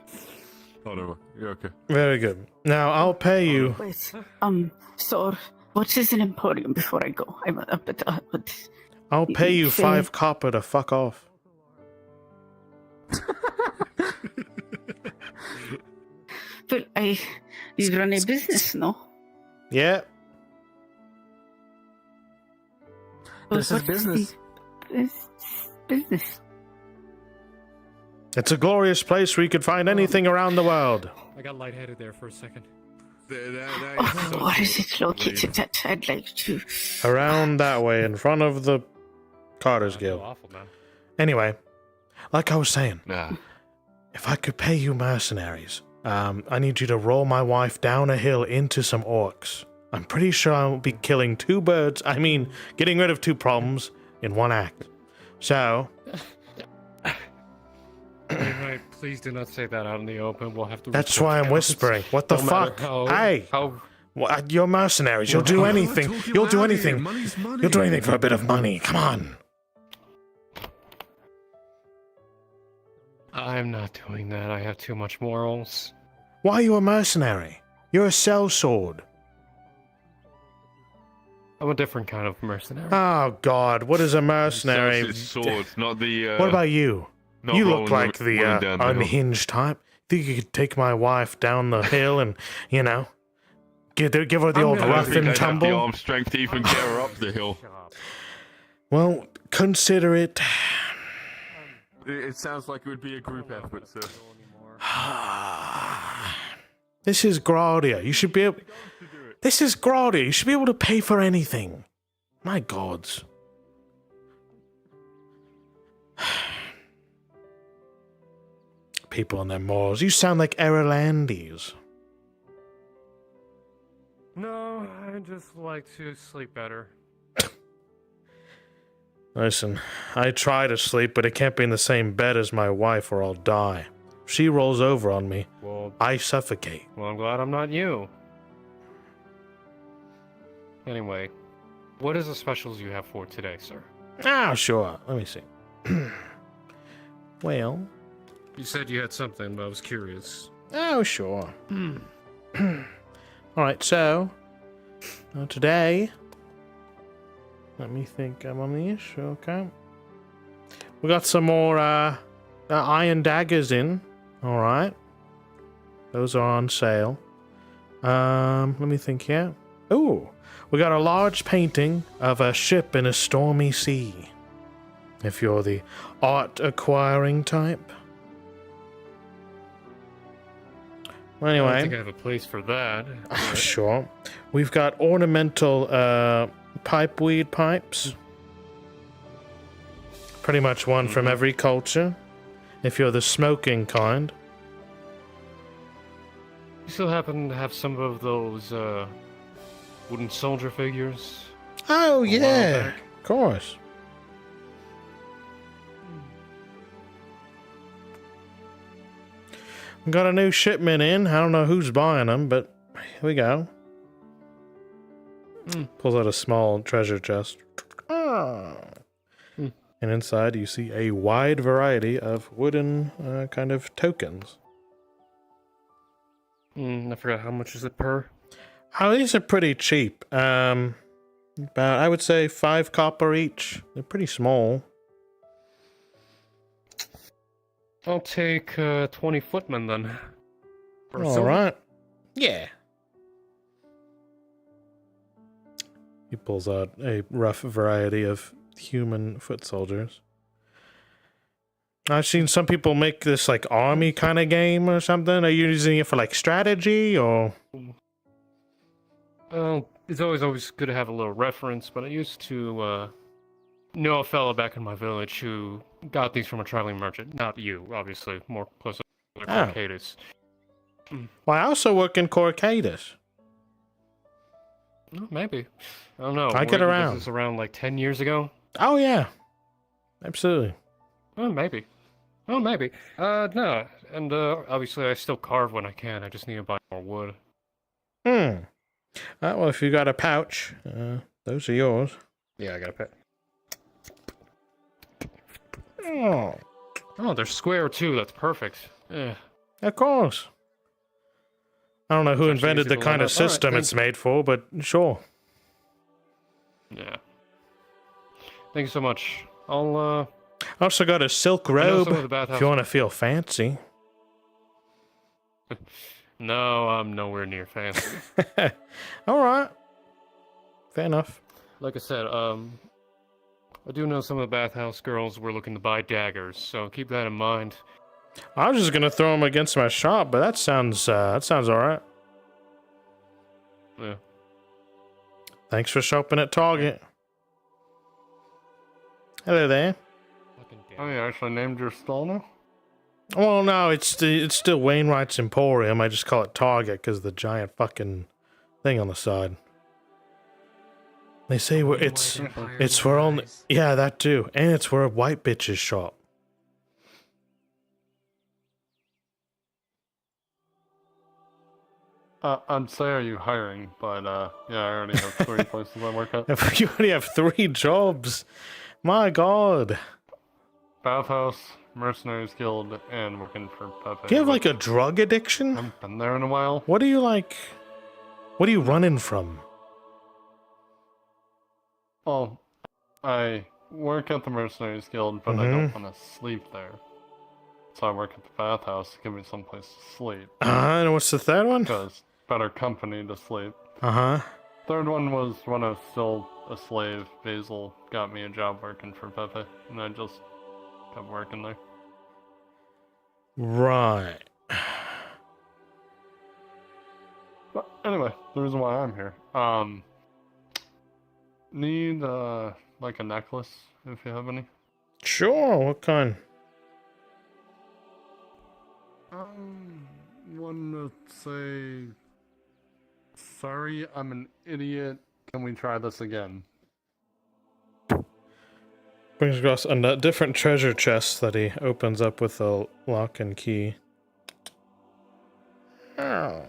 Oh no, you're okay. Very good. Now I'll pay you. Wait, so what is an emporium before I go? I'm a bit. I'll pay you 5 copper to fuck off. But you run a business, no? Yeah. This is business. Business. It's a glorious place where you could find anything around the world. I got lightheaded there for a second. What is it located at? I'd like to. Around that way, in front of the Carter's Guild. Awful, man. Anyway, like I was saying, Nah. if I could pay you mercenaries, I need you to roll my wife down a hill into some orcs. I'm pretty sure I'll be killing 2 birds. I mean, getting rid of 2 problems in 1 act. So. Right, please do not say that out in the open. We'll have to. That's why I'm whispering. What the fuck? Hey! You're mercenaries. You'll do anything. You'll do anything. You'll do anything for a bit of money. Come on. I'm not doing that. I have too much morals. Why are you a mercenary? You're a sellsword. I'm a different kind of mercenary. Oh God! What is a mercenary? It's swords, not the. What about you? Not You look rolling like the down the hill. unhinged type. Think you could take my wife down the hill and, give her the old rough and the tumble? arm strength to even get her up the hill. Well, consider it. It sounds like it would be a group effort, sir. This is Graudia. You should be able. This is Graudia. You should be able to pay for anything. My gods. People and their morals. You sound like Erlandes. No, I just like to sleep better. Listen, I try to sleep, but it can't be in the same bed as my wife or I'll die. If she rolls over on me, I suffocate. Well, I'm glad I'm not you. Anyway, what is the specials you have for today, sir? Ah, sure. Let me see. Well... You said you had something, but I was curious. Oh, sure. Alright, so... today... Let me think I'm on the issue, okay. We got some more iron daggers in. Alright. Those are on sale. Let me think here. Ooh, we got a large painting of a ship in a stormy sea. If you're the art acquiring type. Well, anyway. I don't think I have a place for that. Sure. We've got ornamental pipeweed pipes. Pretty much one from every culture. If you're the smoking kind. You still happen to have some of those wooden soldier figures? Oh, yeah. Of course. We got a new shipment in. I don't know who's buying them, but here we go. Pulls out a small treasure chest. And inside you see a wide variety of wooden kind of tokens. I forgot how much is it per? Oh, these are pretty cheap. About, I would say 5 copper each. They're pretty small. I'll take 20 footmen then. All right. Yeah. He pulls out a rough variety of human foot soldiers. I've seen some people make this like army kind of game or something. Are you using it for like strategy or? It's always good to have a little reference, but I used to know a fellow back in my village who got these from a traveling merchant. Not you, obviously, more closer to Arcadis. Well, I also work in Corcadis. Oh, maybe. I don't know. I get around. Was this around like 10 years ago? Oh, yeah. Absolutely. Oh, maybe. Oh, maybe. No. And, obviously I still carve when I can. I just need to buy more wood. Well, if you got a pouch, those are yours. Yeah, I got a pet. Oh, they're square, too. That's perfect. Yeah. Of course. I don't know who It's actually invented easy the to kind line of up. All right, system thank it's made for, but sure. Yeah. Thank you so much. I'll, I also got a silk know robe some of the if bathhouse- you want to feel fancy. No, I'm nowhere near fancy. All right. Fair enough. Like I said, I do know some of the bathhouse girls were looking to buy daggers, so keep that in mind. I was just gonna throw them against my shop, but that sounds all right. Yeah. Thanks for shopping at Target. Hello there. Oh, you actually named your stall now? Well, no, it's still Wainwright's Emporium. I just call it Target because the giant fucking thing on the side. They say it's where only that too, and it's where white bitches shop. I'd say are you hiring, but yeah, I already have 3 places I work at. You already have 3 jobs. My God. Bathhouse, Mercenaries Guild, and working for Pepe. Do you have like a drug addiction? I haven't been there in a while. What are you like? What are you running from? Well, I work at the Mercenaries Guild, but I don't want to sleep there. So I work at the bathhouse to give me someplace to sleep. And what's the third one? Because better company to sleep. Uh-huh. Third one was when I was still a slave. Basil got me a job working for Pepe, and I just kept working there. Right. But anyway, the reason why I'm here. Need like a necklace if you have any. Sure. What kind? One to say, sorry, I'm an idiot. Can we try this again? Brings across a different treasure chest that he opens up with a lock and key. Oh.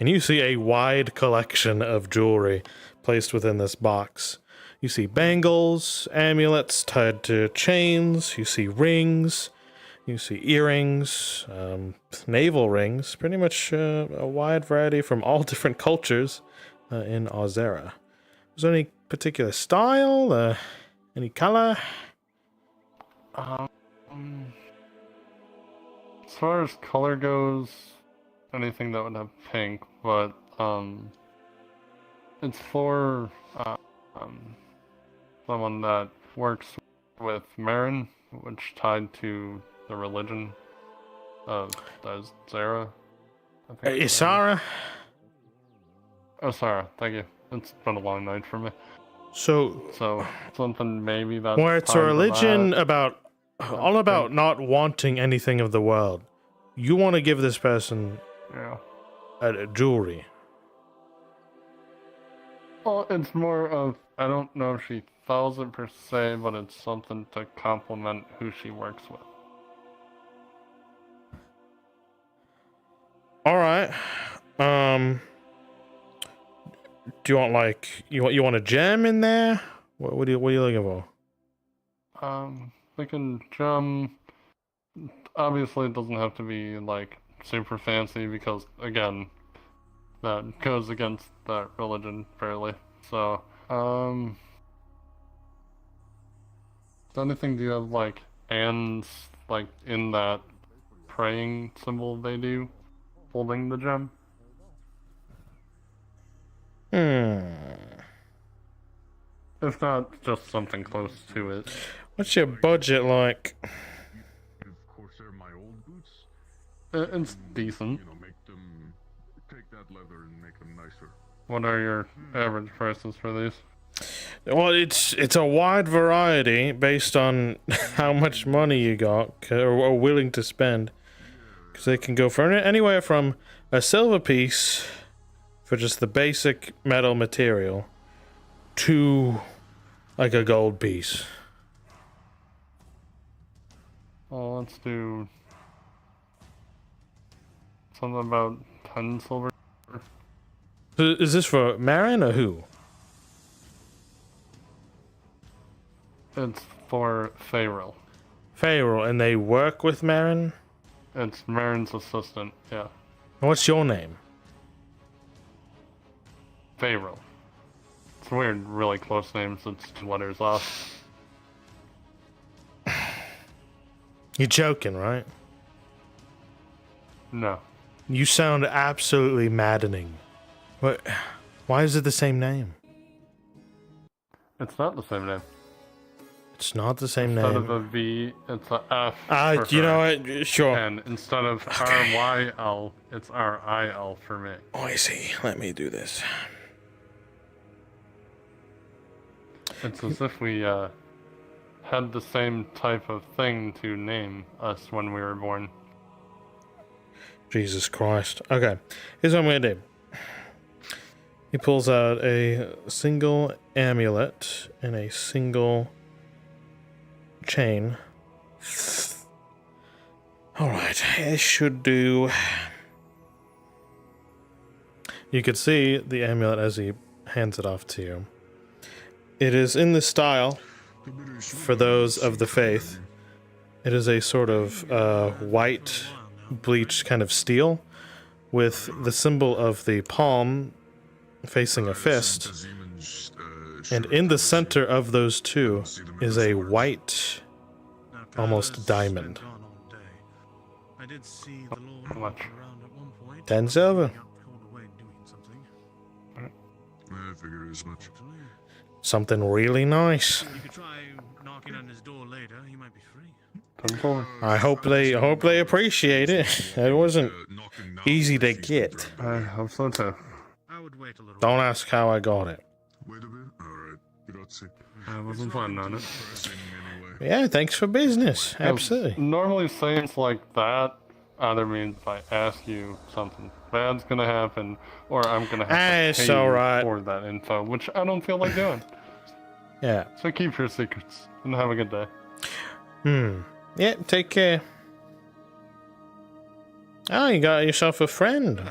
And you see a wide collection of jewelry placed within this box. You see bangles, amulets tied to chains, you see rings, you see earrings, navel rings, pretty much a wide variety from all different cultures in Ozera. Was there any particular style, any color? As far as color goes, anything that would have pink, but it's for someone that works with Marin, which tied to the religion of Zara. Isara? Oh, Sarah, thank you. It's been a long night for me. So something maybe that's where it's a tied to religion that. about all about not wanting anything of the world. You want to give this person a jewelry. Well, it's more of, I don't know if she follows it per se, but it's something to complement who she works with. All right. Do you want like you want a gem in there? What are you looking for? Thinking gem. Obviously, it doesn't have to be like super fancy because again, that goes against that religion fairly. So, anything do you have like ands like in that praying symbol they do, holding the gem? If not, just something close to it. What's your budget like? Of course, they're my old boots. It's decent. You know, make them take that leather and make them nicer. What are your average prices for these? Well, it's a wide variety based on how much money you got or are willing to spend. Because they can go for anywhere from a silver piece for just the basic metal material to like a gold piece. Well, let's do something about 10 silver. Is this for Marin or who? It's for Pharaoh. Pharaoh, and they work with Marin? It's Marin's assistant, yeah. What's your name? Pharaoh. It's a weird, really close name since 2 letters off. You're joking, right? No. You sound absolutely maddening. What? Why is it the same name? It's not the same name. It's not the same Instead name. of a V, it's a F. You know what? Sure. And instead of RYL, it's RIL for me. Oh, I see. Let me do this. It's as if we had the same type of thing to name us when we were born. Jesus Christ. Okay. Here's what I'm going to do. He pulls out a single amulet and a single chain. Alright, it should do. You could see the amulet as he hands it off to you. It is in the style, for those of the faith, it is a sort of white bleached kind of steel with the symbol of the palm facing a fist, and in the center of those two is a white, almost diamond. I did see the Lord How much? around at one point. 10 silver. I figured as much. Something really nice. You could try knocking on his door later. He might be free. I hope they appreciate it. It wasn't easy to get. I hope so too. I would wait a little. Don't ask how I got it. Wait a bit. All right. Grazie. I wasn't planning on it. Yeah, thanks for business. Absolutely. Normally sayings like that either means if I ask you something bad's gonna happen, or I'm gonna have to It's pay you alright. for that info, which I don't feel like doing. Yeah. So keep your secrets and have a good day. Yeah, take care. Oh, you got yourself a friend.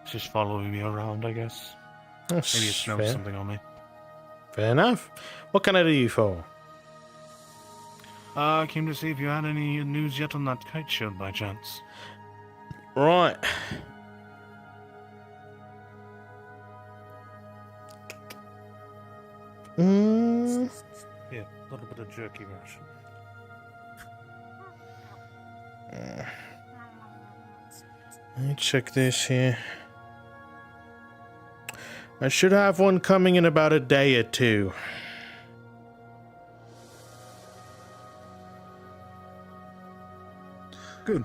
Just following me around, I guess. That's Maybe it smells fair. something on me. Fair enough. What can I do you for? I came to see if you had any news yet on that kite show by chance. Right. Yeah, a little bit of jerky version. Let me check this here. I should have one coming in about a day or two. Good.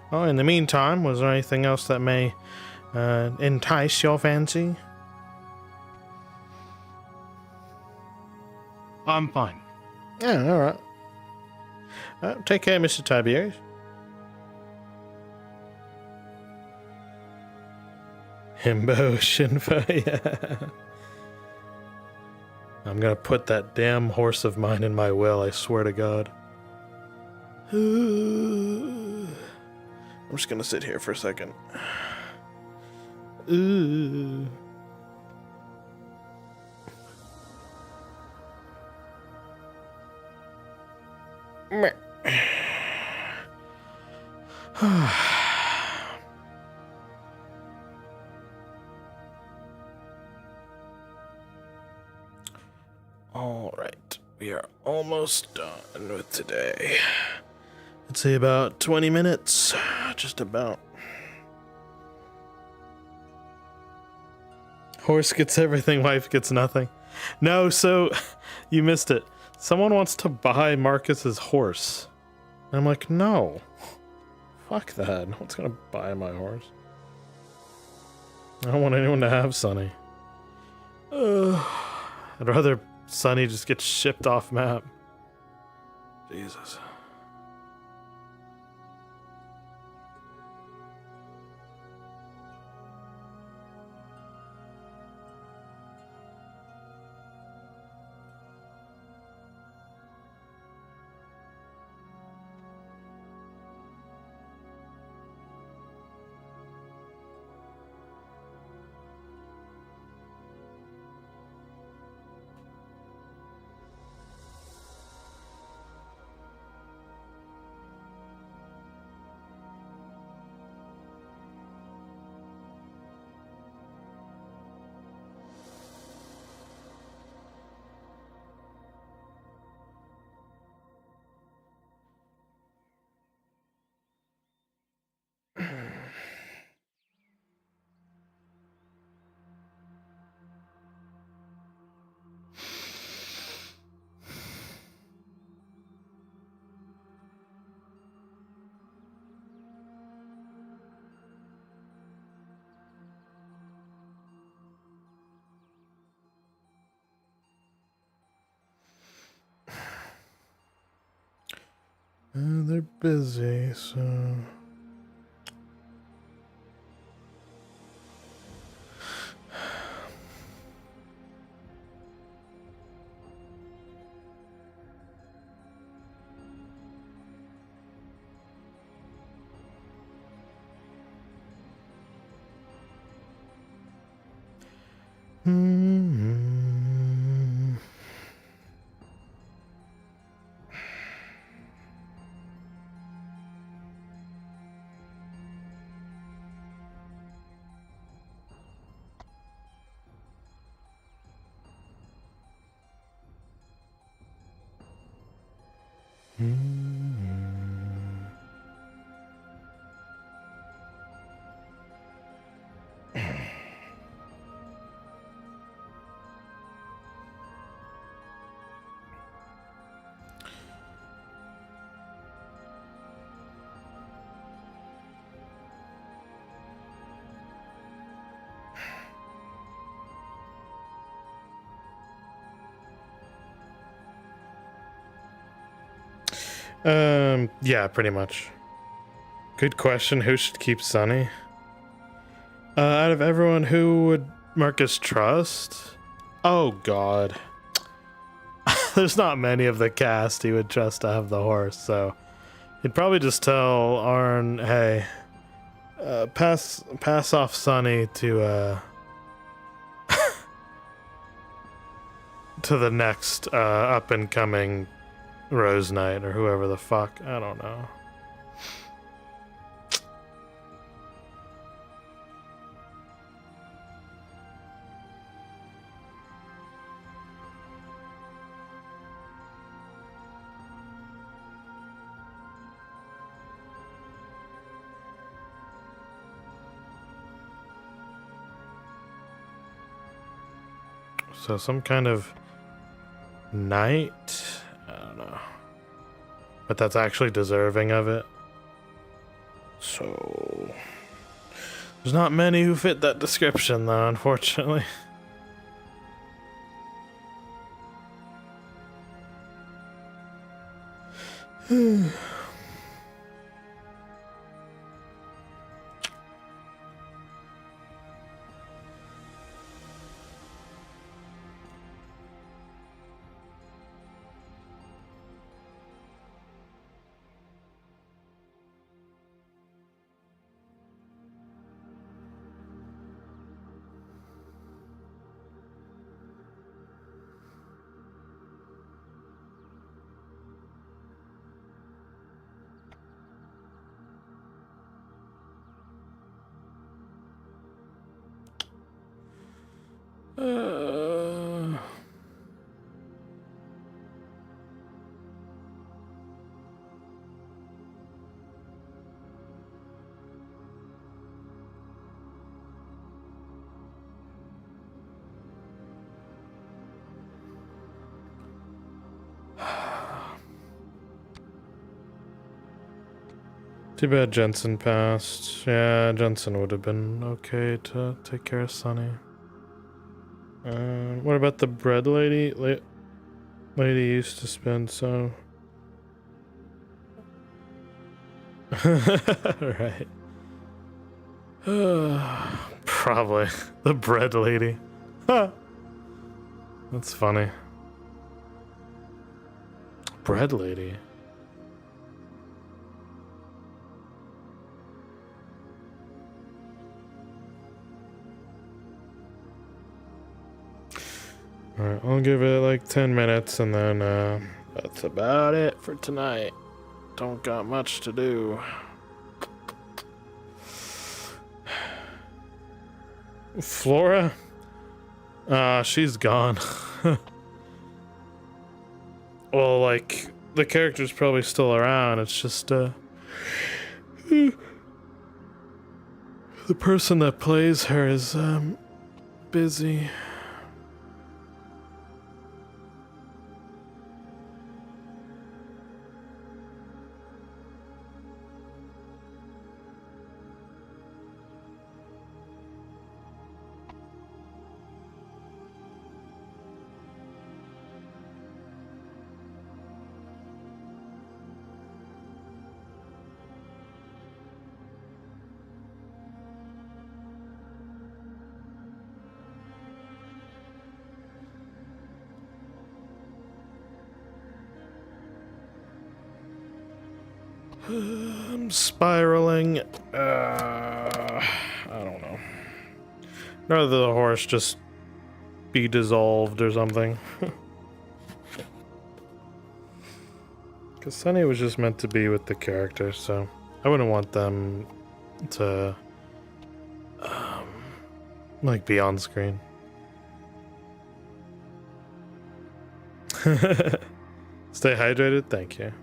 Oh, in the meantime, was there anything else that may entice your fancy? I'm fine. Yeah, alright. Take care, Mr. Tiberius. Emotion for ya. I'm gonna put that damn horse of mine in my will, I swear to God. I'm just gonna sit here for a second. Ooh. All right, we are almost done with today. Let's say about 20 minutes, just about. Horse gets everything, wife gets nothing. No, so you missed it. Someone wants to buy Marcus's horse. And I'm like, no. Fuck that. No one's gonna buy my horse. I don't want anyone to have Sunny. I'd rather Sunny just get shipped off map. Jesus. They're busy, so... Yeah, pretty much. Good question. Who should keep Sunny? Out of everyone, who would Marcus trust? Oh, God. There's not many of the cast he would trust to have the horse, so he'd probably just tell Arn, hey, pass off Sunny to, to the next, up-and-coming Rose Knight, or whoever the fuck. I don't know. So some kind of knight? I don't know. But that's actually deserving of it. So there's not many who fit that description, though, unfortunately. Too bad Jensen passed. Yeah, Jensen would have been okay to take care of Sunny. What about the bread lady? Lady used to spend so. Right. Probably the bread lady. That's funny. Bread lady. Alright, I'll give it like 10 minutes and then that's about it for tonight. Don't got much to do. Flora? She's gone. Well, like, the character's probably still around, it's just, the person that plays her is, busy. I'm spiraling. I don't know. Rather the horse just be dissolved or something. Because Sunny was just meant to be with the character, so I wouldn't want them to like be on screen. Stay hydrated, thank you.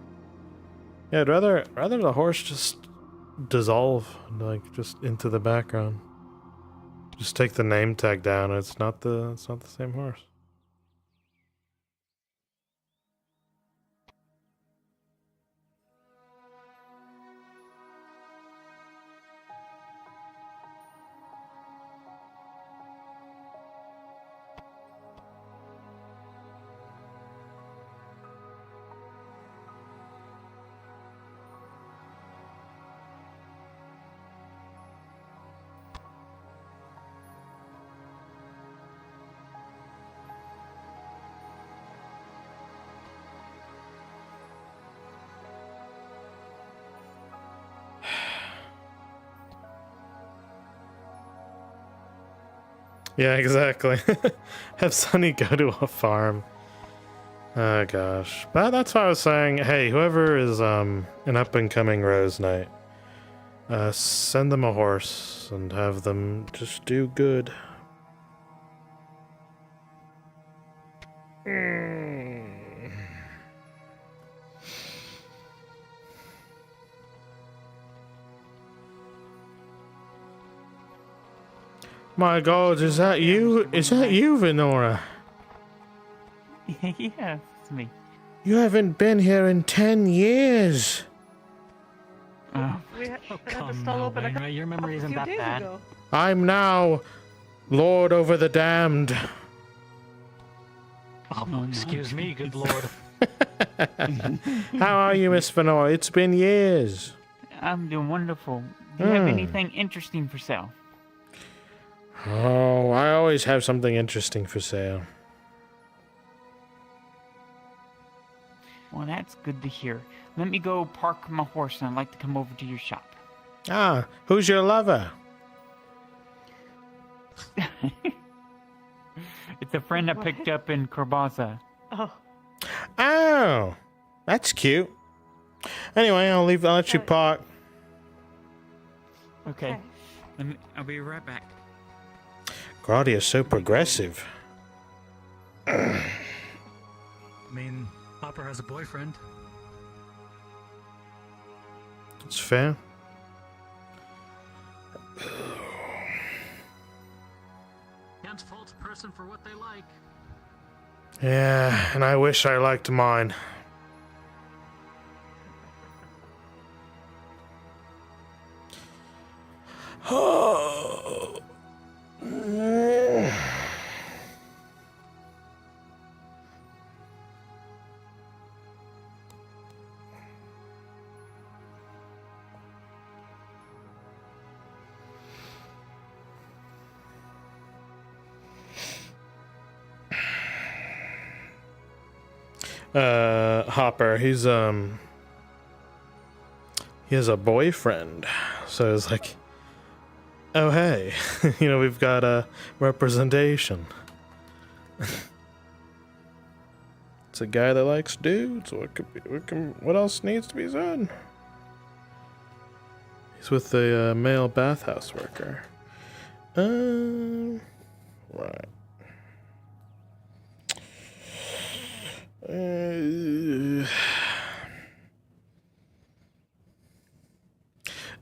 Yeah, I'd rather the horse just dissolve, like just into the background. Just take the name tag down. It's not the same horse. Yeah, exactly. Have Sunny go to a farm. Oh gosh. But that's why I was saying, hey, whoever is an up and coming Rose Knight, send them a horse and have them just do good. My God, is that you? Is that you, Venora? Yeah, it's me. You haven't been here in 10 years. We had the stall open Your memory isn't that bad. Ago. I'm now Lord over the damned. Oh, excuse me, good lord. How are you, Miss Venora? It's been years. I'm doing wonderful. Do you have anything interesting for sale? Oh, I always have something interesting for sale. Well, that's good to hear. Let me go park my horse and I'd like to come over to your shop. Ah, who's your lover? It's a friend I picked up in Corbasa. Oh, that's cute. Anyway, I'll let you park. Okay. I'll be right back. Gradia's so progressive. I mean, Hopper has a boyfriend. It's fair. Can't fault a person for what they like. Yeah, and I wish I liked mine. Hopper, he has a boyfriend, so it's like, oh hey, we've got a representation. It's a guy that likes dudes. What else needs to be said? He's with a male bathhouse worker. Right.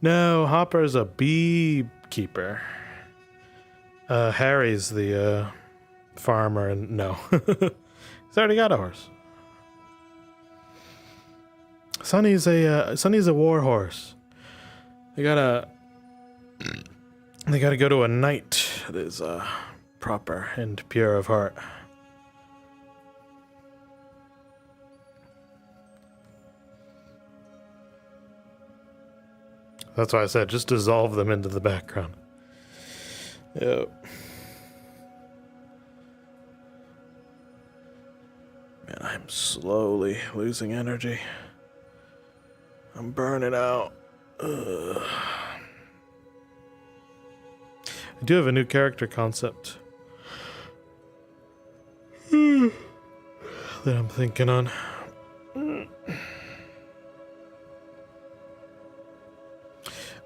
No, Hopper's a beekeeper. Harry's the farmer, and no. He's already got a horse. Sonny's a war horse. They gotta go to a knight that is proper and pure of heart. That's why I said just dissolve them into the background. Yep. Man, I'm slowly losing energy. I'm burning out. Ugh. I do have a new character concept that I'm thinking on.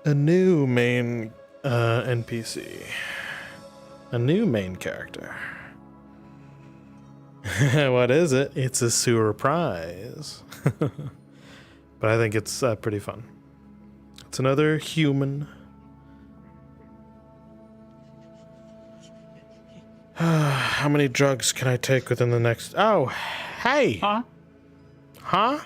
A new main NPC. A new main character. What is it? It's a surprise. But I think it's pretty fun. It's another human. How many drugs can I take within the next... Oh, hey! Huh? Huh?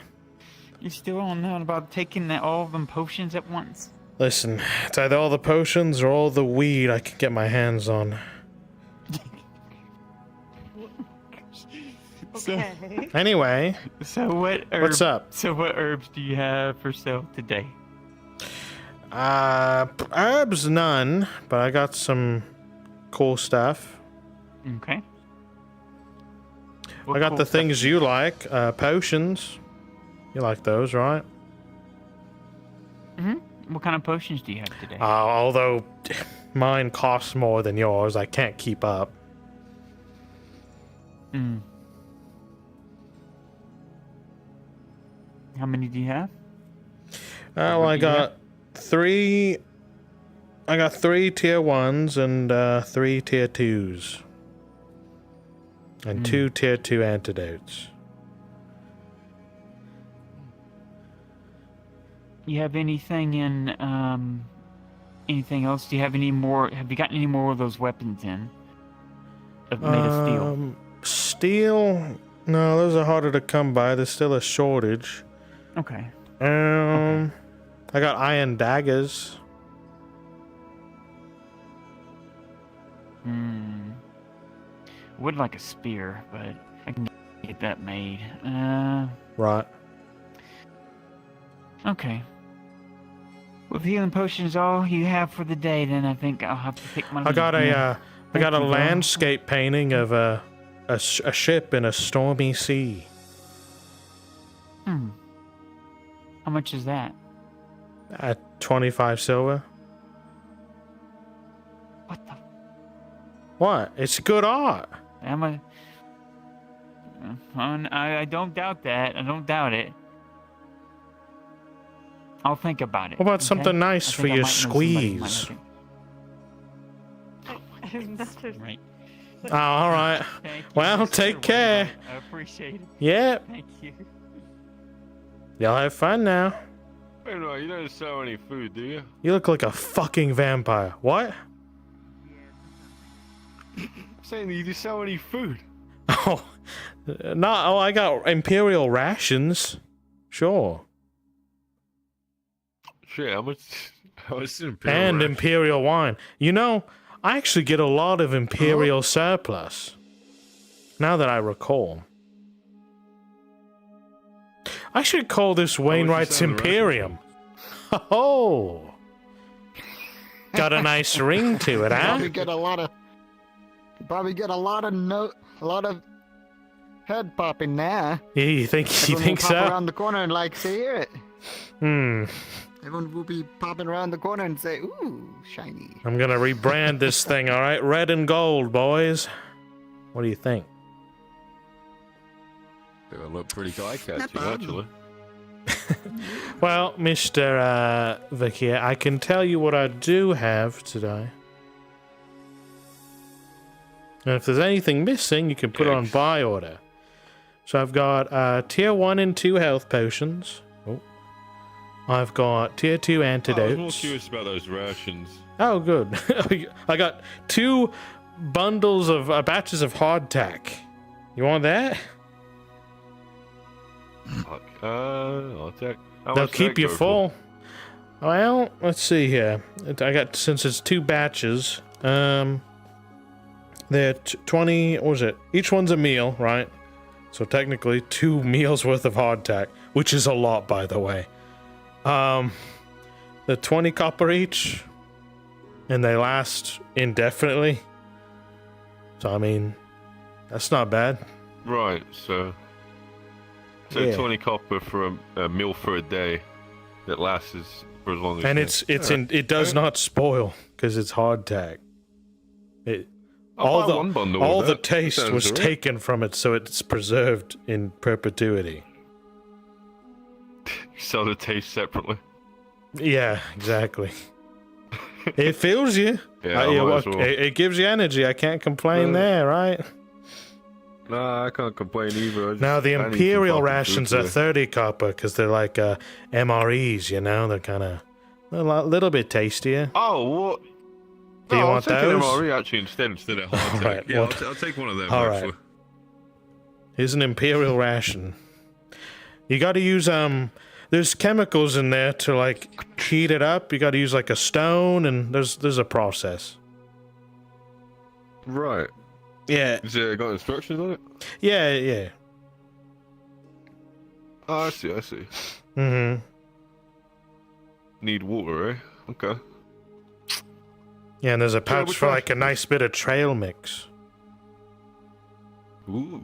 You still don't know about taking all of them potions at once? Listen, it's either all the potions or all the weed I can get my hands on. Okay. Anyway. So what herbs, what's up? So what herbs do you have for sale today? Herbs none, but I got some cool stuff. Okay. I got the things you like, potions. You like those, right? Mm-hmm. What kind of potions do you have today? Although mine costs more than yours, I can't keep up. Mm. How many do you have? Well, I got three. I got 3 tier 1s and 3 tier 2s. And 2 tier 2 antidotes. You have anything in anything else? Do you have any more? Have you gotten any more of those weapons in? Made of steel. Steel? No, those are harder to come by. There's still a shortage. Okay. I got iron daggers. Would like a spear, but I can get that made. Right. Okay. Well, if healing potion is all you have for the day, then I think I'll have to pick my. I got a Thank you, landscape painting of a ship in a stormy sea. How much is that? 25 silver. What the? What? It's good art. I don't doubt that. I don't doubt it. I'll think about it. What about something nice for your squeeze? Right. Oh, all right. Well, take care. I appreciate it. Yep. Thank you. Y'all have fun now. Wait, no, you don't sell any food, do you? You look like a fucking vampire. What? I'm saying you just sell any food. Oh, I got Imperial rations. Sure. Shit, how much is Imperial And ration? Imperial wine. You know, I actually get a lot of Imperial surplus. Now that I recall. I should call this Wainwright's Imperium. Oh. Got a nice ring to it, huh? Probably get a lot of head popping there. Yeah, you think Everyone will pop so? around the corner and like to hear it. Hmm. Everyone will be popping around the corner and say, "Ooh, shiny." I'm gonna rebrand this thing, all right? Red and gold, boys. What do you think? They look pretty eye-catching, Not bad. actually. Well, Mr. Vicky, I can tell you what I do have today. And if there's anything missing, you can put it on buy order. So I've got tier 1 and 2 health potions. Oh. I've got tier 2 I was antidotes. more curious about those rations. Oh, good. I got 2 bundles of batches of hardtack. You want that? Fuck. I'll check. How They'll much keep that you go for? full. Well, let's see here. I got, since it's 2 batches, they're 20, what was it? Each one's a meal, right? So technically 2 meals worth of hardtack, which is a lot, by the way. They're 20 copper each, and they last indefinitely. So, I mean, that's not bad. Right, so Yeah. 20 copper for a meal for a day that lasts for as long as. And it does not spoil because it's hardtack. I'll buy one bundle all of the that. taste Sounds was alright. taken from it, so it's preserved in perpetuity. Sell the taste separately. Yeah, exactly. It fills you. Yeah, I might as well. It gives you energy. I can't complain there, right? Nah, I can't complain either. Now the I need some imperial fucking rations food are today. 30 copper because they're like MREs, you know. They're kind of a little bit tastier. Oh, what? Do you No, want I'll take an those? MRE actually instead of hardtack. Alright, Yeah, what- I'll take one of them All actually. right. Here's an imperial ration. You got to use there's chemicals in there to like heat it up. You got to use like a stone, and there's a process. Right. Yeah. Is it got instructions on it? Yeah. Oh, I see. Mm-hmm. Need water, eh? Okay. Yeah, and there's a pouch which for like a nice bit of trail mix. Ooh.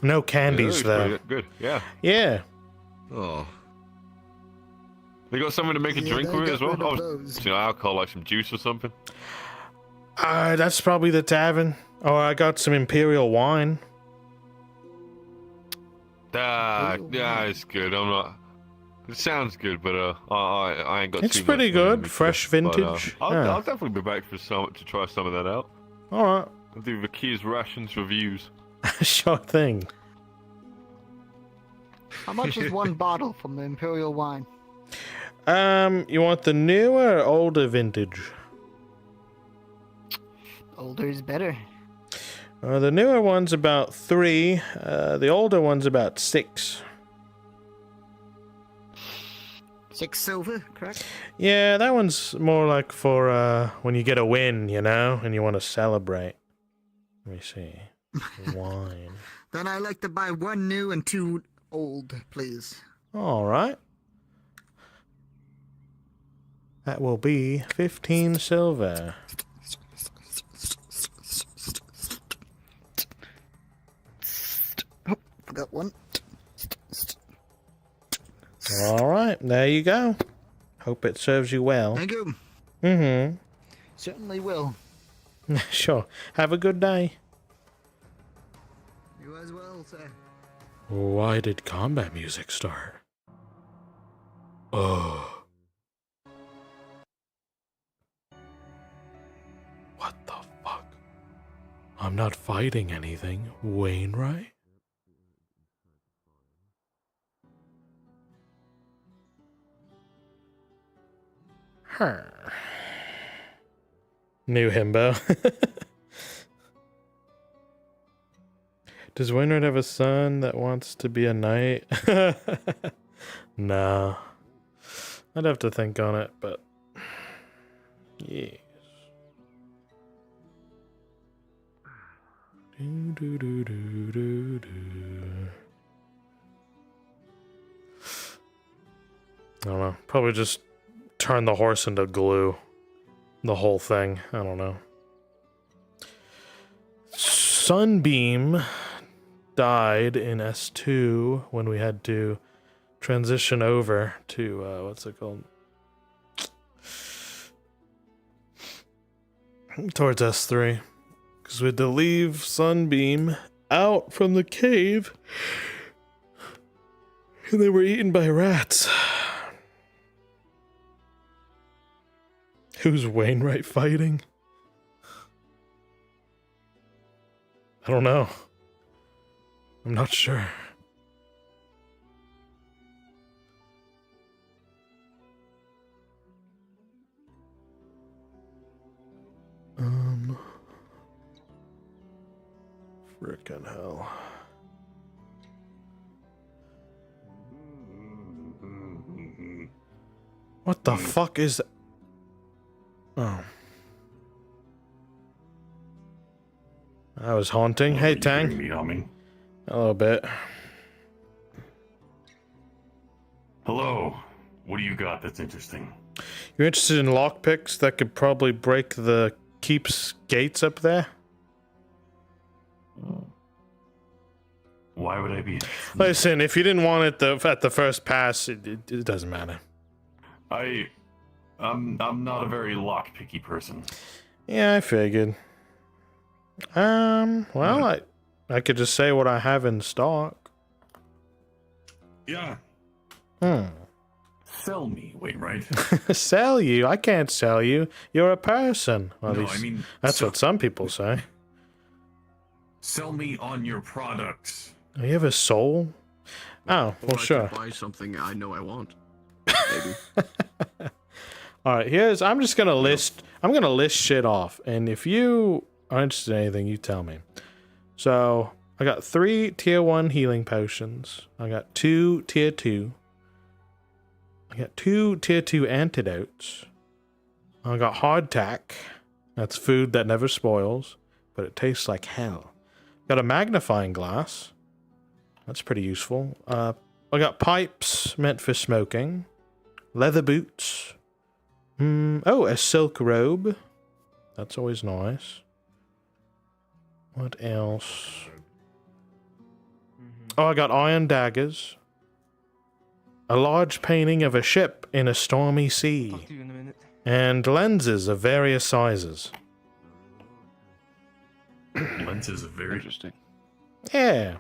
No candies Yeah, though. pretty good. Yeah. Yeah. Oh. They got something to make a Yeah, drink they with it as got well? rid of Oh, those. alcohol, like some juice or something? That's probably the tavern. Oh, I got some imperial wine. Yeah, it's good. I'm not. It sounds good, but I ain't got. It's too pretty much money good, to fresh spend, but, vintage. I'll Yeah. definitely be back for to try some of that out. All right. I'll do Vicky's rations reviews. Sure thing. How much is one bottle from the imperial wine? You want the newer or older vintage? Older is better. The newer one's about 3. The older one's about 6. 6 silver, correct? Yeah, that one's more like for when you get a win, you know, and you want to celebrate. Let me see. Wine. Then I like to buy 1 new and 2 old, please. All right. That will be 15 silver. Oh, forgot one. All right, there you go. Hope it serves you well. Thank you. Mm-hmm. Certainly will. Sure. Have a good day. You as well, sir. Why did combat music start? Oh. What the fuck? I'm not fighting anything, Wainwright? New himbo. Does Wainwright have a son that wants to be a knight? No. I'd have to think on it, but yes. Do, do, do, do, do, do. I don't know. Probably just turn the horse into glue. The whole thing. I don't know. Sunbeam died in S2 when we had to transition over to what's it called? Towards S3. Because we had to leave Sunbeam out from the cave. And they were eaten by rats. Who's Wainwright fighting? I don't know. I'm not sure. Frickin' hell. What the fuck is that? Oh. That was haunting. Hey, Tang. A little bit. Hello. What do you got that's interesting? You're interested in lockpicks that could probably break the keep's gates up there? Why would I be? Listen, if you didn't want it at the first pass, it doesn't matter. I'm not a very lockpicky person. Yeah, I figured. Well, I could just say what I have in stock. Yeah. Sell me, Wainwright. Sell you? I can't sell you. You're a person. Well, No, at least I mean, that's what some people say. Sell me on your products. Do you have a soul? Oh, well, sure. Buy something I know I want. Maybe. All right, I'm gonna list shit off, and if you are interested in anything, you tell me. So I got 3 tier 1 healing potions. I got 2 tier 2. I got 2 tier 2 antidotes. I got hardtack. That's food that never spoils, but it tastes like hell. Got a magnifying glass. That's pretty useful. I got pipes meant for smoking. Leather boots. Oh, a silk robe. That's always nice. What else? Oh, I got iron daggers. A large painting of a ship in a stormy sea. Talk to you in a minute. And lenses of various sizes. Lenses are very interesting. Yeah.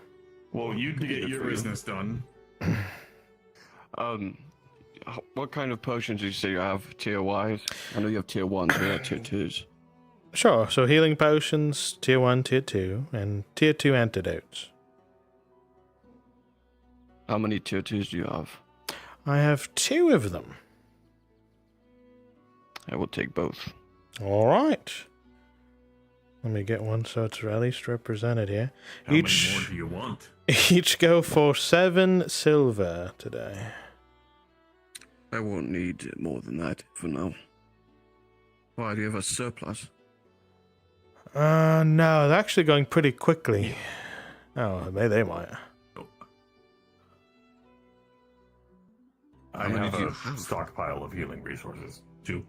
Well, you get your business done. What kind of potions do you say you have tier wise? I know you have tier 1s, but you have tier 2s. Sure, so healing potions, tier 1, tier 2, and tier 2 antidotes. How many tier 2s do you have? I have 2 of them. I will take both. Alright. Let me get one so it's at least represented here. How many more do you want? Each go for 7 silver today. I won't need more than that for now. Why, do you have a surplus? No, they're actually going pretty quickly. Oh, they might. I have a stockpile of healing resources, 2.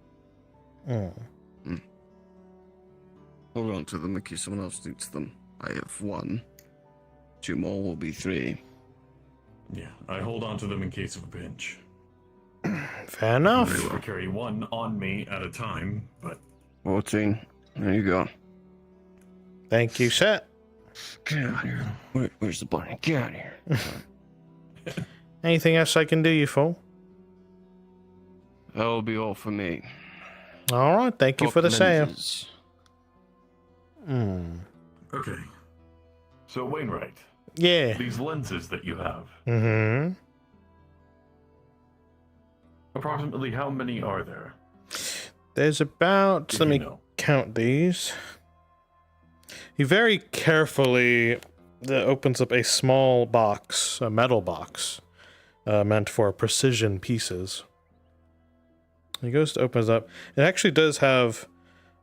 Hold on to them in case someone else needs them. I have 1. 2 more will be 3. Yeah, I hold on to them in case of a pinch. Fair enough. I carry 1 on me at a time, but 14. There you go. Thank you, sir. Get out of here. Where's the bunny? Get out of here. Anything else I can do you for? That'll be all for me. Alright, thank you for the sale. Okay. So, Wainwright. Yeah. These lenses that you have. Mm-hmm. Approximately how many are there? There's about, let me count these. He very carefully opens up a small box, a metal box, meant for precision pieces. He goes to open it up. It actually does have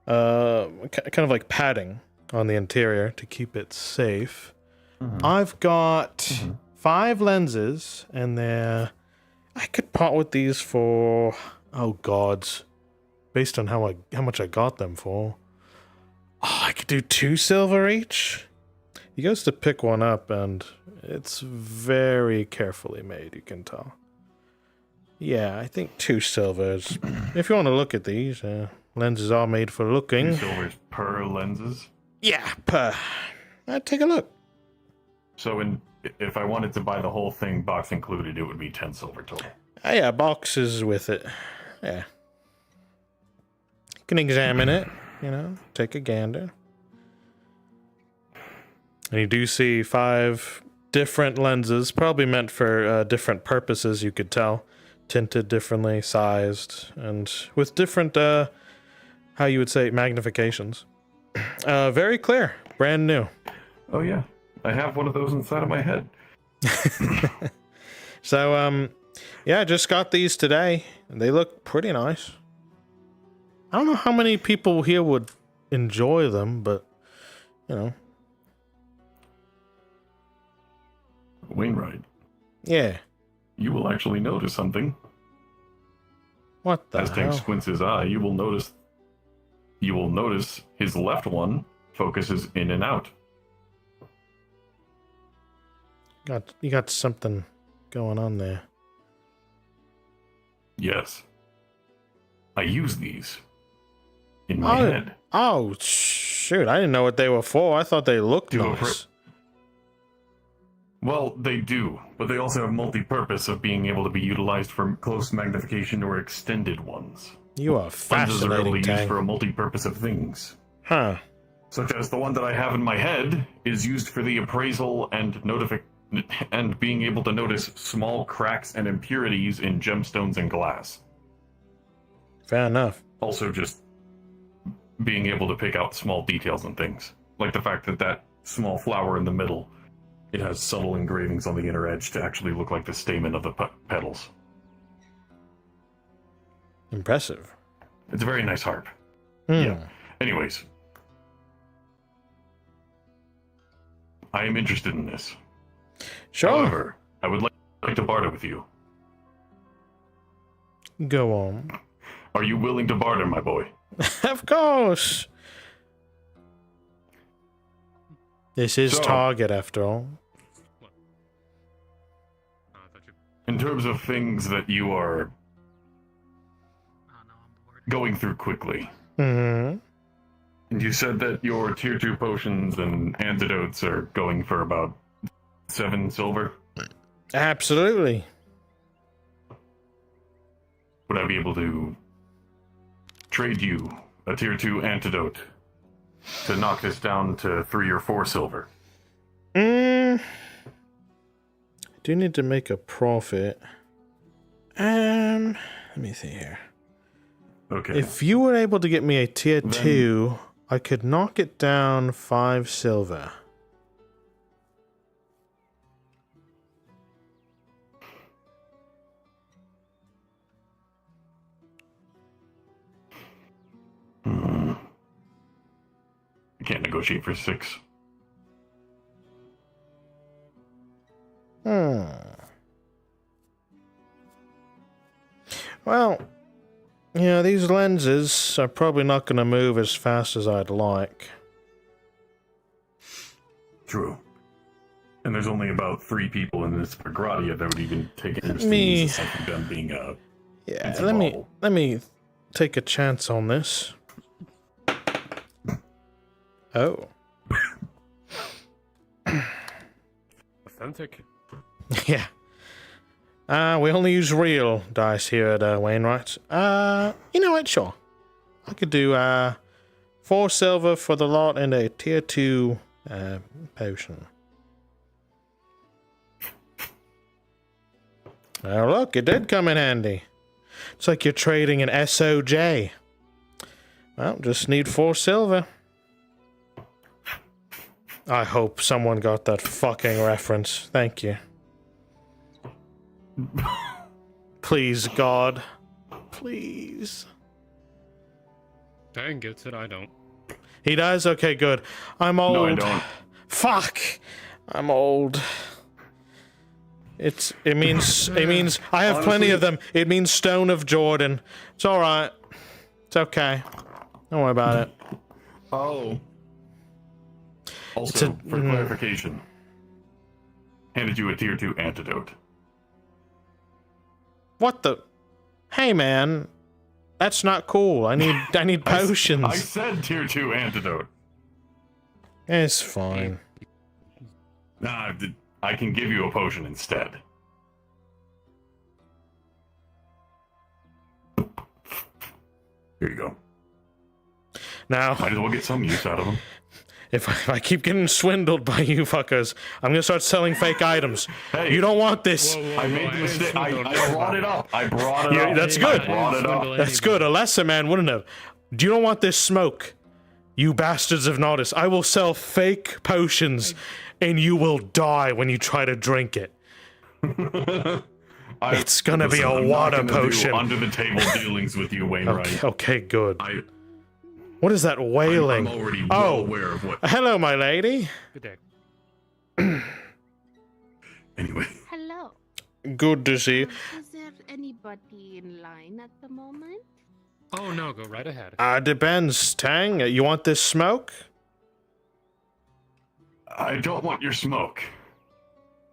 kind of like padding on the interior to keep it safe. I've got 5 lenses, and I could part with these for, oh gods, based on how much I got them for. Oh, I could do 2 silver each. He goes to pick one up, and it's very carefully made, you can tell. Yeah, I think 2 silvers. If you want to look at these, lenses are made for looking. 2 silvers per lenses? Yeah, per. Take a look. So if I wanted to buy the whole thing, box included, it would be 10 silver total. Yeah, boxes with it. Yeah. You can examine it, take a gander. And you do see 5 different lenses, probably meant for different purposes, you could tell. Tinted differently, sized, and with different, how you would say, magnifications. Very clear, brand new. Oh yeah, I have one of those inside of my head. So, yeah, I just got these today. They look pretty nice. I don't know how many people here would enjoy them, but, Wainwright. Yeah. You will actually notice something. What the As Tank hell? squints his eye, you will notice his left one focuses in and out. You got something going on there. Yes. I use these in my head. Oh, shoot. I didn't know what they were for. I thought they looked nice. Well, they do, but they also have multi-purpose of being able to be utilized for close magnification or extended ones. You are Lenses are able fascinating, to use Tang. for a multi-purpose of things. Huh. Such as the one that I have in my head is used for the appraisal and being able to notice small cracks and impurities in gemstones and glass. Fair enough. Also just being able to pick out small details and things. Like the fact that small flower in the middle, it has subtle engravings on the inner edge to actually look like the stamen of the petals. Impressive. It's a very nice harp. Hmm. Yeah. Anyways. I am interested in this. Sure. However, I would like to barter with you. Go on. Are you willing to barter, my boy? Of course. This is Target, after all. In terms of things that you are going through quickly, Mm-hmm. and you said that your tier 2 potions and antidotes are going for about 7 silver? Absolutely. Would I be able to trade you a tier 2 antidote to knock this down to 3 or 4 silver? I do need to make a profit. Let me see here. Okay. If you were able to get me a tier 2, I could knock it down 5 silver. I can't negotiate for 6. Well, yeah, these lenses are probably not going to move as fast as I'd like. True. And there's only about 3 people in this Gradia that would even take interest in Me- these aside from them being Yeah, empty bottle. let me take a chance on this. Oh. Authentic. Yeah. We only use real dice here at Wainwright's. You know what? Sure. I could do 4 silver for the lot and a tier 2 potion. Oh, look, it did come in handy. It's like you're trading an SOJ. Well, just need 4 silver. I hope someone got that fucking reference. Thank you. Please, God. Please. Dan gets it, I don't. He does? Okay, good. I'm old. No, I don't. Fuck. I'm old. It means I have plenty of them. It means Stone of Jordan. It's alright. It's okay. Don't worry about it. Oh. Also, for clarification, handed you a tier 2 antidote. What the? Hey, man. That's not cool. I need potions. I said tier 2 antidote. It's fine. Nah, I can give you a potion instead. Here you go. Now, might as well get some use out of them. If I keep getting swindled by you fuckers, I'm gonna start selling fake items. Hey, you don't want this. I made the mistake. I brought it up. I brought it up. That's good. I brought it up. That's good. A lesser man wouldn't have. Do you don't want this smoke? You bastards have noticed. I will sell fake potions, and you will die when you try to drink it. It's gonna be a water potion. Under the table dealings with you, Wainwright. Okay, good. What is that wailing? I'm already well aware of what. Hello, my lady. Good day. Anyway. Hello. Good to see you. Is there anybody in line at the moment? Oh no, go right ahead. Depends, Tang. You want this smoke? I don't want your smoke.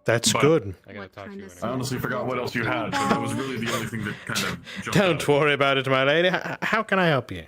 That's But good. I gotta talk to you. I honestly forgot what else you had, so that was really the only thing that kind of jumped Don't out. worry about it, my lady. How can I help you?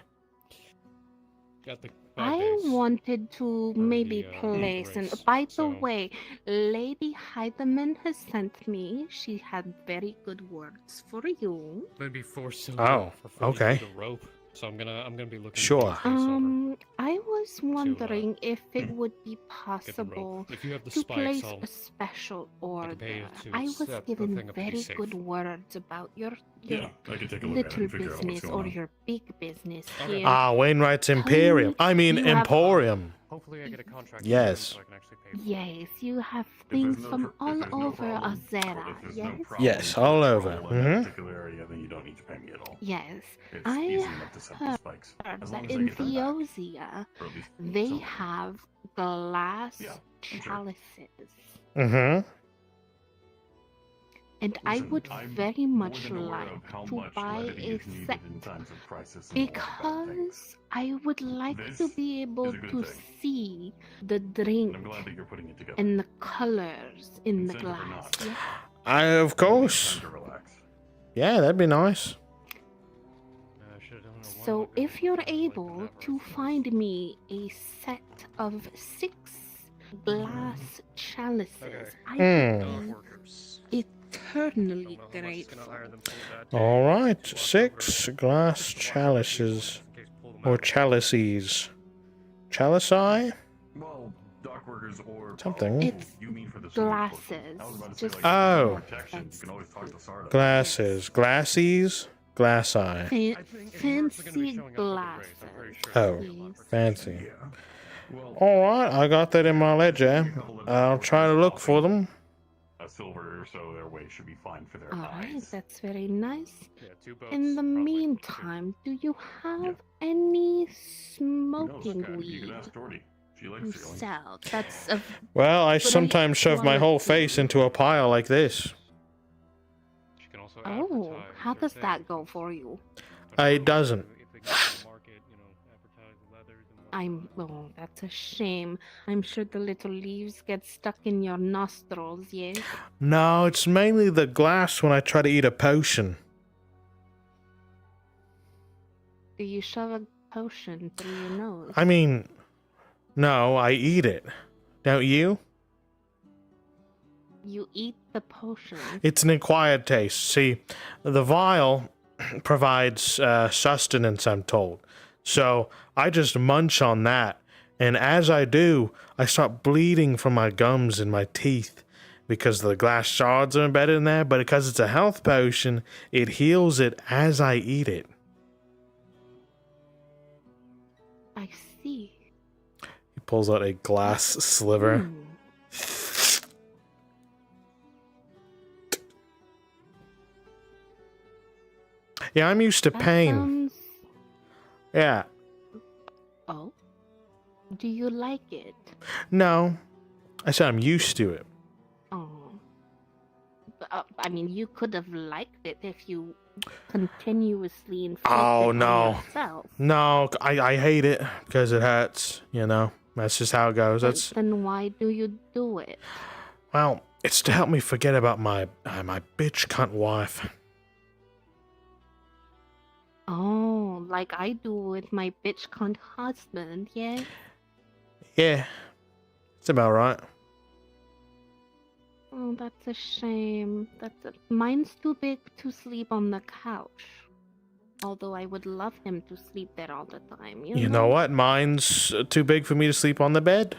Got the I wanted to maybe place, and by the way, Lady Heidemann has sent me. She had very good words for you. Gonna be 4 silver. Oh, for okay. The rope. So I'm gonna be looking. Sure. I was wondering if it would be possible If you have the to spikes, place I'll- a special pay order. you to I was set the given thing up to be very safe. good words about your Yeah, I could take a look at it little and figure out what's business going or on. your big business Okay. here. Wainwright's Imperium. I mean, you have- Emporium. Hopefully, I get a contract. Yes. So I can actually pay. Yes, you have things from all over Azera. Yes. Yes, all over. In that Mm-hmm. particular area, then you don't need to pay me at all. Yes, It's I easy enough to set the spikes. heard As long that as I in get them back. Theosia Or at least they some. have glass Yeah, I'm sure. chalices, Mm-hmm. and I Listen, would I'm very more much than aware like of how to much buy levity a is needed set in times of crisis and a lot of bad things. because I would like to This be able is a good to thing. see the And drink I'm glad that you're putting it together. and the colors in the Incentive or glass. not. Yeah. Of course. Time to relax. Yeah, that'd be nice. So if you're able to find me a set of 6 glass chalices, I Hmm. would be eternally grateful. All right, 6 glass chalices or chalices. Chalice? Well, dock workers or Something. It's you mean for the glasses. Just Oh. protection. You can always talk to Sarda. Glasses. Glassies? Glass eye. fancy glasses. Oh, please. fancy. All right, I got that in my ledger. I'll try to look for them. A silver or so their way should be fine for their All right, eyes. that's very nice. Yeah, 2 boats. In the meantime, do you have any Who knows, smoking Kat? You weed can ask Jordy. She to likes feeling. sell? That's a Well, I But I sometimes shove my wanted whole to- face into a pile like this. She can also oh. advertise How their does thing. that go for you? It doesn't. If they go to the market, advertise leathers and Oh, that's a shame. I'm sure the little leaves get stuck in your nostrils. Yes. No, it's mainly the glass when I try to eat a potion. Do you shove a potion through your nose? I mean, no, I eat it. Don't you? You eat the potion. It's an acquired taste. See, the vial provides sustenance, I'm told. So I just munch on that. And as I do, I start bleeding from my gums and my teeth because the glass shards are embedded in there. But because it's a health potion, it heals it as I eat it. I see. He pulls out a glass sliver. Hmm. Yeah, I'm used to That pain. sounds- Yeah. Oh. Do you like it? No. I said I'm used to it. Oh. I mean, you could have liked it if you continuously inflicted Oh, on no. yourself. No, I hate it because it hurts, you know. That's just how it goes. That's Then why do you do it? well, it's to help me forget about my bitch cunt wife. Oh, like I do with my bitch cunt husband, yeah? Yeah, it's about right. Oh, that's a shame. Mine's too big to sleep on the couch. Although I would love him to sleep there all the time, You know what? Mine's too big for me to sleep on the bed.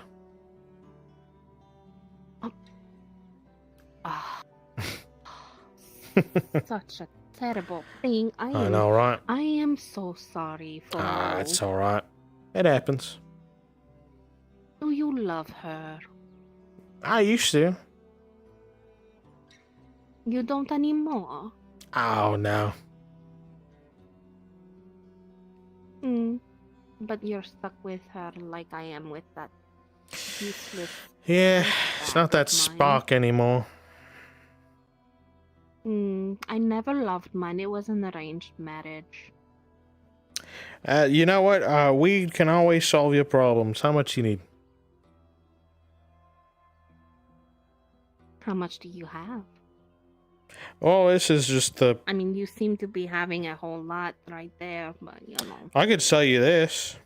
Such a terrible thing. I know, right? I am so sorry for you. It's alright. It happens. Do you love her? I used to. You don't anymore? Oh, no. But you're stuck with her like I am with that useless... Yeah, it's not that spark anymore. I never loved mine. It was an arranged marriage. You know what? We can always solve your problems. How much you need? How much do you have? Oh, this is just the... I mean, you seem to be having a whole lot right there, but you know. I could sell you this.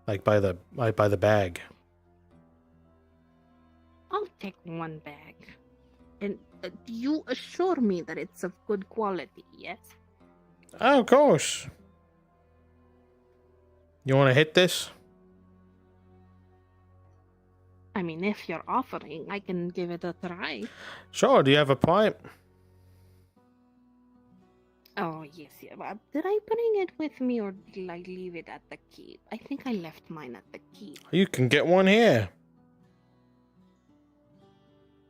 Like by the bag. I'll take one bag. And you assure me that it's of good quality, yes? Oh, of course. You want to hit this? I mean, if you're offering, I can give it a try. Sure. Do you have a pipe? Oh, yes, yeah. But did I bring it with me or did I leave it at the keep? I think I left mine at the keep. You can get one here.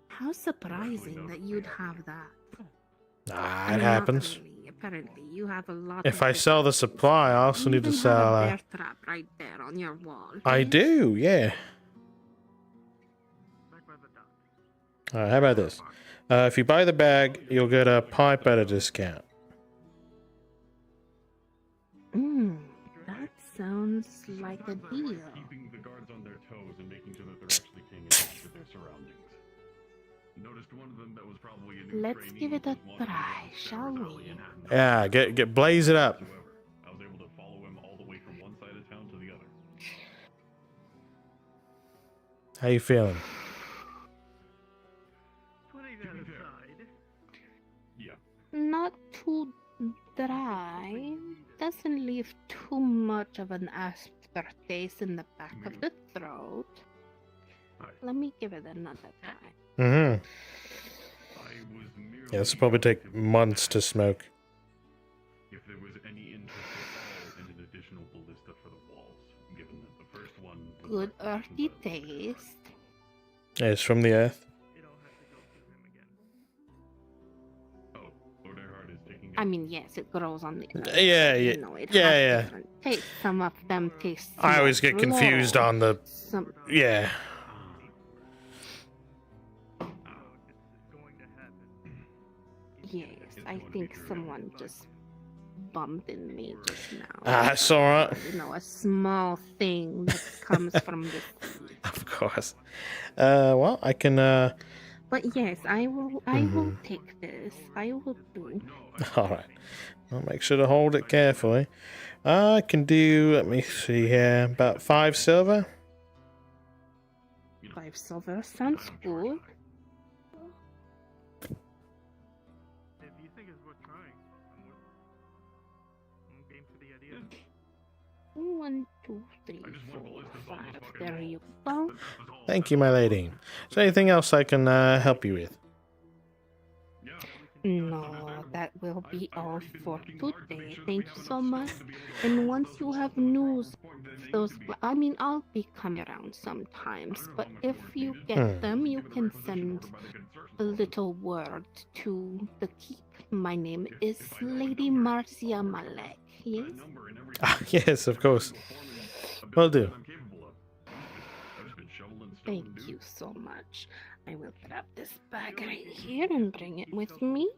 How surprising that you'd have that. Ah, it happens. Really. Apparently, you have a lot. If I sell the supply, I also need to sell... a bear trap right there on your wall. I do, yeah. Alright, how about this? If you buy the bag, you'll get a pipe at a discount. That sounds like a deal. Keeping the guards on their toes and making sure that they're actually paying attention to their surroundings. Noticed one of them that was probably a new Let's give it a try, shall we? Yeah, get blaze it up. I was able to follow him all the way from one side of town to the other. How you feeling? Yeah. Not too dry. Doesn't leave too much of an aftertaste in the back of the throat. Let me give it another try. Mm-hmm. Yeah, this will probably take months to smoke. If there was any interest at all in an additional ballista for the walls, given that the first one was Good earthy taste. Yeah, it's from the earth. I mean, yes, it grows on the earth. Yeah, You yeah, know, it yeah, has yeah. different tastes. Some of them taste. I always get slow. confused on the... Some... Yeah. Yes, I think someone just bumped in me just now. Ah, that's alright. You know, a small thing that comes from the sea. Of course. Well, I can, But yes, I will take this. I will do. Alright. I'll make sure to hold it carefully. I can do, let me see here, about 5 silver. 5 silver sounds good. If you think it's worth trying, I'm game for the idea. 1, 2, 3, 4, 5. There you go. Thank you, my lady. Is there anything else I can help you with? No, that will be all for today. Thank you so much. And once you have news, those, I mean, I'll be coming around sometimes. But if you get them, you can send a little word to the keep. My name is Lady Marcia Malek. Yes. Yes, of course. Will do. Thank you so much. I will grab this bag right here and bring it with me.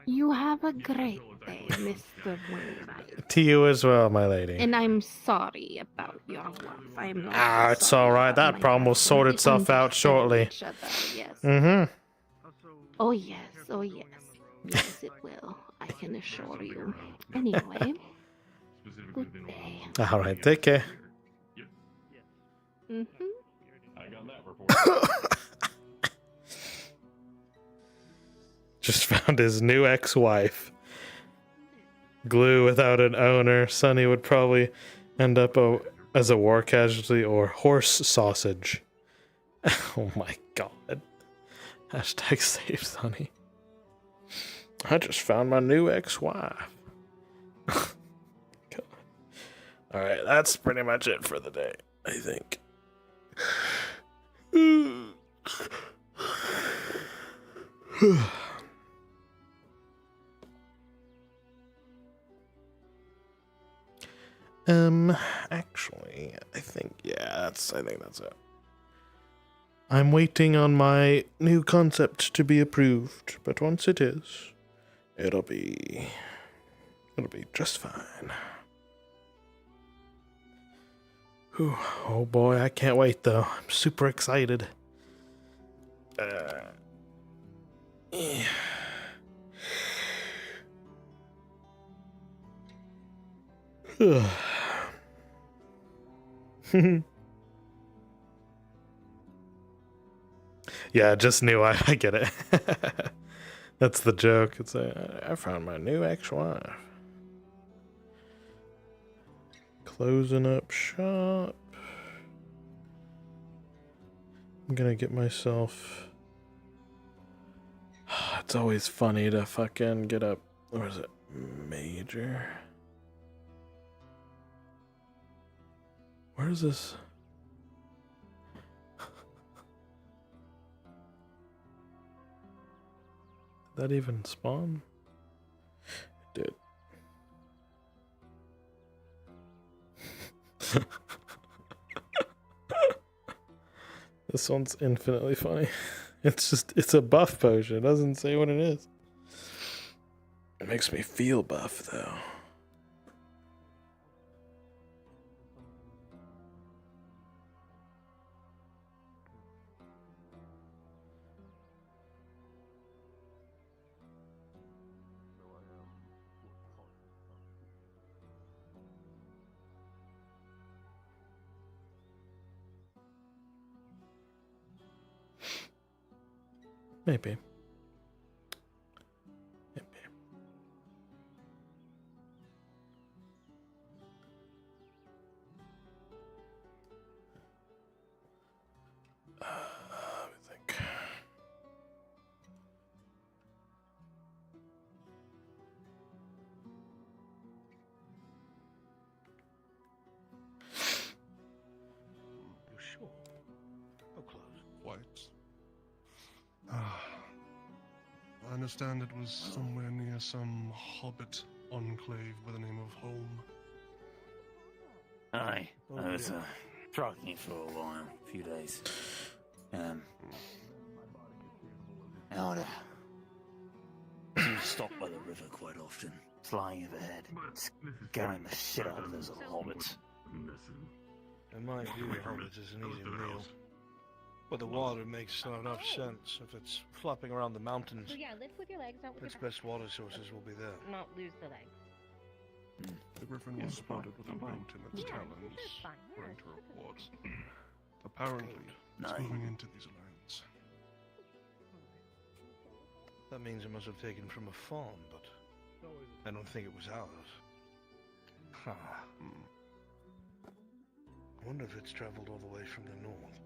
You have a great day, Mr. Wainwright. To you as well, my lady. And I'm sorry about your wife. I'm not Ah, it's sorry alright. about That my problem will sort husband. We itself out shortly. understand each other, yes. Mm-hmm. Oh yes, oh yes. Yes, it will. I can assure you. Anyway, good day. Alright, take care. Mm-hmm. I got that report. Just found his new ex-wife. Glue without an owner. Sonny would probably end up as a war casualty or horse sausage. Oh my god. Hashtag save Sonny. I just found my new ex-wife. Alright, that's pretty much it for the day, I think. Actually, I think that's it. I'm waiting on my new concept to be approved, but once it is, it'll be just fine. Whew, oh boy, I can't wait though. I'm super excited. Yeah. Yeah, just knew I get it. That's the joke. It's I found my new ex-wife. Closing up shop. I'm gonna get myself. It's always funny to fucking get up. Or is it major? Where is this? Did that even spawn? It did. This one's infinitely funny. It's a buff potion. It doesn't say what it is. It makes me feel buff though. Maybe. Let me think. You're sure? How close? Quite. I understand it was somewhere near some hobbit enclave by the name of Home. Aye, I was tracking it for a while, a few days. Out stop by the river quite often, flying overhead, scaring the shit out of those little hobbits. In my view, the hobbit is an easy meal. But the water makes not enough sense. If it's flopping around the mountains, So yeah, lift with your legs, not with its your best water sources will be there. Not lose the legs. The griffin was spotted with a boat in its talons, according to reports. Apparently, it's moving into these lands. That means it must have taken from a farm, but I don't think it was ours. I wonder if it's traveled all the way from the north.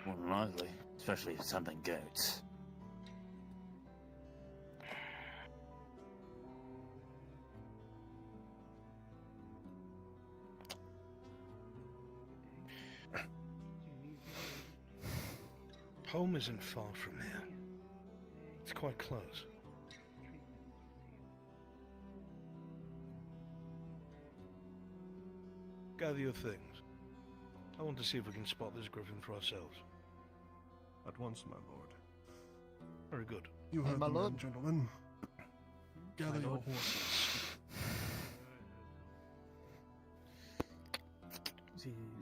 More than likely, especially if it's hunting goats. Home isn't far from here. It's quite close. Gather your things. I want to see if we can spot this griffin for ourselves. At once, my lord. Very good. You Hey, heard my the man, lord. gentlemen. Gather My your lord. horses.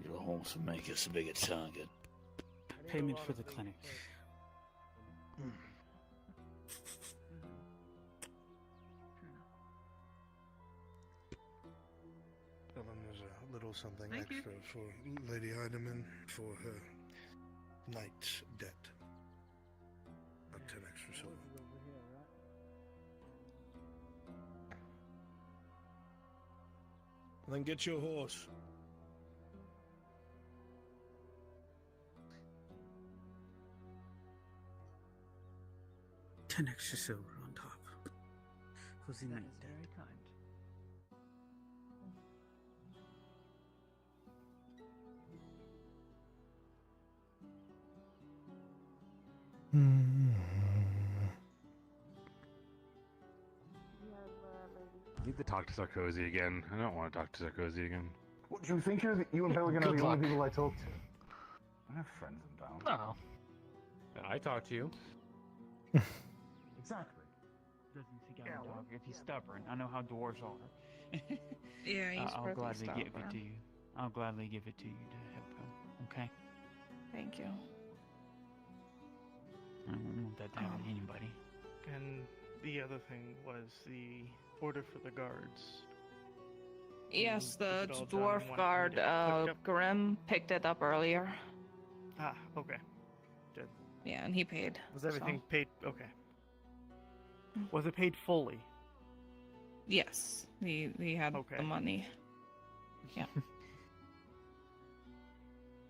Your horse will make us a bigger target. Payment for the clinic. Tell them there's a little something Thank you. extra for Lady Heidemann for her knight's debt. About 10 extra silver. And then get your horse. $10 extra silver on top. Was he That not is dead? very kind. I need to talk to Sarkozy again. I don't want to talk to Sarkozy again. What, do you think you and Pelican are Good the luck. only people I talk to? I have friends in town. No. And I talk to you. Exactly. Doesn't seek out a dog if he's stubborn. I know how dwarves are. Yeah, he's I'll pretty gladly give it stubborn. to you. I'll gladly give it to you to help him. Okay? Thank you. I don't want that to happen to anybody. And the other thing was the order for the guards. Yes, Is the it all done? dwarf Want me guard, to pick it up? Grim picked it up earlier. Ah, okay. Good. Yeah, and he paid. Was everything so- paid? Okay. Was it paid fully? Yes, we had Okay. the money. Yeah.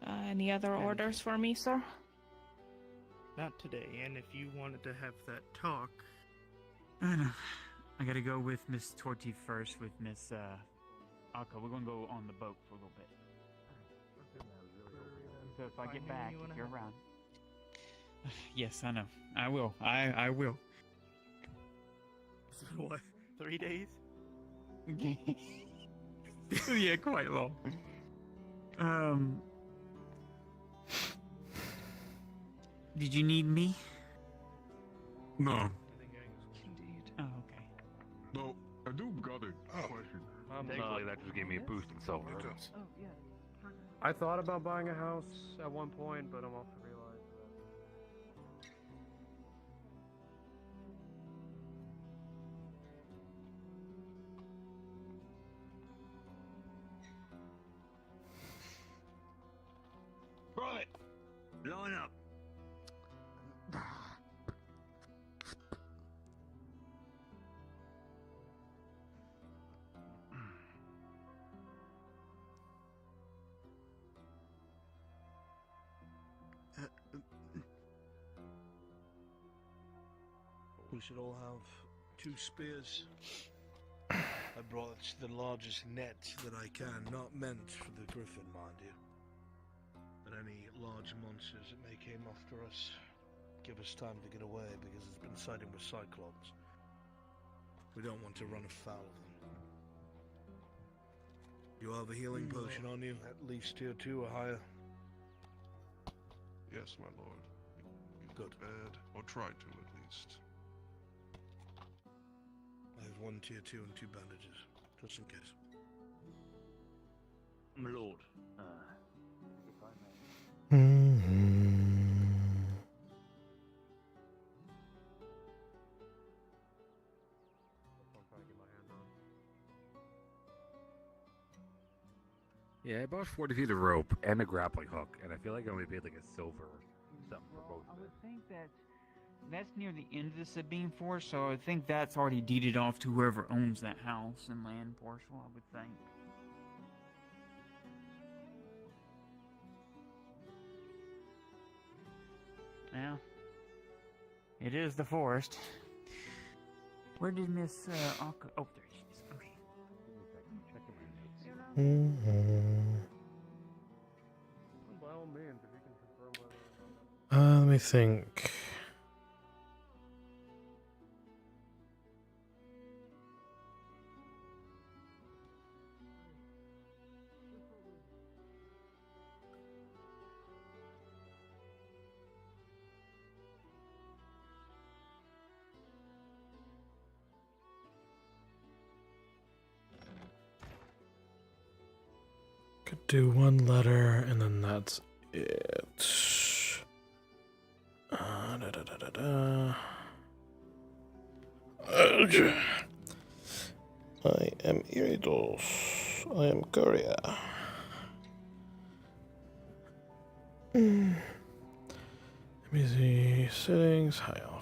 Any other And- orders for me, sir? Not today. And if you wanted to have that talk, I know. I gotta go with Miss Torty first with Miss Aka. We're gonna go on the boat for a little bit. So if I get Finding back, anyone if you're else? around. Yes, I know. I will. I will. what? 3 days? Yeah, quite long. Did you need me? No. Oh, okay. No, I do got a question. Thankfully, that just gave me a boost in silver. Oh, yeah. I thought about buying a house at one point, but I'm also realized that. Right. Line up. We should all have 2 spears. I brought the largest net that I can, not meant for the griffin, mind you. But any large monsters that may came after us, give us time to get away because it's been siding with cyclones. We don't want to run afoul of them. You have a healing potion on you, at least tier 2 or higher. Yes, my lord. Good. Bad, or try to at least. I have 1 tier 2 and 2 bandages, just in case. My lord. If I may. Yeah, I bought 40 feet of rope and a grappling hook, and I feel like I only paid like a silver something for both I of it. would think that's near the end of the Sabine Forest, so I think that's already deeded off to whoever owns that house and land parcel, I would think. Yeah. It is the forest. Where did Miss Aka... Oh, there she is. Okay. By all means, if you can confirm whether Let me think. Could do one letter and then that's it. Okay. I am Iridos. I am Korea. Let me see. Settings, high off.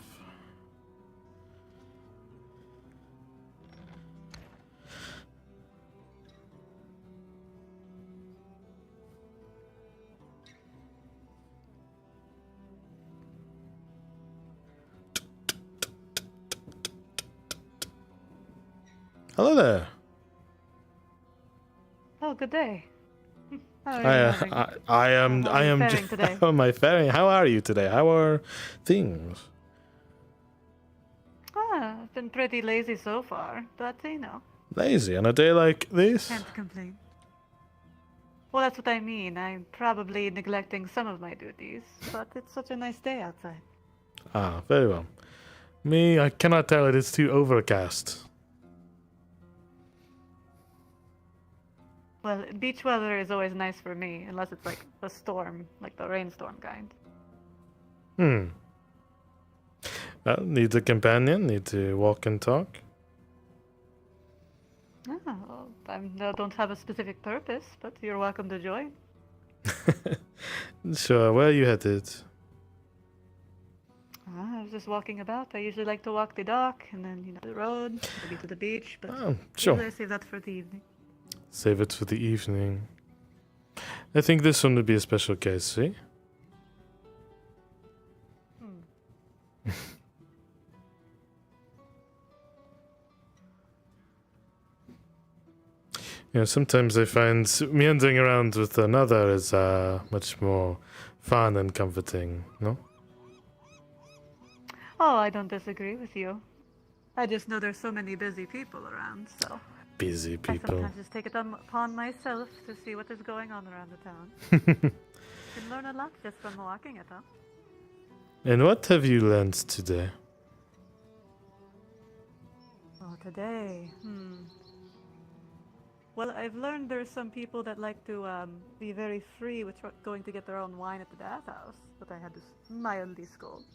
Hello there. Oh, good day. How are you having? I am. How I are you am. faring today? How am I faring? How are you today? How are things? I've been pretty lazy so far, but you know. Lazy on a day like this? Can't complain. Well, that's what I mean. I'm probably neglecting some of my duties, but it's such a nice day outside. Ah, very well. Me, I cannot tell. It is too overcast. Well, beach weather is always nice for me, unless it's like a storm, like the rainstorm kind. Well, need a companion. Need to walk and talk. Well, I don't have a specific purpose, but you're welcome to join. Sure. Where are you headed? I was just walking about. I usually like to walk the dock, and then, you know, the road, maybe to the beach, but Sure. usually I save that for the evening. Save it for the evening. I think this one would be a special case, see? Yeah, sometimes I find meandering around with another is much more fun and comforting, no? Oh, I don't disagree with you. I just know there's so many busy people around, so... Busy I people. sometimes just take it upon myself to see what is going on around the town. Can learn a lot just from walking it, huh? And what have you learned today? Oh, today, Well, I've learned there's some people that like to be very free with going to get their own wine at the bathhouse, but I had to mildly scold.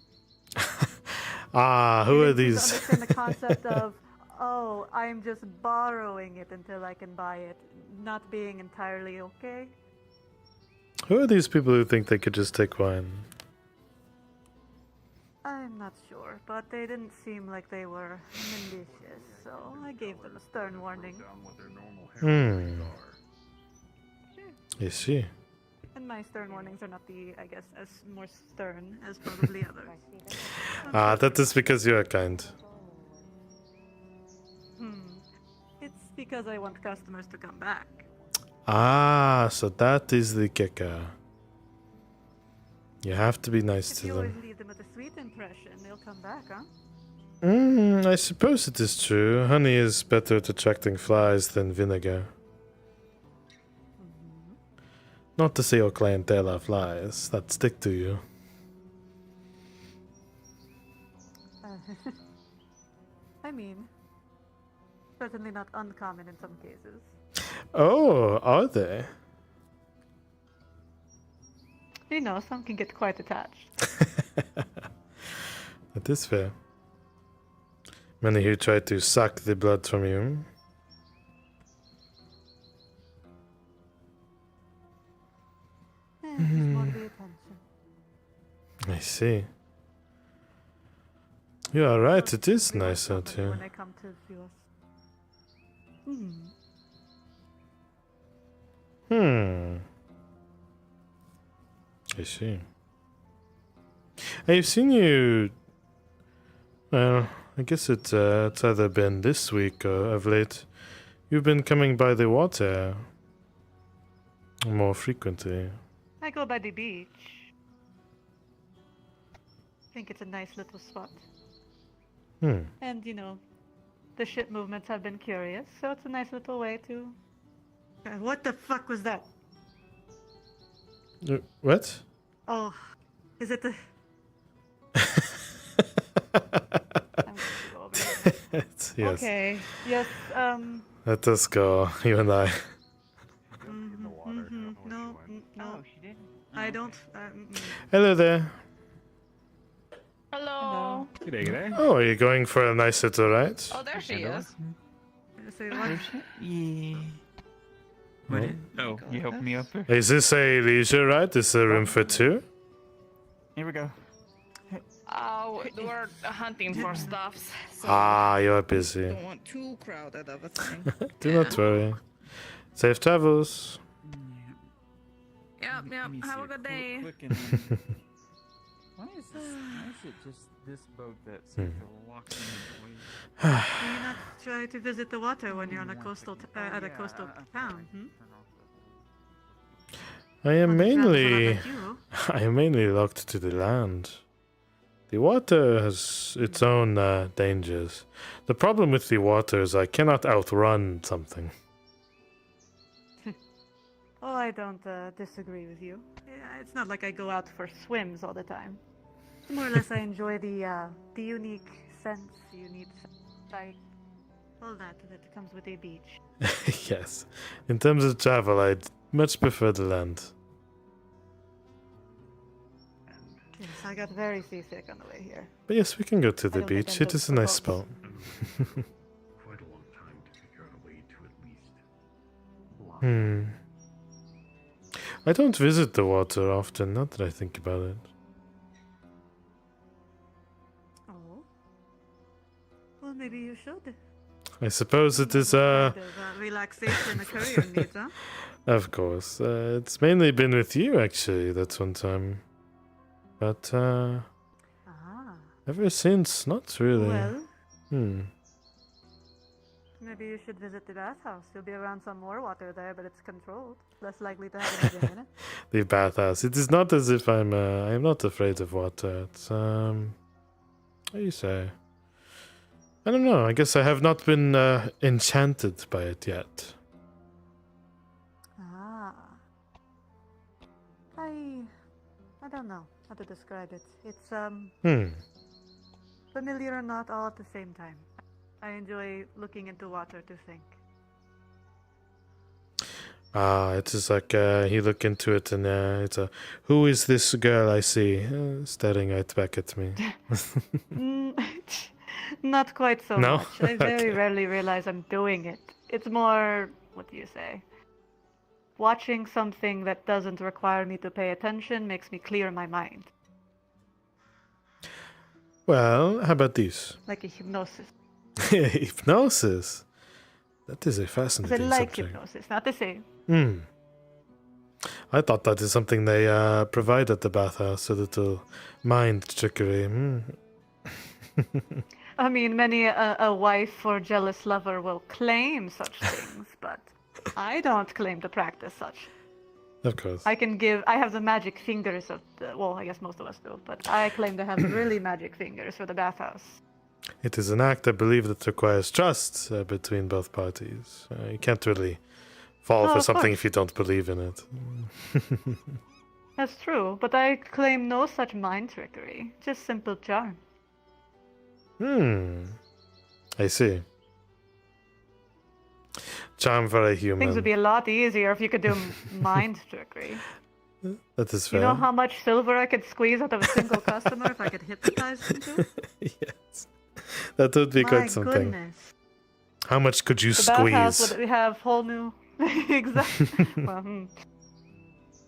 Who are To these? understand the concept of, oh, I'm just borrowing it until I can buy it, not being entirely okay. Who are these people who think they could just take wine? I'm not sure, but they didn't seem like they were malicious, so I gave them a stern warning. I see. And my stern warnings are not I guess, as more stern as probably others. That is because you are kind. It's because I want customers to come back. So that is the kicker. You have to be nice If to you always them. leave them with a sweet impression, they'll come back, huh? I suppose it is true. Honey is better at attracting flies than vinegar. Not to say your clientele are flies that stick to you. I mean, certainly not uncommon in some cases. Oh, are they? You know, some can get quite attached. That is fair. Many who try to suck the blood from you. Just more the attention. I see. You are right, it is nice out here. When they come to view us. I see. I've seen you. Well, I guess it's either been this week or of late. You've been coming by the water more frequently. I go by the beach. Think it's a nice little spot. And, you know, the ship movements have been curious, so it's a nice little way to... what the fuck was that? What? Oh, is it the... Yes. Okay, yes, Let us go, you and I. I don't. Hello there. Hello. G'day, g'day. Oh, are you going for a nice little ride? Oh, there she is. Say what? Yeah. What is, oh, you helped me up there? Is this a leisure ride? Is there room for two? Here we go. We're hunting for stuffs. So Ah, you're busy. Don't want too crowded of a thing. Do not worry. Safe travels. Yep. Have a good day. Why is it just this boat that's walking away? Do you not try to visit the water when you're on a coastal at a coastal town? I am mainly you. locked to the land. The water has its own dangers. The problem with the water is I cannot outrun something. Oh, I don't disagree with you. Yeah, it's not like I go out for swims all the time. More or less, I enjoy the unique sense, sight, all that comes with a beach. Yes. In terms of travel, I'd much prefer the land. Yes, I got very seasick on the way here. But yes, we can go to the don't think beach. I'm It built is a for nice boats. spot. Quite a long time to figure out a way to at least block. I don't visit the water often, not that I think about it. Oh. Well, maybe you should. I suppose it is, Kind of, relaxation a career needs, huh? Of course. It's mainly been with you, actually, that one time. But, ever since, not really. Well. Maybe you should visit the bathhouse. You'll be around some more water there, but it's controlled. Less likely to have anything in it. The bathhouse. It is not as if I'm not afraid of water. It's, what do you say? I don't know. I guess I have not been enchanted by it yet. I don't know how to describe it. It's familiar and not all at the same time. I enjoy looking into water to think. It is like you look into it and it's a, who is this girl I see staring right back at me? Not quite so No? much. I very Okay. rarely realize I'm doing it. It's more, what do you say? Watching something that doesn't require me to pay attention makes me clear my mind. Well, how about this? Like a hypnosis. Hypnosis? That is a I said fascinating like subject. hypnosis, not the same. I thought that is something they provide at the bathhouse, a little mind trickery. I mean, many a wife or jealous lover will claim such things, but I don't claim to practice such. Of course. I have the magic fingers of well, I guess most of us do, but I claim to have really magic fingers for the bathhouse. It is an act, I believe, that requires trust between both parties. You can't really fall Oh, for of something course. if you don't believe in it. That's true, but I claim no such mind trickery, just simple charm. I see. Charm for a human. Things would be a lot easier if you could do mind trickery. That is You fair. know how much silver I could squeeze out of a single customer if I could hypnotize them too? Yes. That would be My quite something. goodness. How much could you The bathhouse squeeze? would have whole new... exactly. Well,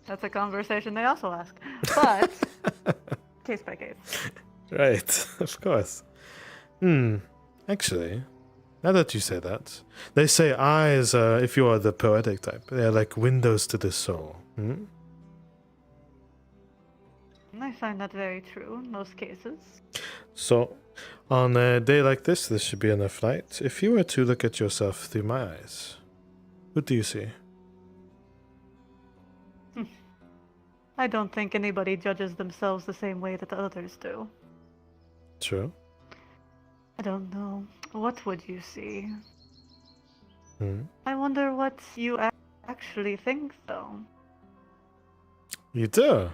that's a conversation they also ask. But, case by case. Right, of course. Actually, now that you say that, they say eyes, if you are the poetic type, they're like windows to the soul. I find that very true in most cases. So, on a day like this should be enough light. If you were to look at yourself through my eyes, what do you see? I don't think anybody judges themselves the same way that others do. True. I don't know. What would you see? Hmm. I wonder what you actually think, though. You do?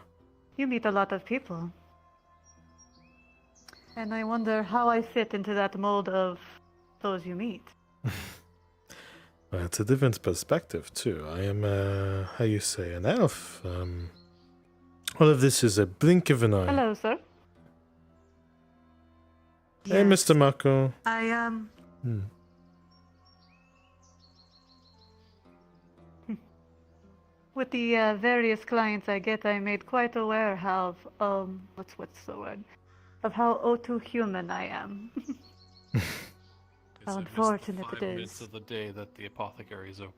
You meet a lot of people. And I wonder how I fit into that mold of those you meet. Well, it's a different perspective, too. I am, how you say, an elf. All of this is a blink of an eye. Hello, sir. Hey, Mr. Mako. I With the various clients I get, I made quite aware of what's the word? Of how O2 human I am. How unfortunate it 5 minutes is. of the day that the apothecary is open.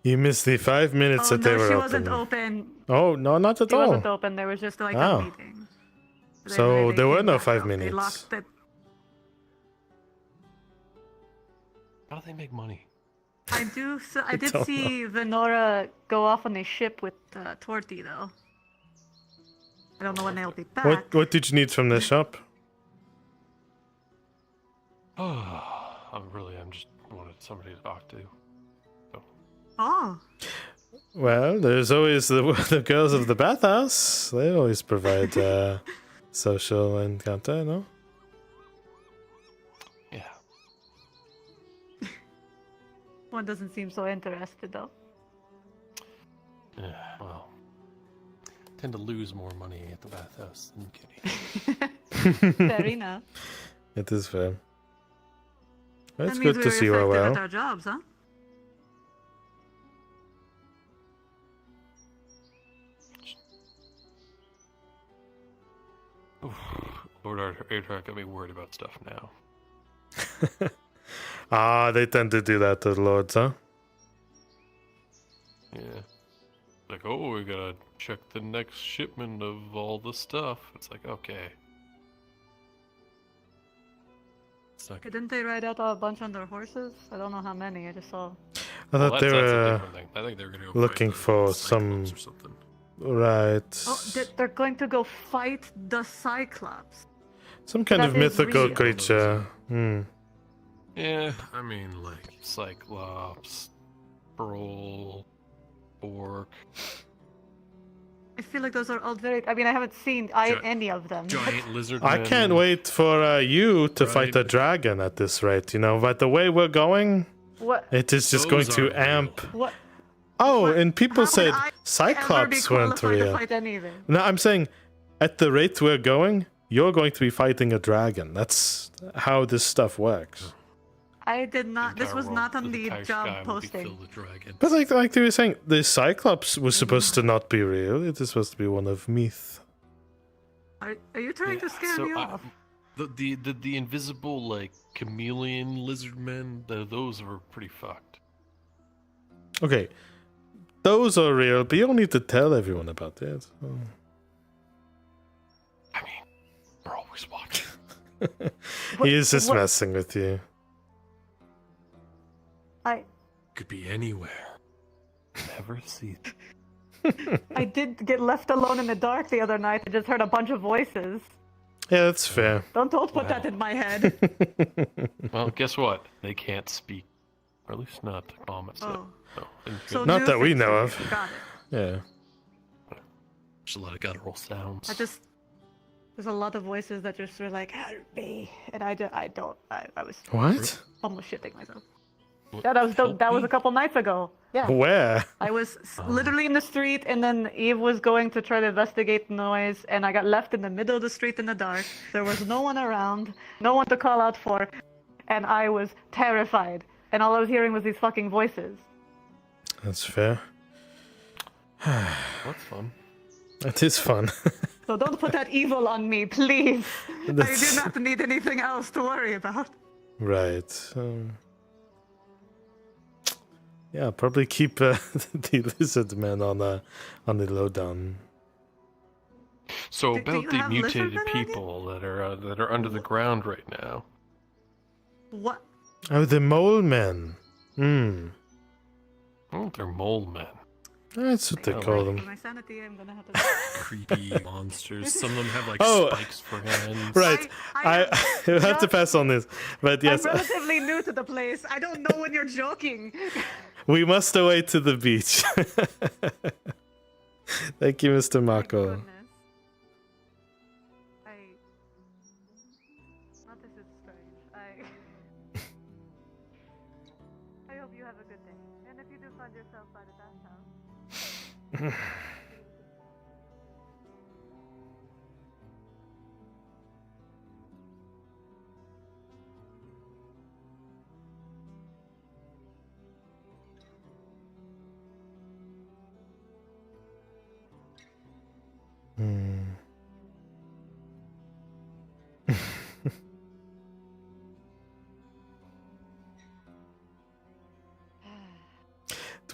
You missed the 5 minutes Oh that they no, were she open. wasn't open. Oh, no, not at She all. wasn't open. There was just like Oh. a meeting. So They there were came no back 5 up. They minutes. locked it. How do they make money? I did don't see Venora go off on a ship with Torty though. I don't know when they'll be back. What did you need from the shop? I'm just wanted somebody to talk to. Oh. Well, there's always the girls of the bathhouse. They always provide social encounter, no? Yeah. One doesn't seem so interested though. Yeah, well, tend to lose more money at the bathhouse than Kitty. Fair enough. It is fair. Well, it's That means good to we're see you are effective well. at our jobs, huh? Lord Adrak got me worried about stuff now. They tend to do that to the lords, huh? Yeah. Like, oh, we gotta check the next shipment of all the stuff. It's like, okay. It's not Didn't they ride out a bunch on their horses? I don't know how many. I just saw. I thought they that's a were different thing. I think they were gonna go looking fight the for some. Cyclops or something. Right. Oh, they're going to go fight the Cyclops. Some kind That of is mythical real. creature. Hmm. Yeah, I mean, like, Cyclops, Troll, Orc. I feel like those are all very. I mean, I haven't seen any of them. Giant lizard I men. can't wait for you to fight Right. a dragon at this rate, you know. But the way we're going, What? it is just going Those to aren't real. amp. What? Oh, and people How said would I ever be Cyclops weren't qualified to real. fight anything? No, I'm saying, at the rate we're going, you're going to be fighting a dragon. That's how this stuff works. I did not. This Entire was world not on of the entire job sky would be posting. filled with dragons. But like they were saying, the Cyclops was supposed to not be real. It is supposed to be one of myth. Are you trying to scare me off? The invisible, like, chameleon lizard men, those were pretty fucked. Okay, those are real, but you don't need to tell everyone about that. Oh. They're always watching. He is just what- messing with you. Could be anywhere. Never see. I did get left alone in the dark the other night. I just heard a bunch of voices. Yeah, that's fair. Don't put that in my head. Well, guess what? They can't speak. Or at least not the comments. Oh. No, didn't So feel- Not new that we things know for of. you. Got it. Yeah. There's a lot of guttural sounds. There's a lot of voices that just were like, help me. And I was What? almost shitting myself. Yeah, that was a couple nights ago. Yeah. Where? I was literally in the street, and then Eve was going to try to investigate the noise, and I got left in the middle of the street in the dark. There was no one around, no one to call out for, and I was terrified. And all I was hearing was these fucking voices. That's fair. That's fun. It is fun. So don't put that evil on me, please. I That's- do not need anything else to worry about. Right. Yeah, probably keep the lizard man on the lowdown. So Do about you the have mutated lizard men people that are under the ground right now. What? Oh, the mole men. Hmm. Oh, they're mole men. That's what they call For them. my sanity, I'm gonna have to. Creepy monsters. Some of them have like Oh, spikes for hands. Right. I have to pass on this, but yes, I'm relatively new to the place. I don't know when you're joking. we must away to the beach. Thank you, Mr. Mako. Not this is strange. I hope you have a good day. And if you do find yourself by the bathhouse.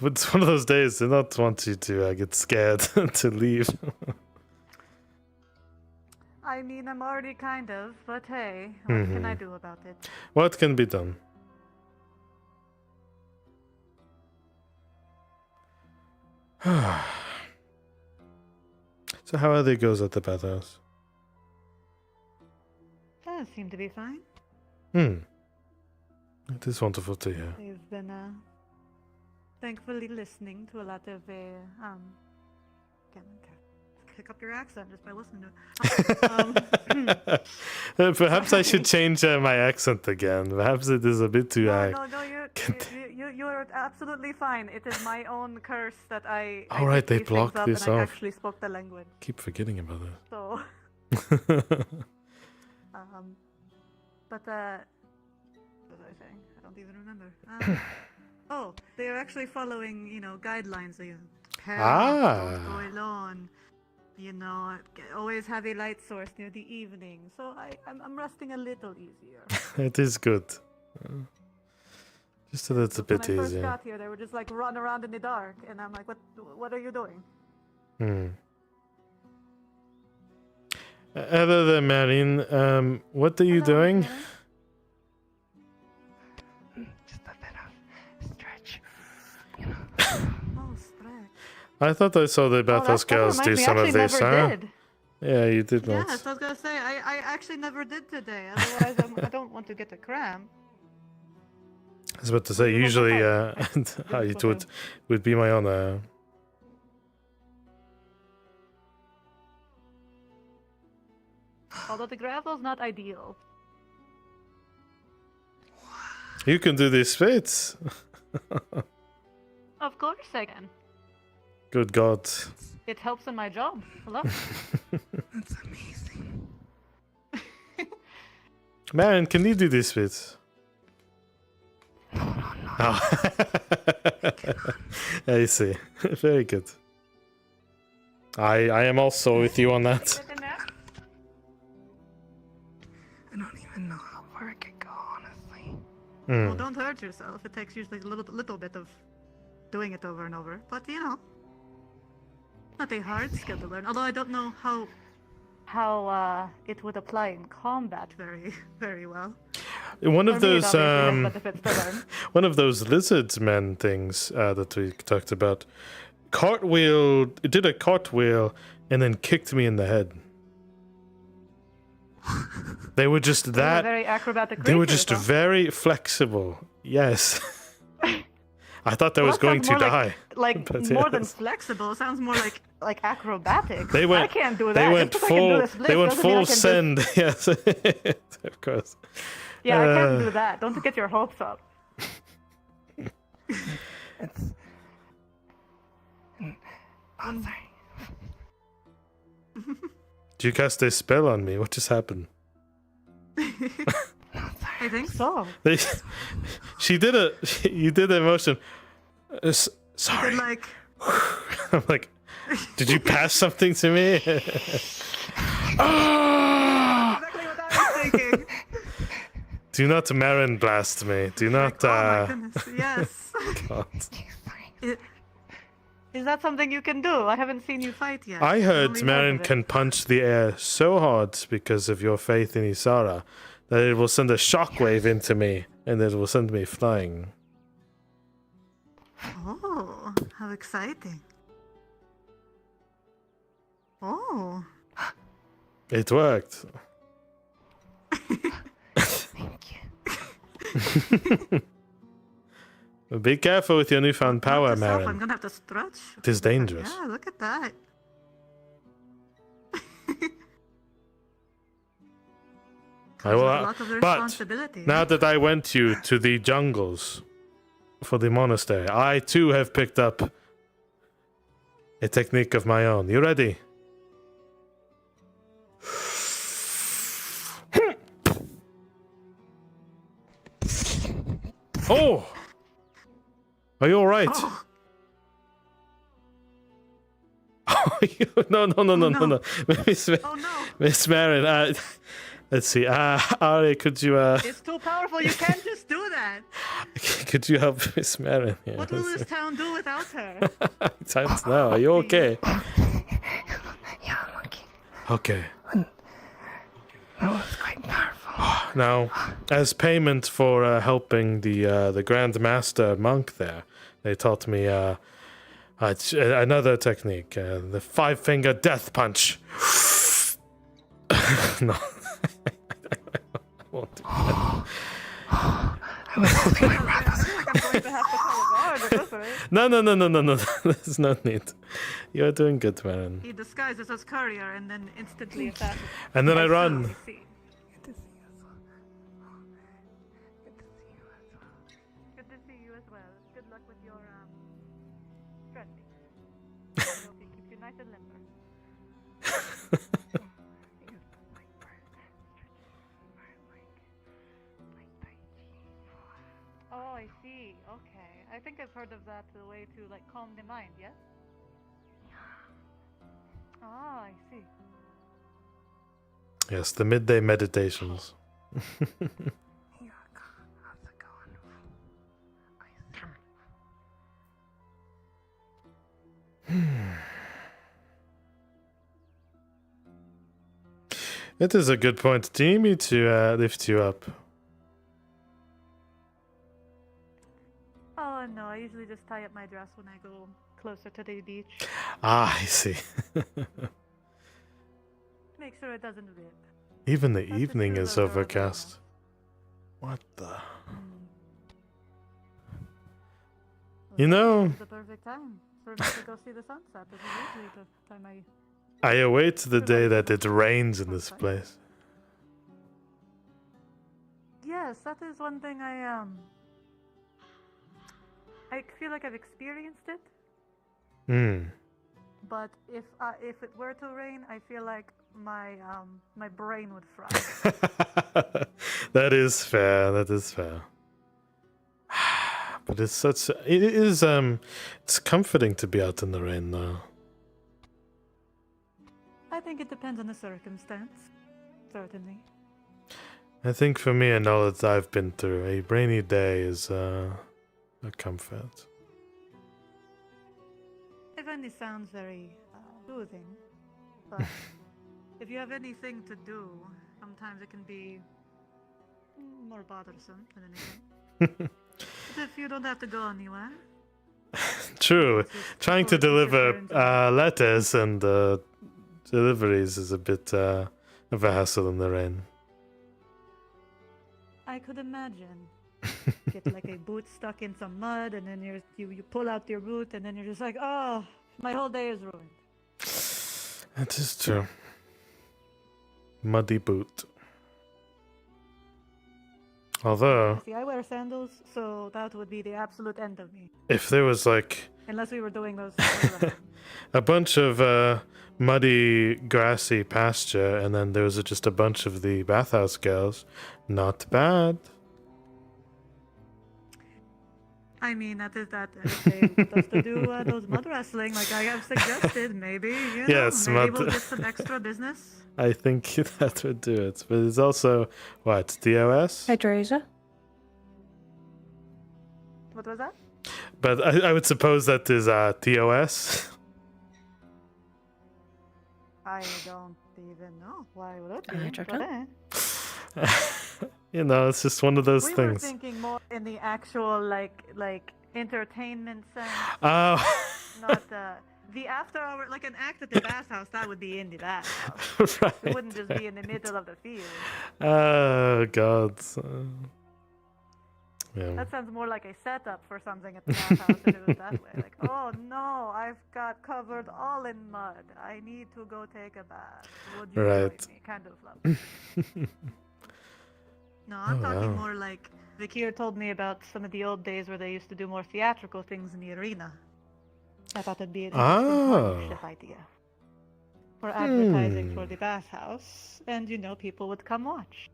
it's one of those days. They not want you to get scared to leave. I mean, I'm already kind of, but hey, what can I do about it? What can be done? So how are the girls at the bathhouse? Seem to be fine. It is wonderful to hear. They've been thankfully listening to a lot of pick up your accent just by listening to it. Perhaps I should change my accent again. Perhaps it is a bit too high. No, you're absolutely fine. It is my own curse that I. All right, they these things blocked up this and I off. actually spoke the language. Keep forgetting about it. So. But what was I saying? I don't even remember. Oh, they are actually following, guidelines. Don't go alone. Always have a light source near the evening. So I'm resting a little easier. It is good. Just a little bit When I first easier. got here, they were just like run around in the dark, and I'm like, what are you doing? Other than Marine, what are you doing? Just a bit of stretch. Oh, stretch. I thought I saw the Bathhouse girls do some of this, huh? Did. Yeah, you did not. Yes, I was gonna say I actually never did today. Otherwise, I don't want to get a cramp. I was about to say, usually it would be my honor. Although the gravel's not ideal. You can do these feats. Of course I can. Good God. It helps in my job. Hello? That's amazing. Man, can you do these feats? No. I see. Very good. I am also with you on that. I don't even know how far it could go, honestly. Well, don't hurt yourself. It takes usually a little bit of doing it over and over. But not a hard skill to learn. Although I don't know how it would apply in combat very, very well. One of For me, it those obviously has benefits to learn. one of those lizards men things that we talked about. It did a cartwheel and then kicked me in the head. They were just that. Very acrobatic They were creatures, just huh? very flexible. Yes. I thought I was that going sounds to more die. Like But more than yes. flexible. It sounds more like acrobatics. They went. I can't do that. They went Just 'cause I can do full. the split They went doesn't mean I full can do- send. Yes, of course. Yeah, I can't do that. Don't get your hopes up. I'm sorry. Did you cast a spell on me? What just happened? I think so. She did a. You did the motion. Sorry. But like, I'm like, did you pass something to me? exactly what I was thinking. Do not Marin blast me. Do not. Oh my goodness, yes. God. Is that something you can do? I haven't seen you fight yet. I I've heard only Marin of it. can punch the air so hard because of your faith in Isara that it will send a shockwave into me and it will send me flying. Oh, how exciting. Oh. It worked. Be careful with your newfound power, Yourself, I'm Marin. gonna have to stretch. It is dangerous. Yeah, look at that. I will, with a lot of but responsibility. now that I went you to the jungles for the monastery, I too have picked up a technique of my own. You ready? Oh! Are you alright? Oh. No. Miss Oh, no. Marin, Let's see. Ari, could you It's too powerful. You can't just do that. could you help Miss Marin here? What will this town do without her? Time to know. Are you okay? Yeah, I'm okay. Okay. That was quite powerful. Now, as payment for helping the Grand Master monk there, they taught me another technique, the 5-finger death punch. No. I won't do that. I was holding my breath. I feel like I'm going to have to call a guard or something. No. There's no need. You're doing good, man. He disguises as courier and then instantly attacks. And then I run. I see. Good to see you as well. Good luck with your stretching. I hope it keeps you nice and limber. Oh, I see. Okay. I think I've heard of that, the way to like calm the mind, yes? Ah, I see. Yes, the midday meditations. It is a good point. Do you need me to lift you up? Oh, no. I usually just tie up my dress when I go closer to the beach. Ah, I see. Make sure it doesn't rip. Even the evening is overcast. What the? You know, It's the perfect time for me to go see the sunset. This is usually the time I await the day that it rains in this place. Yes, that is one thing I feel like I've experienced it. But if it were to rain, I feel like my brain would fry. That is fair. That is fair. But it's it's comforting to be out in the rain, though. I think it depends on the circumstance. Certainly. I think for me and all that I've been through, a rainy day is a comfort. It only sounds very soothing, but if you have anything to do, sometimes it can be more bothersome than anything. But if you don't have to go anywhere. True. Trying to deliver letters and deliveries is a bit of a hassle in the rain. I could imagine. Get like a boot stuck in some mud, and then you pull out your boot, and then you're just like, oh, my whole day is ruined. That is true. Muddy boot. Although, See, I wear sandals, so that would be the absolute end of me. if there was like Unless we were doing those. a bunch of muddy, grassy pasture, and then there was just a bunch of the bathhouse girls, not bad. I mean, that is that. If they want us to do those mud wrestling, like I have suggested, maybe, you know, Yes, maybe mud- we'll get some extra business. I think that would do it. But it's also, what, DOS? Hydration? What was that? But I would suppose that is TOS. I don't even know. Why would it be? Hydration? But, You know, it's just one of those we were things. thinking more in the actual like entertainment sense. Oh. Not the after hour, like an act at the bathhouse. That would be in the bathhouse. Right. It wouldn't just be in the middle of the field. Oh, God. Yeah. That sounds more like a setup for something at the bathhouse if it was that way. Like, oh no, I've got covered all in mud. I need to go take a bath. Would you Right. join me? Kind of love. No, I'm Oh, talking wow. more like Vikir told me about some of the old days where they used to do more theatrical things in the arena. I thought it'd be an interesting partnership idea. For advertising for the bathhouse, and you know, people would come watch.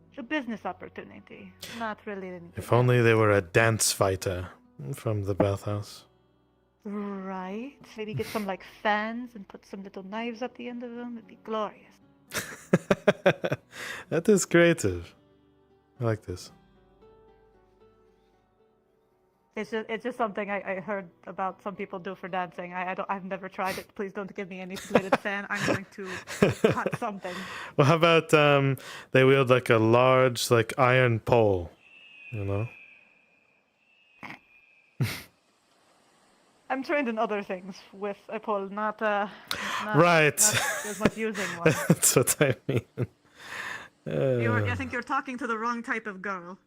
It's a business opportunity, not really anything. If only there were a dance fighter from the bathhouse. Right? Maybe get some like fans and put some little knives at the end of them. It'd be glorious. That is creative. I like this. It's just something I heard about some people do for dancing. I've never tried it. Please don't give me any splitted fan. I'm going to cut something. Well, how about they wield like a large like iron pole, you know? I'm trained in other things with a pole, not Right. not as much using one. That's what I mean. I think you're talking to the wrong type of girl.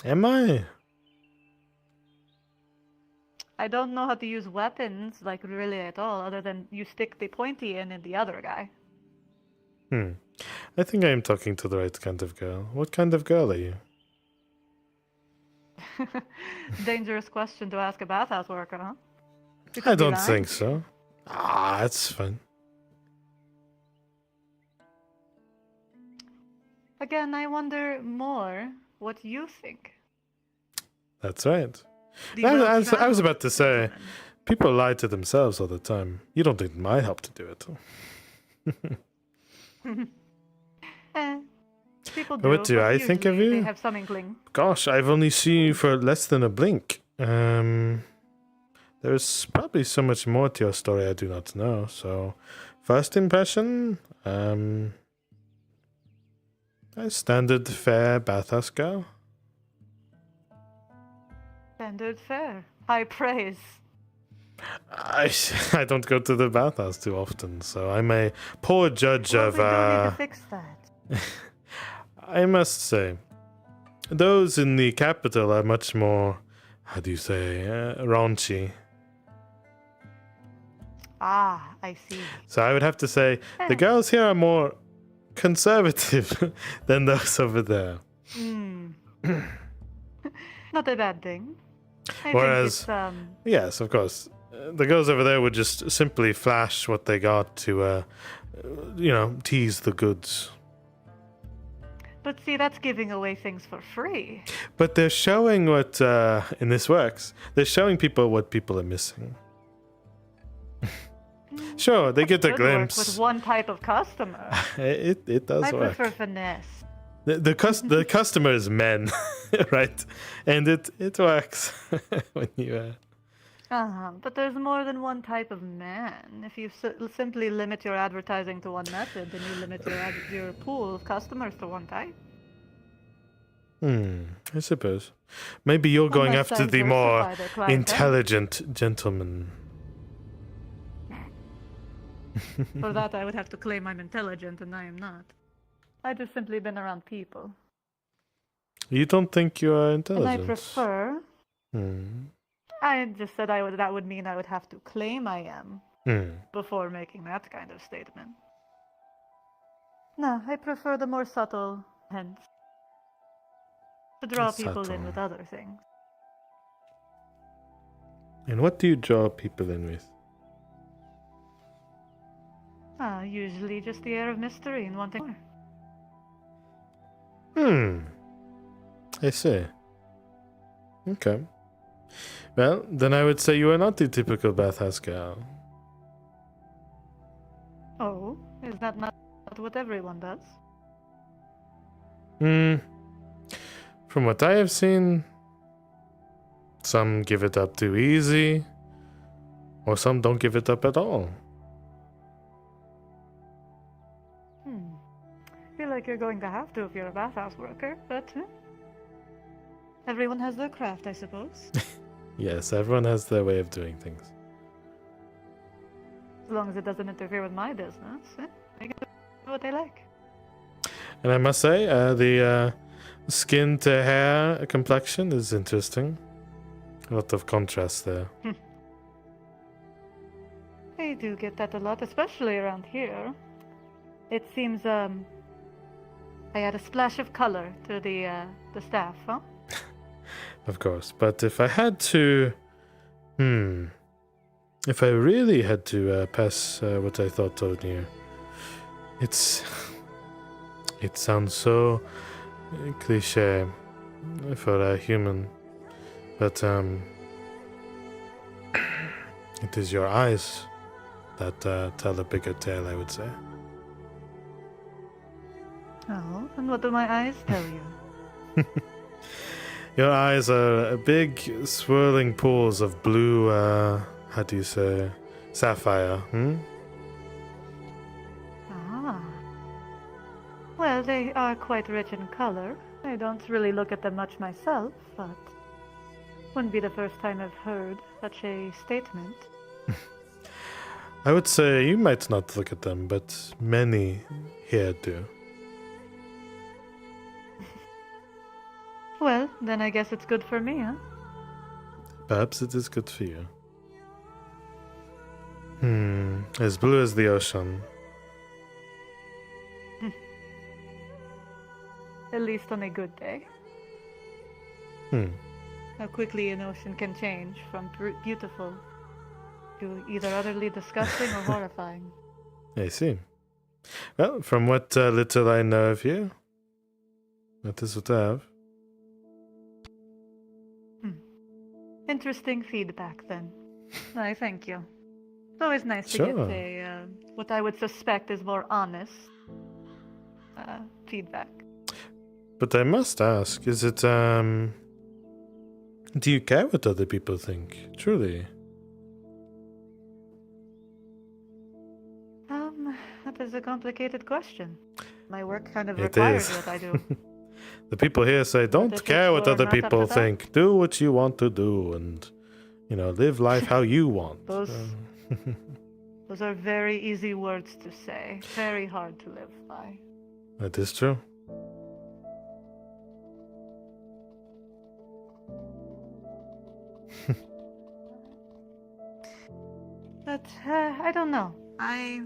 Am I? I don't know how to use weapons, like, really at all, other than you stick the pointy in the other guy. I think I am talking to the right kind of girl. What kind of girl are you? Dangerous question to ask a bathhouse worker, huh? You I could be don't lying. think so. Ah, that's fine. Again, I wonder more what you think. That's right. The I was well-traveled about to say, people lie to themselves all the time. You don't need my help to do it. People do. What do but I think of usually you? They have some inkling. Gosh, I've only seen you for less than a blink. There's probably so much more to your story I do not know. So, first impression, a standard fair bathhouse girl. Standard fare. High praise. I don't go to the bathhouse too often, so I'm a poor judge Well, of. we don't need to fix that. I must say, those in the capital are much more, how do you say, raunchy. Ah, I see. So I would have to say the girls here are more conservative than those over there. Not a bad thing. I Whereas, think it's, yes, of course, the girls over there would just simply flash what they got to, tease the goods. But see, that's giving away things for free. But they're showing what, in this works, they're showing people what people are missing. Sure, they get a Good work glimpse. with one type of customer. It does I work. prefer finesse. The customer is men, right? And it works when you. But there's more than one type of man. If you simply limit your advertising to one method, then you limit your pool of customers to one type. I suppose. Maybe you're going Unless after the more diversify their clientele. intelligent gentleman. For that, I would have to claim I'm intelligent, and I am not. I've just simply been around people. You don't think you are intelligent? And I prefer... Hmm. I just said that would mean I would have to claim I am before making that kind of statement. No, I prefer the more subtle hints. To draw people in Subtle. with other things. And what do you draw people in with? Usually just the air of mystery and wanting more. I see. Okay. Well, then I would say you are not the typical bathhouse girl. Oh, is that not what everyone does? From what I have seen, some give it up too easy, or some don't give it up at all. Feel like you're going to have to if you're a bathhouse worker, but everyone has their craft, I suppose. Yes, everyone has their way of doing things. As long as it doesn't interfere with my business, they can do what they like. And I must say, the skin to hair complexion is interesting. A lot of contrast there. I do get that a lot, especially around here. It seems, I add a splash of color to the staff, huh? Of course, but if I had to... If I really had to pass what I thought on you, it sounds so cliche for a human, but it is your eyes that tell a bigger tale, I would say. Oh, and what do my eyes tell you? Your eyes are big, swirling pools of blue, how do you say, sapphire, Ah. Well, they are quite rich in color. I don't really look at them much myself, but wouldn't be the first time I've heard such a statement. I would say you might not look at them, but many here do. Well, then I guess it's good for me, huh? Perhaps it is good for you. As blue as the ocean. At least on a good day. How quickly an ocean can change from beautiful to either utterly disgusting or horrifying. I see. Well, from what little I know of you, that is what I have. Interesting feedback, then. I thank you. It's always nice to Sure. get a what I would suspect is more honest feedback. But I must ask, is it, do you care what other people think? Truly? That is a complicated question. My work kind of It requires is. that I do. The people here say, don't if care what you're other not up people to that? think. Do what you want to do and, live life how you want. Those are very easy words to say. Very hard to live by. That is true. But I don't know. I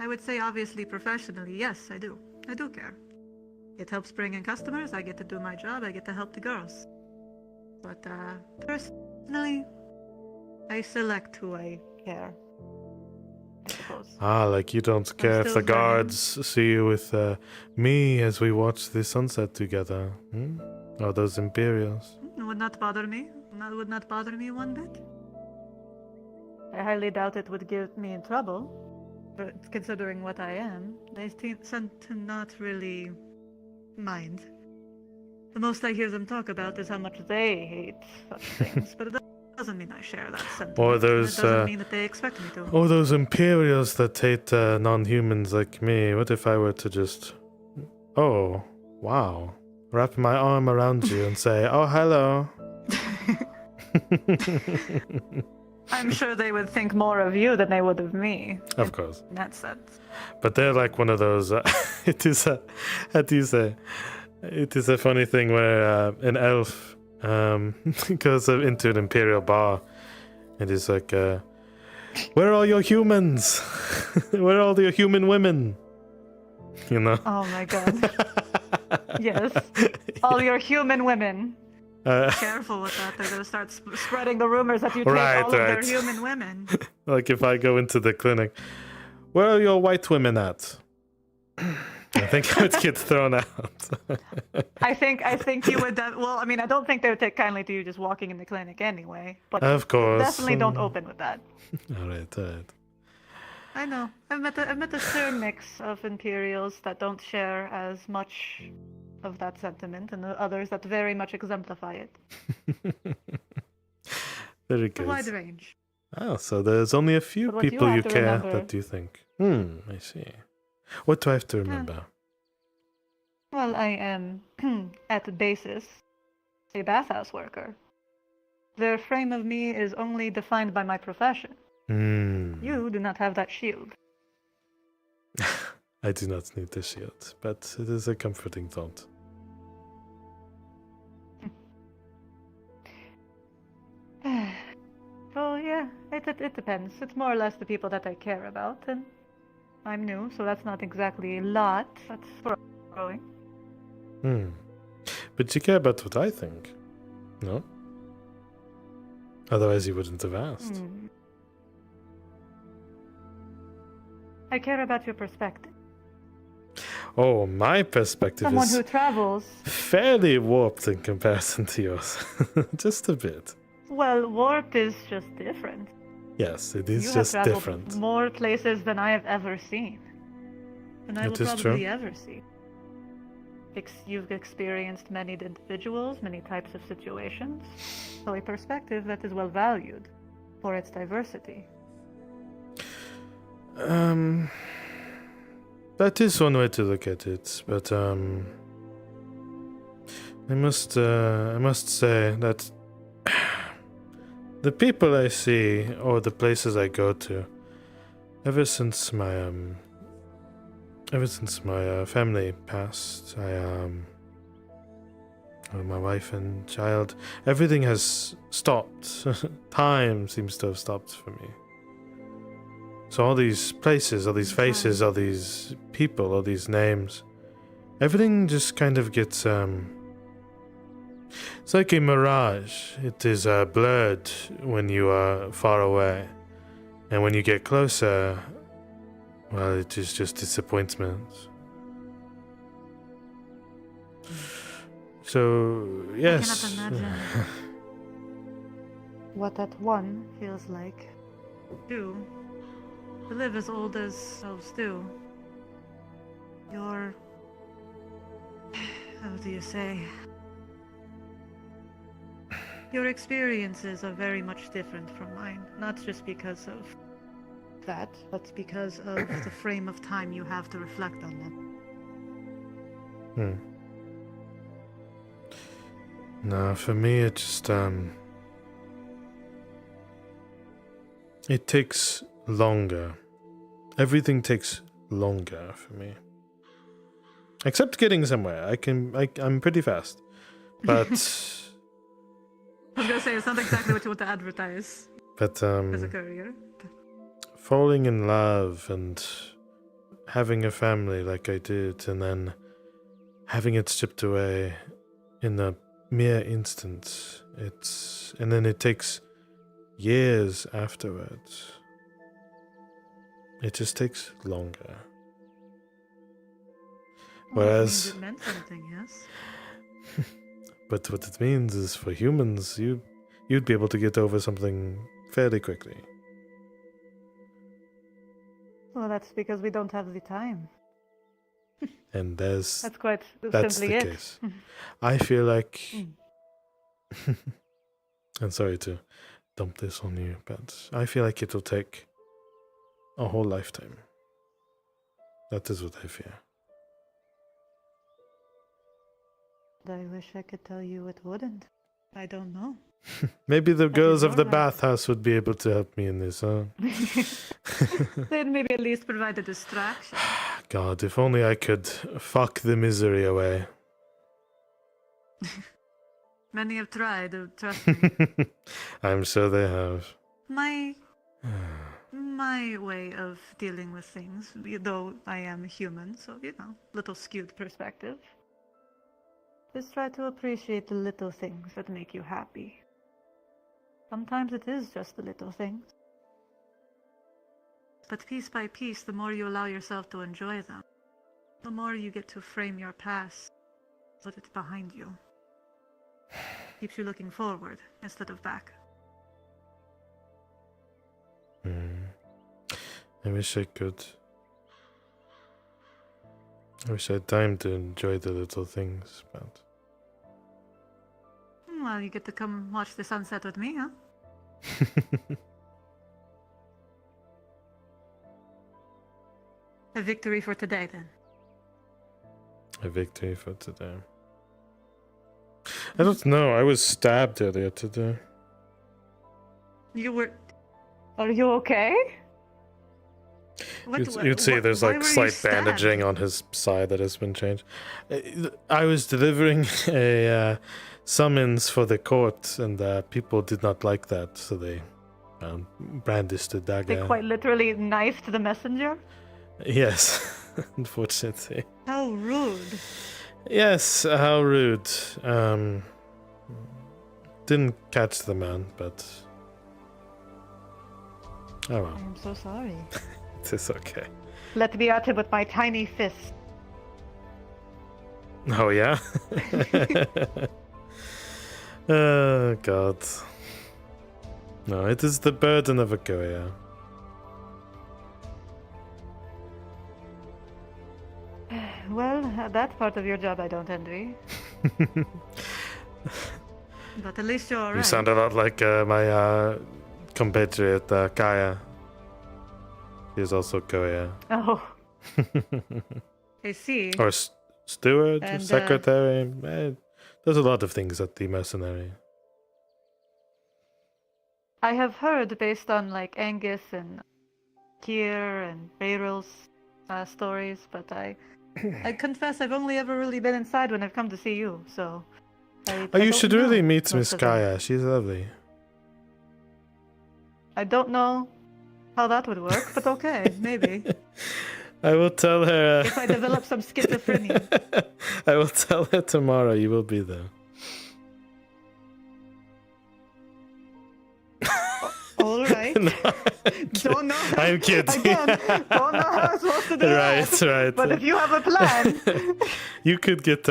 would say obviously professionally, yes, I do. I do care. It helps bring in customers. I get to do my job. I get to help the girls. But personally, I select who I care. I suppose. Like you don't care if still the guards see you with me as we watch the sunset together. Or those Imperials. It would not bother me. That would not bother me one bit. I highly doubt it would get me in trouble. But considering what I am, they tend to not really mind. The most I hear them talk about is how much they hate such things, but it doesn't mean I share that sentiment. Or and those, it doesn't mean that they expect me to. or those Imperials that hate non-humans like me. What if I were to just, oh, wow, wrap my arm around you and say, oh, hello. I'm sure they would think more of you than they would of me. Of course. In that sense. But they're like one of those, it is a, how do you say, it is a funny thing where an elf goes into an Imperial bar and is like, where are all your humans? Where are all your human women? You know? Oh my god. Yes. All your human women. Careful with that. They're going to start spreading the rumors that you take all of their human women. Like if I go into the clinic, where are your white women at? I think I would get thrown out. I think you would. Well, I mean, I don't think they would take kindly to you just walking in the clinic anyway. But of course. Definitely don't open with that. All right. I know. I've met a certain mix of Imperials that don't share as much of that sentiment, and the others that very much exemplify it. Very A good. wide range. Oh, so there's only a few But what you people have you to care remember- that you think. I see. What do I have to remember? Well, I am, at the basis, a bathhouse worker. Their frame of me is only defined by my profession. You do not have that shield. I do not need the shield, but it is a comforting thought. So yeah, it depends. It's more or less the people that I care about, and I'm new, so that's not exactly a lot. That's growing. But you care about what I think, no? Otherwise you wouldn't have asked. I care about your perspective. Oh, my perspective Someone is who travels. fairly warped in comparison to yours. Just a bit. Well, warped is just different. Yes, it is You have just traveled different. more places than I have ever seen. And I will That is probably true. ever see. You've experienced many individuals, many types of situations, so a perspective that is well valued for its diversity. That is one way to look at it, but I must say that the people I see or the places I go to, ever since my family passed, my wife and child, everything has stopped. Time seems to have stopped for me. So all these places, all these faces, all these people, all these names, everything just kind of gets, it's like a mirage. It is blurred when you are far away. And when you get closer, well, it is just disappointment. So, yes. I cannot imagine what that one feels like. Two, to live as old as elves do. Your... how do you say? Your experiences are very much different from mine. Not just because of that, but because of the frame of time you have to reflect on them. No, for me it just, it takes longer. Everything takes longer for me. Except getting somewhere. I'm pretty fast. But... I was gonna say, it's not exactly what you want to advertise. But, as a career. falling in love and having a family like I did, and then having it stripped away in a mere instant, and then it takes years afterwards. It just takes longer. Whereas, it meant something, yes. but what it means is for humans, you'd be able to get over something fairly quickly. Well, that's because we don't have the time. And that's simply the it. case. I feel like I'm sorry to dump this on you, but I feel like it'll take a whole lifetime. That is what I fear. I wish I could tell you it wouldn't. I don't know. Maybe the girls of the your life. bathhouse would be able to help me in this, huh? They'd maybe at least provide a distraction. God, if only I could fuck the misery away. Many have tried, trust me. I'm sure they have. My way of dealing with things, though I am human, so, little skewed perspective, is try to appreciate the little things that make you happy. Sometimes it is just the little things. But piece by piece, the more you allow yourself to enjoy them, the more you get to frame your past, put it behind you. Keeps you looking forward instead of back. I wish I could. I wish I had time to enjoy the little things, but... Well, you get to come watch the sunset with me, huh? A victory for today, then. A victory for today. I don't know, I was stabbed earlier today. You were... Are you okay? You'd see there's why like were you slight stabbed? bandaging on his side that has been changed. I was delivering a summons for the court, and people did not like that, so they brandished a dagger. They quite literally knifed the messenger? Yes, unfortunately. How rude. Yes, how rude. Didn't catch the man, but... Oh well. I'm so sorry. It is okay. Let me at him with my tiny fist. Oh yeah? Oh god. No, it is the burden of a career. Well, that part of your job I don't envy. But at least you're alright. You sound a lot like my compatriot Kaya. She is also Korea. Oh. I see. Or steward, And, secretary. There's a lot of things at the mercenary. I have heard, based on like Angus and Kier and Beryl's stories, but I confess I've only ever really been inside when I've come to see you, so... You should really meet most Miss of them. Kaya. She's lovely. I don't know how that would work, but okay, maybe. I will tell her. If I develop some schizophrenia. I will tell her tomorrow. You will be there. All right. No, Don't know. I'm kidding. Again, don't know how I'm supposed to do Right, that. right. But if you have a plan, You could get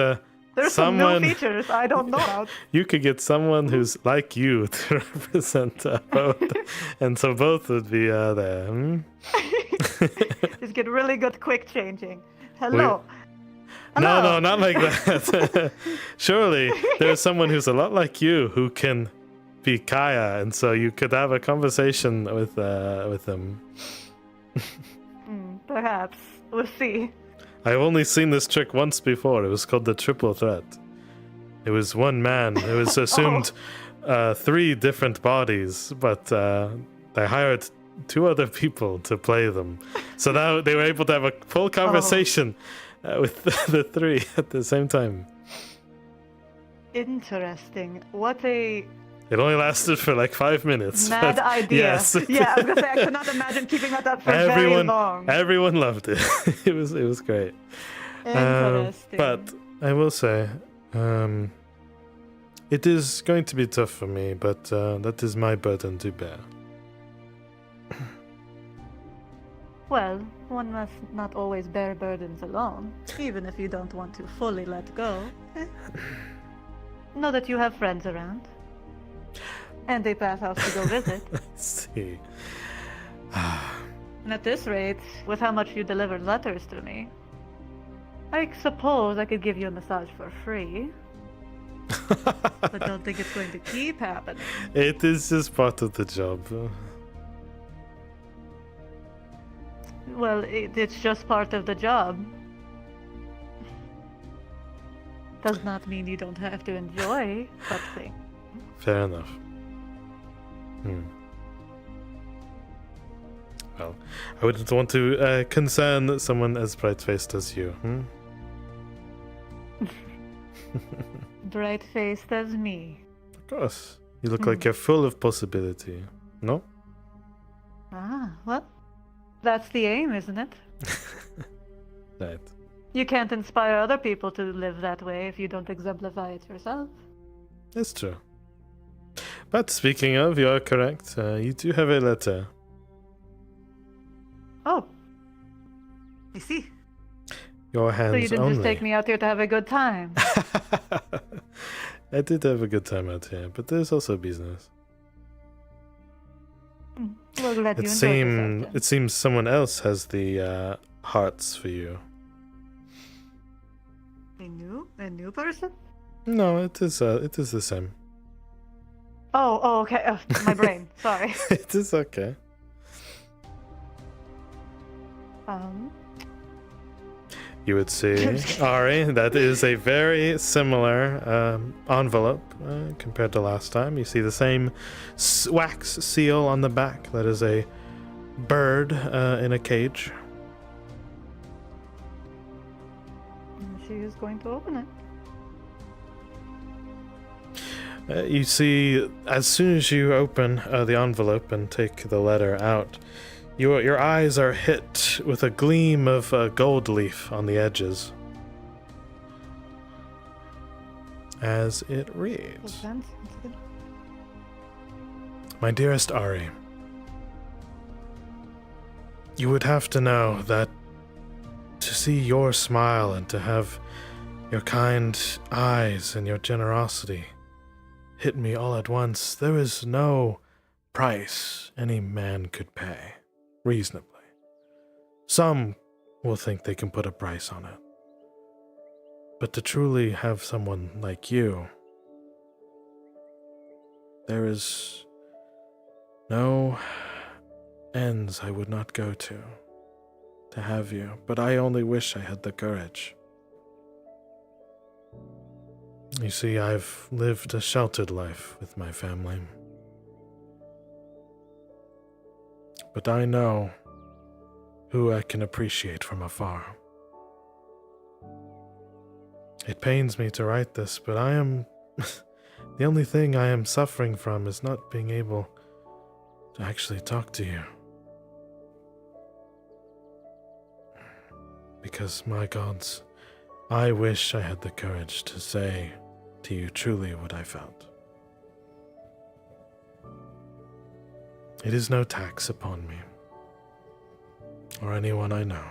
there's someone. some new features I don't know about. You could get someone who's like you to represent both, and so both would be there. Hmm? Just get really good quick changing. Hello. No, not like that. Surely there's someone who's a lot like you who can be Kaya, and so you could have a conversation with them. Perhaps. We'll see. I've only seen this trick once before. It was called the triple threat. It was one man. It was assumed 3 different bodies, but they hired 2 other people to play them. So now they were able to have a full conversation with the 3 at the same time. Interesting. What a It only lasted for like 5 minutes. mad but idea. Yes. Yeah, I was gonna say I could not imagine keeping that up for very long. Everyone loved it. It was great. Interesting. But I will say, it is going to be tough for me, but that is my burden to bear. Well, one must not always bear burdens alone, even if you don't want to fully let go. Know that you have friends around. And a bathhouse to go visit. Let's see. And at this rate, with how much you delivered letters to me, I suppose I could give you a massage for free. But don't think it's going to keep happening. It is just part of the job. Well, it's just part of the job. Does not mean you don't have to enjoy such things. Fair enough. Well, I wouldn't want to concern someone as bright-faced as you. Bright-faced as me. Of course. You look like you're full of possibility. No? Ah, well, that's the aim, isn't it? Right. You can't inspire other people to live that way if you don't exemplify it yourself. That's true. But speaking of, you are correct. You do have a letter. Oh. I see. Your hands So you didn't only. just take me out here to have a good time. I did have a good time out here, but there's also business. We'll let you enjoy yourself. It seems someone else has the hearts for you. A new person? No, it is the same. Oh, okay. Oh, my brain. Sorry. It is okay. You would see, Ari, that is a very similar envelope compared to last time. You see the same wax seal on the back. That is a bird in a cage. She is going to open it. You see, as soon as you open the envelope and take the letter out, your eyes are hit with a gleam of gold leaf on the edges. As it reads, "My dearest Ari, you would have to know that to see your smile and to have your kind eyes and your generosity hit me all at once, there is no price any man could pay reasonably. Some will think they can put a price on it, But to truly have someone like you, there is no ends I would not go to have you, but I only wish I had the courage. You see, I've lived a sheltered life with my family. But I know who I can appreciate from afar. It pains me to write this, but I am... the only thing I am suffering from is not being able to actually talk to you. Because, my gods, I wish I had the courage to say to you truly what I felt. It is no tax upon me, or anyone I know.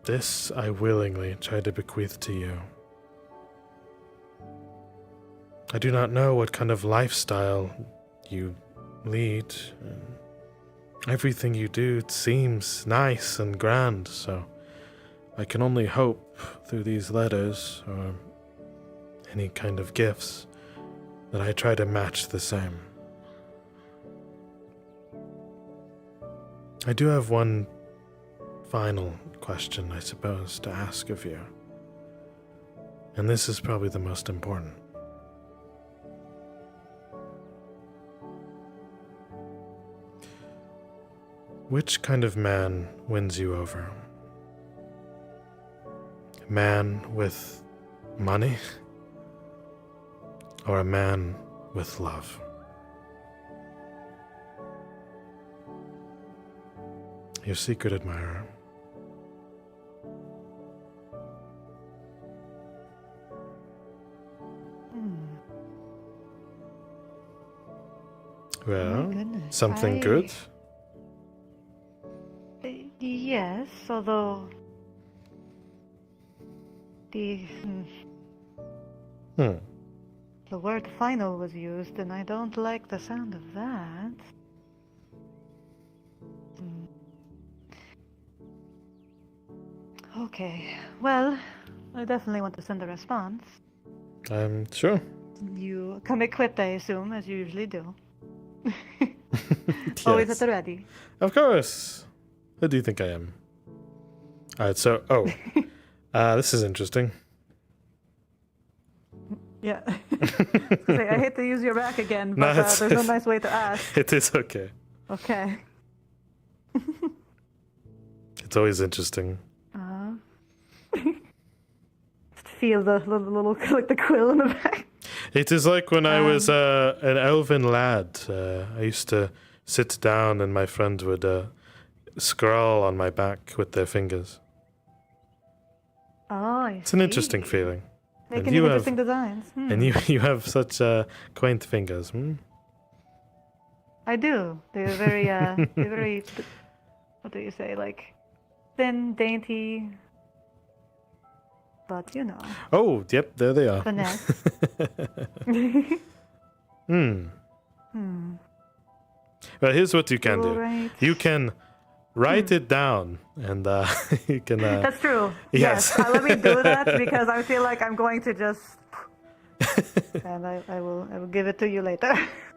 This I willingly try to bequeath to you. I do not know what kind of lifestyle you lead. Everything you do seems nice and grand, so I can only hope through these letters or any kind of gifts that I try to match the same. I do have one final question, I suppose, to ask of you. And this is probably the most important. Which kind of man wins you over? A man with money? Or a man with love? Your secret admirer. Well, goodness, something good? Yes, although the the word final was used, and I don't like the sound of that. Okay, well, I definitely want to send a response. I'm sure. You come equipped, I assume, as you usually do. Always at the ready. Of course. Who do you think I am? Alright, so, this is interesting. Yeah. I hate to use your rack again, but there's no nice way to ask. It is okay. Okay. It's always interesting. Feel the little like the quill in the back. It is like when I was an elven lad. I used to sit down and my friend would scrawl on my back with their fingers. Oh, I It's an interesting feeling. Making interesting designs. And you have such quaint fingers. I do. They're very what do you say? Like thin, dainty. But you know. Oh, yep, there they are. Finesse. Well, here's what you can do. Right. You can write it down, and you can. That's true. Yes. Let me do that because I feel like I'm going to just. And I will give it to you later.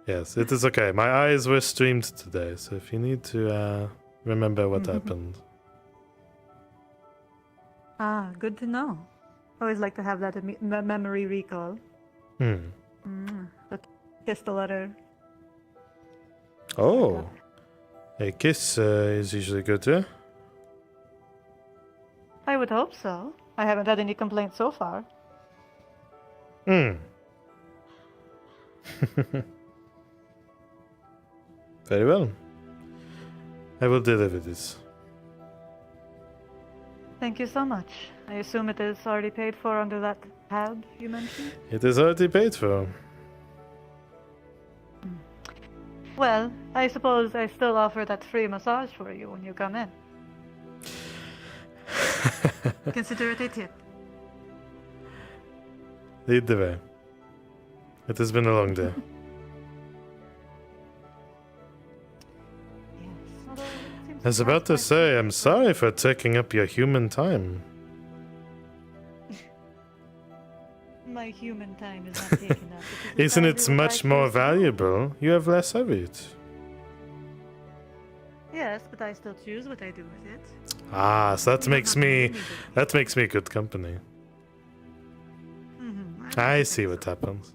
Yes, it is okay. My eyes were streamed today, so if you need to remember what happened. Good to know. Always like to have that memory recall. Kiss the letter. Oh, a kiss is usually good too. I would hope so. I haven't had any complaints so far. Very well. I will deliver this. Thank you so much. I assume it is already paid for under that tab you mentioned? It is already paid for. Well, I suppose I still offer that free massage for you when you come in. Consider it a tip. Lead the way. It has been a long day. Yes. I was about to say, I'm sorry for taking up your human time. my human time is not taken up. Isn't it much more valuable? You have less of it. Yes, but I still choose what I do with it. Ah, so that makes me good company. I see what happens.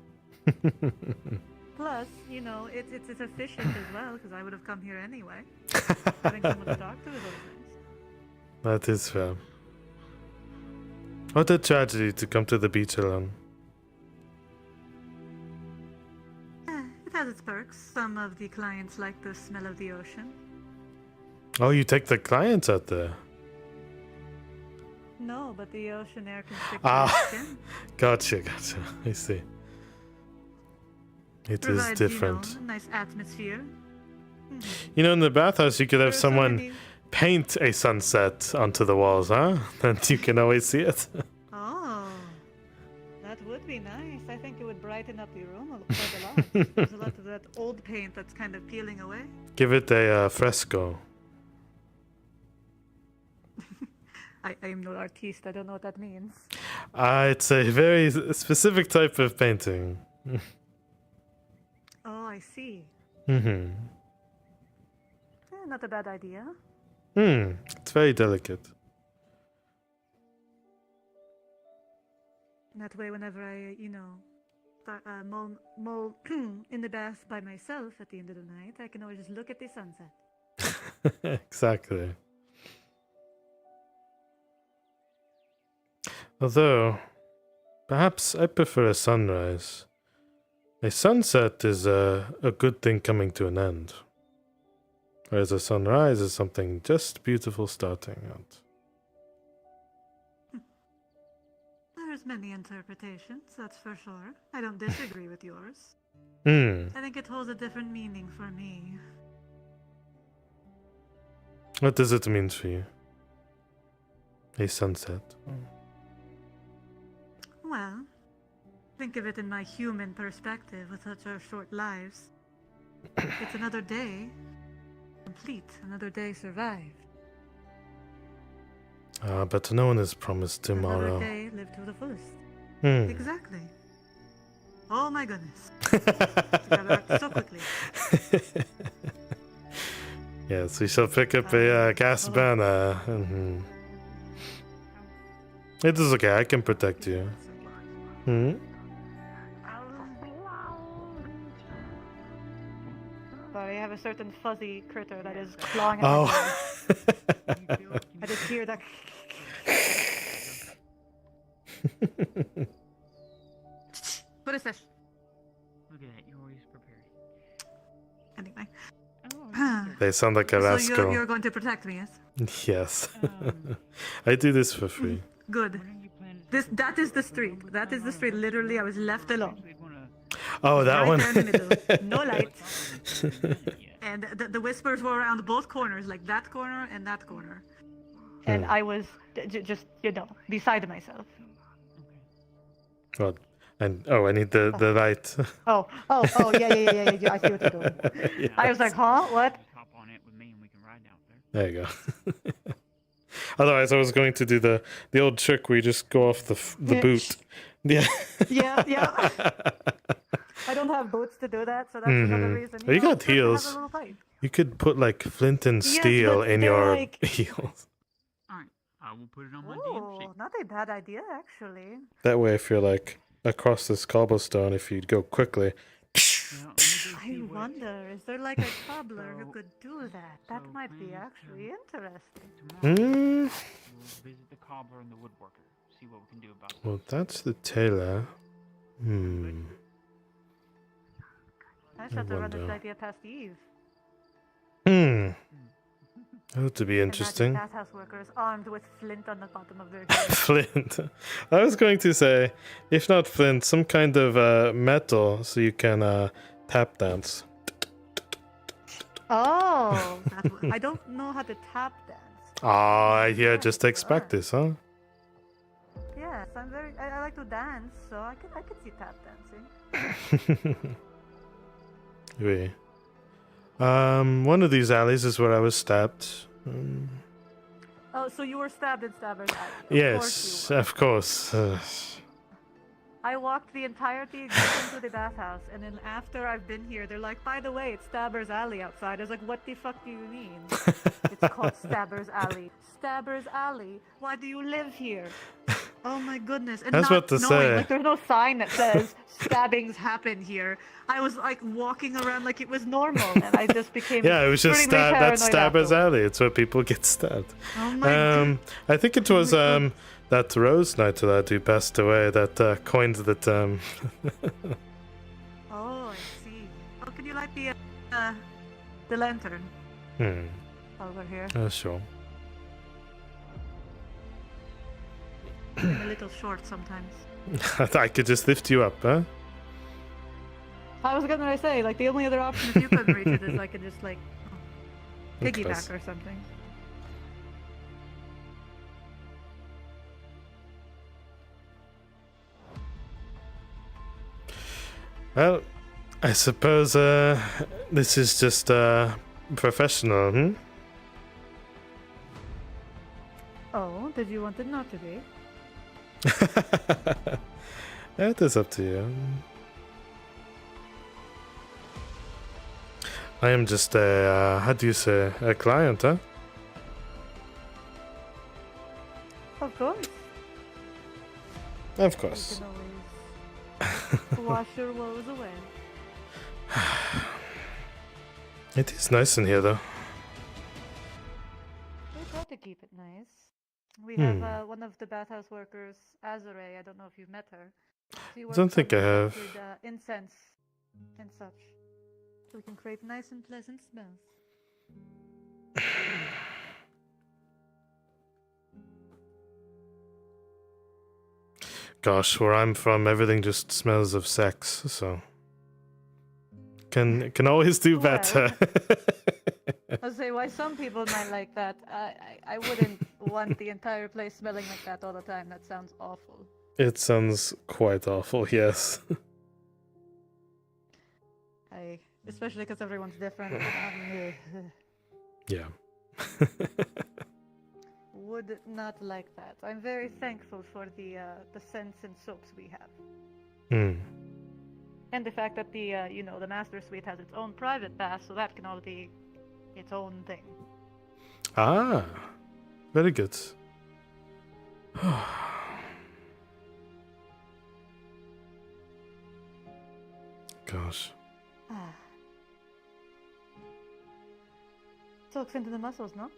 Plus, you know, it's efficient as well because I would have come here anyway. Having someone to talk to is always nice. That is fair. What a tragedy to come to the beach alone. It has its perks. Some of the clients like the smell of the ocean. Oh, you take the clients out there. No, but the ocean air can stick to your skin. Gotcha. I see. It is different. You know, a nice atmosphere. You know, in the bathhouse, you could have someone paint a sunset onto the walls, huh? And you can always see it. Oh, that would be nice. I think it would brighten up the room quite a lot. There's a lot of that old paint that's kind of peeling away. Give it a fresco. I am no artiste. I don't know what that means. It's a very specific type of painting. Oh, I see. Mm-hmm. Not a bad idea. It's very delicate. That way, whenever I, you know, start, mull in the bath by myself at the end of the night, I can always just look at the sunset. Exactly. Although, perhaps I prefer a sunrise. A sunset is a good thing coming to an end. Whereas a sunrise is something just beautiful starting out. There's many interpretations, that's for sure. I don't disagree with yours. I think it holds a different meaning for me. What does it mean for you? A sunset. Well, think of it in my human perspective with such our short lives. It's another day complete, another day survived. But no one is promised tomorrow. Another day lived to the fullest. Exactly. Oh my goodness. Got back so quickly. Yes, we shall pick up a gas burner. It is okay, I can protect you. Sorry, I have a certain fuzzy critter that is clawing at my face. I just hear that. What is this? Look at that, you're always prepared. Anyway. They sound like a So rascal. you're going to protect me, yes? Yes. I do this for free. Good. That is the street. That is the street. Literally, I was left alone. Oh, that right one. There in the middle. No lights. And the whispers were around both corners, like that corner and that corner. And I was just, you know, beside myself. What? And I need the light. Oh, yeah. I see what you're doing. Yes. I was like, huh? What? There you go. Otherwise, I was going to do the old trick where you just go off the boot. Yeah. Yeah. I don't have boots to do that, so that's another reason. You got it's good to have a heels. little fight. You could put like flint and steel in your heels. Alright, I will put it on my Oh, DM not a bad idea, actually. That way, if you're like across this cobblestone, if you'd go quickly. I wonder, is there like a cobbler who could do that? That might be actually interesting. We'll visit the cobbler and the woodworker, see what we can do about it. Well, that's the tailor. I just have to run this wonder. idea past Eve. That would be interesting. Bathhouse workers armed with flint on the bottom of their heads. Flint. I was going to say, if not flint, some kind of metal so you can tap dance. Oh, I don't know how to tap dance. Ah, yeah, just expect this, huh? Yes, I like to dance, so I could see tap dancing. Oui. One of these alleys is where I was stabbed. Oh, so you were stabbed in Stabber's Alley. Yes, of course. I walked the entirety into the bathhouse, and then after I've been here, they're like, by the way, it's Stabber's Alley outside. I was like, what the fuck do you mean? It's called Stabber's Alley. Stabber's Alley? Why do you live here? Oh my goodness. And I was not about to knowing, say. like, there's no sign that says stabbings happen here. I was, like, walking around like it was normal, and I just became Yeah, it was just pretty that's paranoid Stabber's afterwards. Alley. It's where people get stabbed. Oh my I think it was that Rose Knight lad who passed away that coined the term. Oh, I see. Oh, can you light the lantern over here? Sure. I'm a little short sometimes. I could just lift you up, huh? I was gonna say, like, the only other option if you couldn't reach it is I could just, like, piggyback Close. or something. Well, I suppose this is just professional, hmm? Oh, did you want it not to be? It is up to you. I am just a, how do you say, a client, huh? Of course. Of course. You can always wash your woes away. It is nice in here, though. We try to keep it nice. We have one of the bathhouse workers, Azure. I don't know if you've met her. She works Don't think on I have. with incense and such. So we can create nice and pleasant smells. Gosh, where I'm from, everything just smells of sex, so can always do better. I'll say why some people might like that. I wouldn't want the entire place smelling like that all the time. That sounds awful. It sounds quite awful, yes. Especially because everyone's different. Yeah. Would not like that. I'm very thankful for the scents and soaps we have. And the fact that the the master suite has its own private bath, so that can all be its own thing. Ah, very good. Gosh. Soaks into the muscles, no?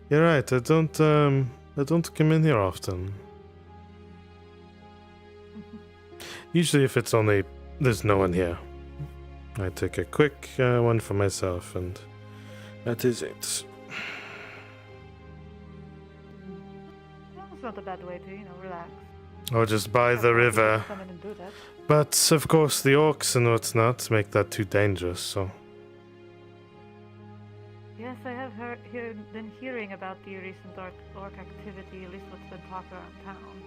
You're right. I don't come in here often. Usually, if it's only there's no one here, I take a quick one for myself, and that is it. It's not a bad way to, relax. Or just by the river. Come in and do that. But of course, the orcs and whatnot make that too dangerous. So. Yes, I have been hearing about the recent orc activity, at least what's been talked around town.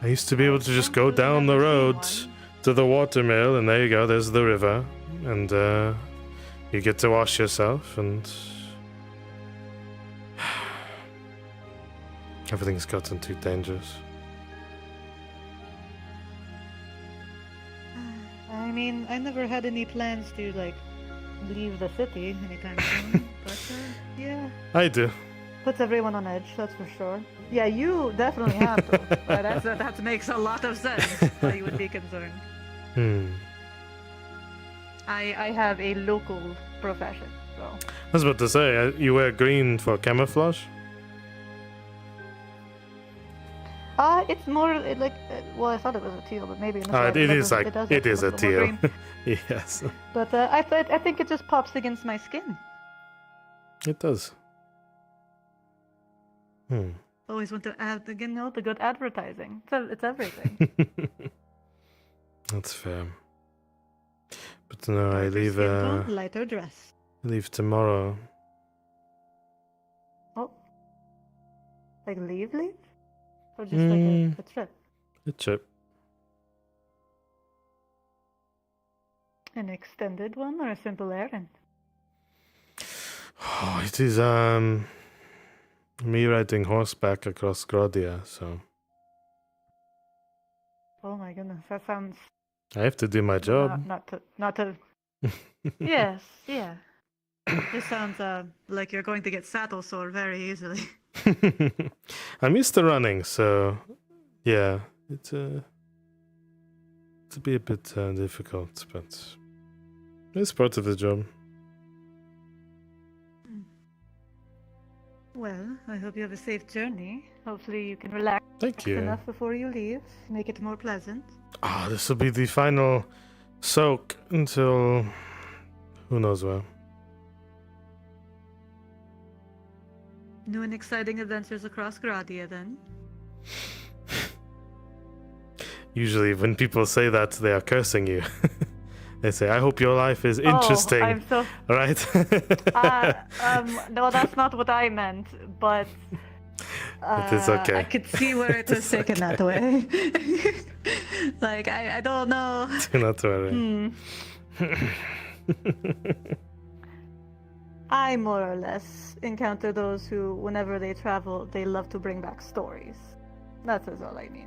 I used to be able to just go down the road to the watermill, and there you go, there's the river, and you get to wash yourself, and everything's gotten too dangerous. I mean, I never had any plans to, leave the city anytime soon, but, yeah. I do. Puts everyone on edge, that's for sure. Yeah, you definitely have to. That makes a lot of sense why you would be concerned. I have a local profession, so. I was about to say, you wear green for camouflage? It's more well, I thought it was a teal, but maybe It is a teal. Yes. But I think it just pops against my skin. It does. Always want to add again, the good advertising. It's everything. That's fair. But no, I leave. Lighter dress. I leave tomorrow. Oh, leave, or just a trip. A trip. An extended one or a simple errand? Oh, it is me riding horseback across Grodia, so Oh my goodness, that sounds I have to do my job. not to. Yes, yeah. This sounds like you're going to get saddle sore very easily. I'm used to running, so yeah, it's be a bit difficult, but it's part of the job. Well, I hope you have a safe journey. Hopefully you can relax Thank you. enough before you leave. Make it more pleasant. Ah, this will be the final soak until who knows when. New and exciting adventures across Gradia, then. Usually when people say that, they are cursing you. They say, I hope your life is interesting. Oh, I'm so... Right? No, that's not what I meant, but... It is okay. I could see where it was taken that way. Like, I don't know. Do not worry. I more or less encounter those who, whenever they travel, they love to bring back stories. That is all I mean.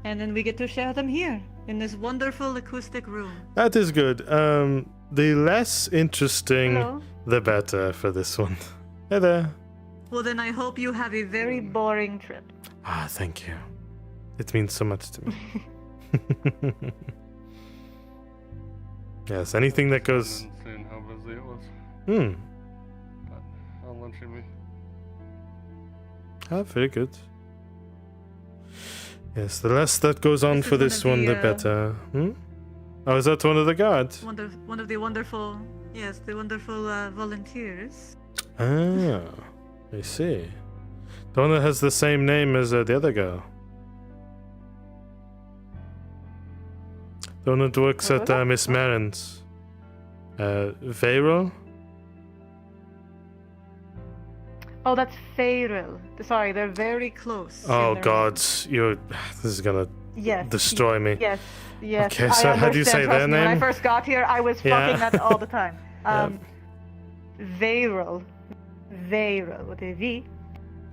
And then we get to share them here, in this wonderful acoustic room. That is good. The less interesting, Hello? the better for this one. Hey there. Well, then I hope you have a very boring trip. Ah, thank you. It means so much to me. Yes, anything that goes... Seeing how busy it was. But I'll let you be. Ah, very good. Yes, the less that goes on for this one, the better. Oh, is that one of the guards? One of the wonderful, yes, the wonderful volunteers. Ah, I see. The one that has the same name as the other girl. The one that works at Miss Marin's. Veyral? Oh, that's Faeril. Sorry, they're very close. Oh God, this is gonna destroy me. Yes, yes. Okay, so how do you say their name? When I first got here, I was fucking that all the time. Veyral with a V,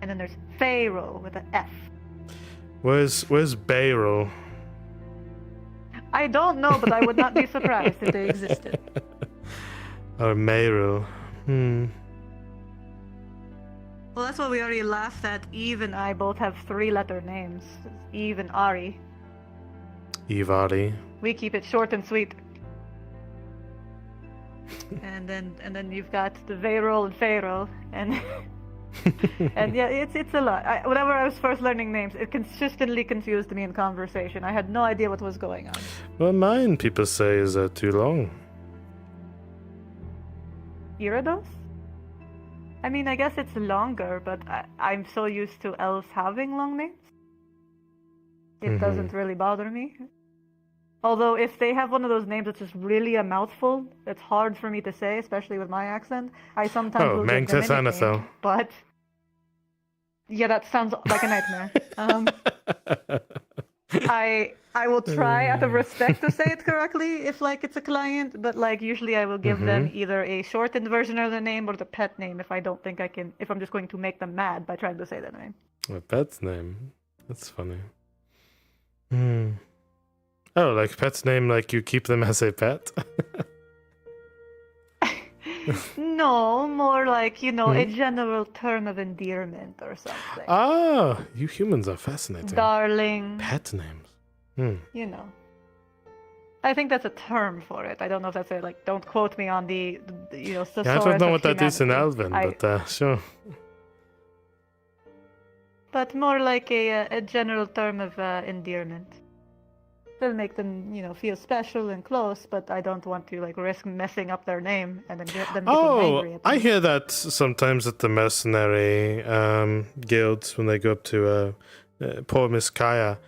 and then there's Faeril with an F. Where's Veyral? I don't know, but I would not be surprised if they existed. Or Meryl. Well, that's what we already laughed at. Eve and I both have 3-letter names. Eve and Ari. Ari. We keep it short and sweet. And then you've got the Veyral and Faeril, and and yeah, it's a lot. Whenever I was first learning names, it consistently confused me in conversation. I had no idea what was going on. Well, mine people say is too long. Irados? I mean, I guess it's longer, but I'm so used to elves having long names. It doesn't really bother me. Although, if they have one of those names that's just really a mouthful, it's hard for me to say, especially with my accent. I sometimes will give them a nickname, but... Yeah, that sounds like a nightmare. I will try out of respect to say it correctly if it's a client, but usually I will give them either a shortened version of the name or the pet name if I don't think I can, if I'm just going to make them mad by trying to say that name. A pet's name? That's funny. Oh, pet's name, you keep them as a pet? No, more a general term of endearment or something. Ah, you humans are fascinating. Darling. Pet names. You know. I think that's a term for it. I don't know if that's don't quote me on the I don't know what that is in Elven, but sure. But more like a general term of endearment. It'll make them, feel special and close, but I don't want to risk messing up their name and then get them getting angry at me. I hear that sometimes at the mercenary guilds when they go up to poor Miss Kaya,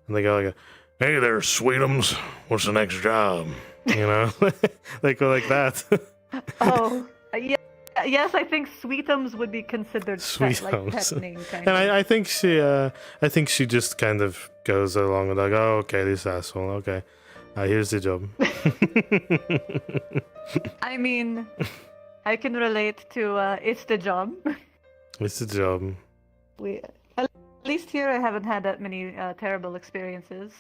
and they go "Hey there, sweetums, what's the next job?" They go like that. Oh, yeah. Yes, I think Sweetums would be considered pet name kind and I think she just kind of goes along with oh, okay, this asshole, okay, here's the job. I mean, I can relate to it's the job. It's the job. least here I haven't had that many terrible experiences.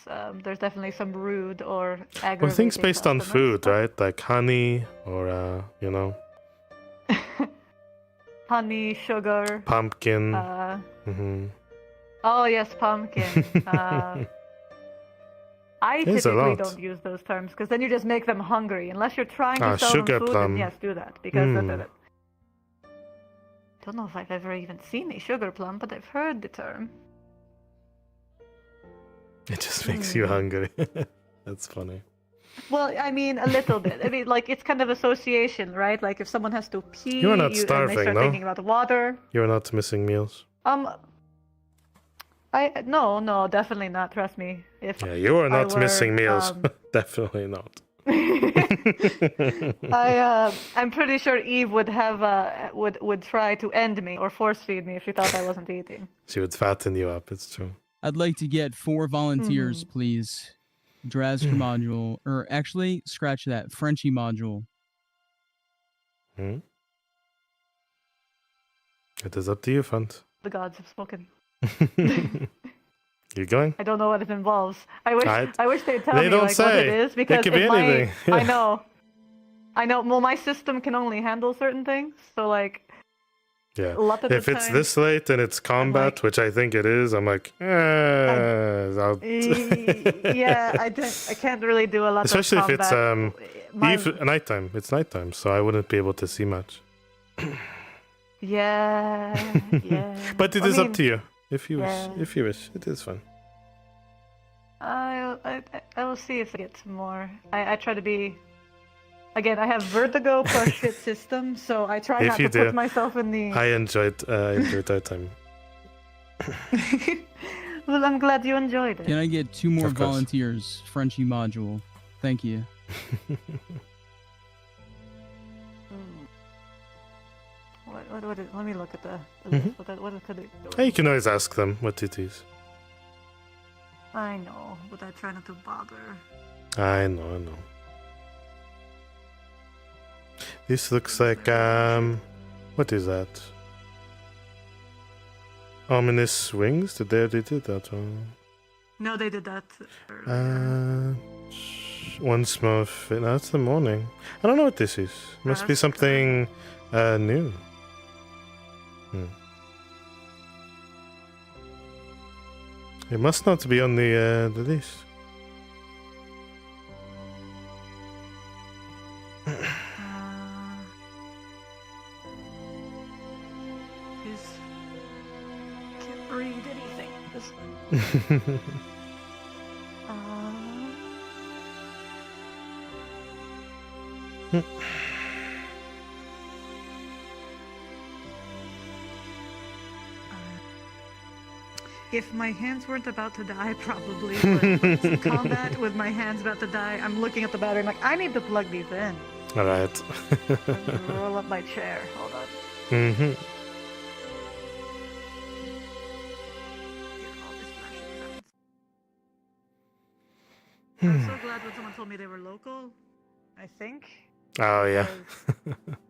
There's definitely some rude or aggravating. Well, things based on customers, food, but- right? Like honey or you know, Honey, sugar, pumpkin. Mm-hmm. Oh yes, pumpkin. I There's a typically lot. don't use those terms because then you just make them hungry. Unless you're trying to sell sugar them food, plum. then yes, do that because Hmm. don't know if I've ever even seen a sugar plum, but I've heard the term. It just makes you hungry. That's funny. Well, I mean, a little bit. I mean, like, it's kind of association, right? Like, if someone has to pee, You're not and they starving, start no? thinking about water. You're not missing meals. No, definitely not. Trust me. If Yeah, you are I not missing meals. Definitely not. I'm pretty sure Eve would have would try to end me or force feed me if she thought I wasn't eating. She would fatten you up. It's true. I'd like to get 4 volunteers, please. Drasker module, or actually, scratch that. Frenchie module. Hmm? It is up to you, Funt. The gods have spoken. You going? I don't know what it involves. I wish they'd tell They me don't like what say. it is It because could be it might- anything. Yeah. I know. Well, my system can only handle certain things, so like. Yeah. A lot of the If it's time- this late and it's combat, which I think it is, I'm like, I'll... Yeah, I can't really do a lot. Especially of if it's combat. nighttime. It's nighttime, so I wouldn't be able to see much. Yeah. But it I is mean, up to you. If you wish, yeah. if you wish, it is fun. I will see if I get some more. I try to be. Again, I have vertigo plus shit system, so I try If not you to do, put myself in the. I enjoyed that time. Well, I'm glad you enjoyed it. Can I get 2 more Of course. volunteers? Frenchie module. Thank you. What is, let me look at the Mhm. list. What could it do? Hey, you can always ask them what it is. I know, but I try not to bother. I know. This looks like what is that? Ominous wings? Did they already do that one? No, they did that earlier. One small fit. No, it's the morning. I don't know what this is. Must be something new. It must not be on the list. Can't read anything. If my hands weren't about to die, I probably would. But in combat with my hands about to die, I'm looking at the battery. I'm like, I need to plug these in. All right. Roll up my chair. Hold on. Mm-hmm. I'm so glad when someone told me they were local. I think. Oh yeah.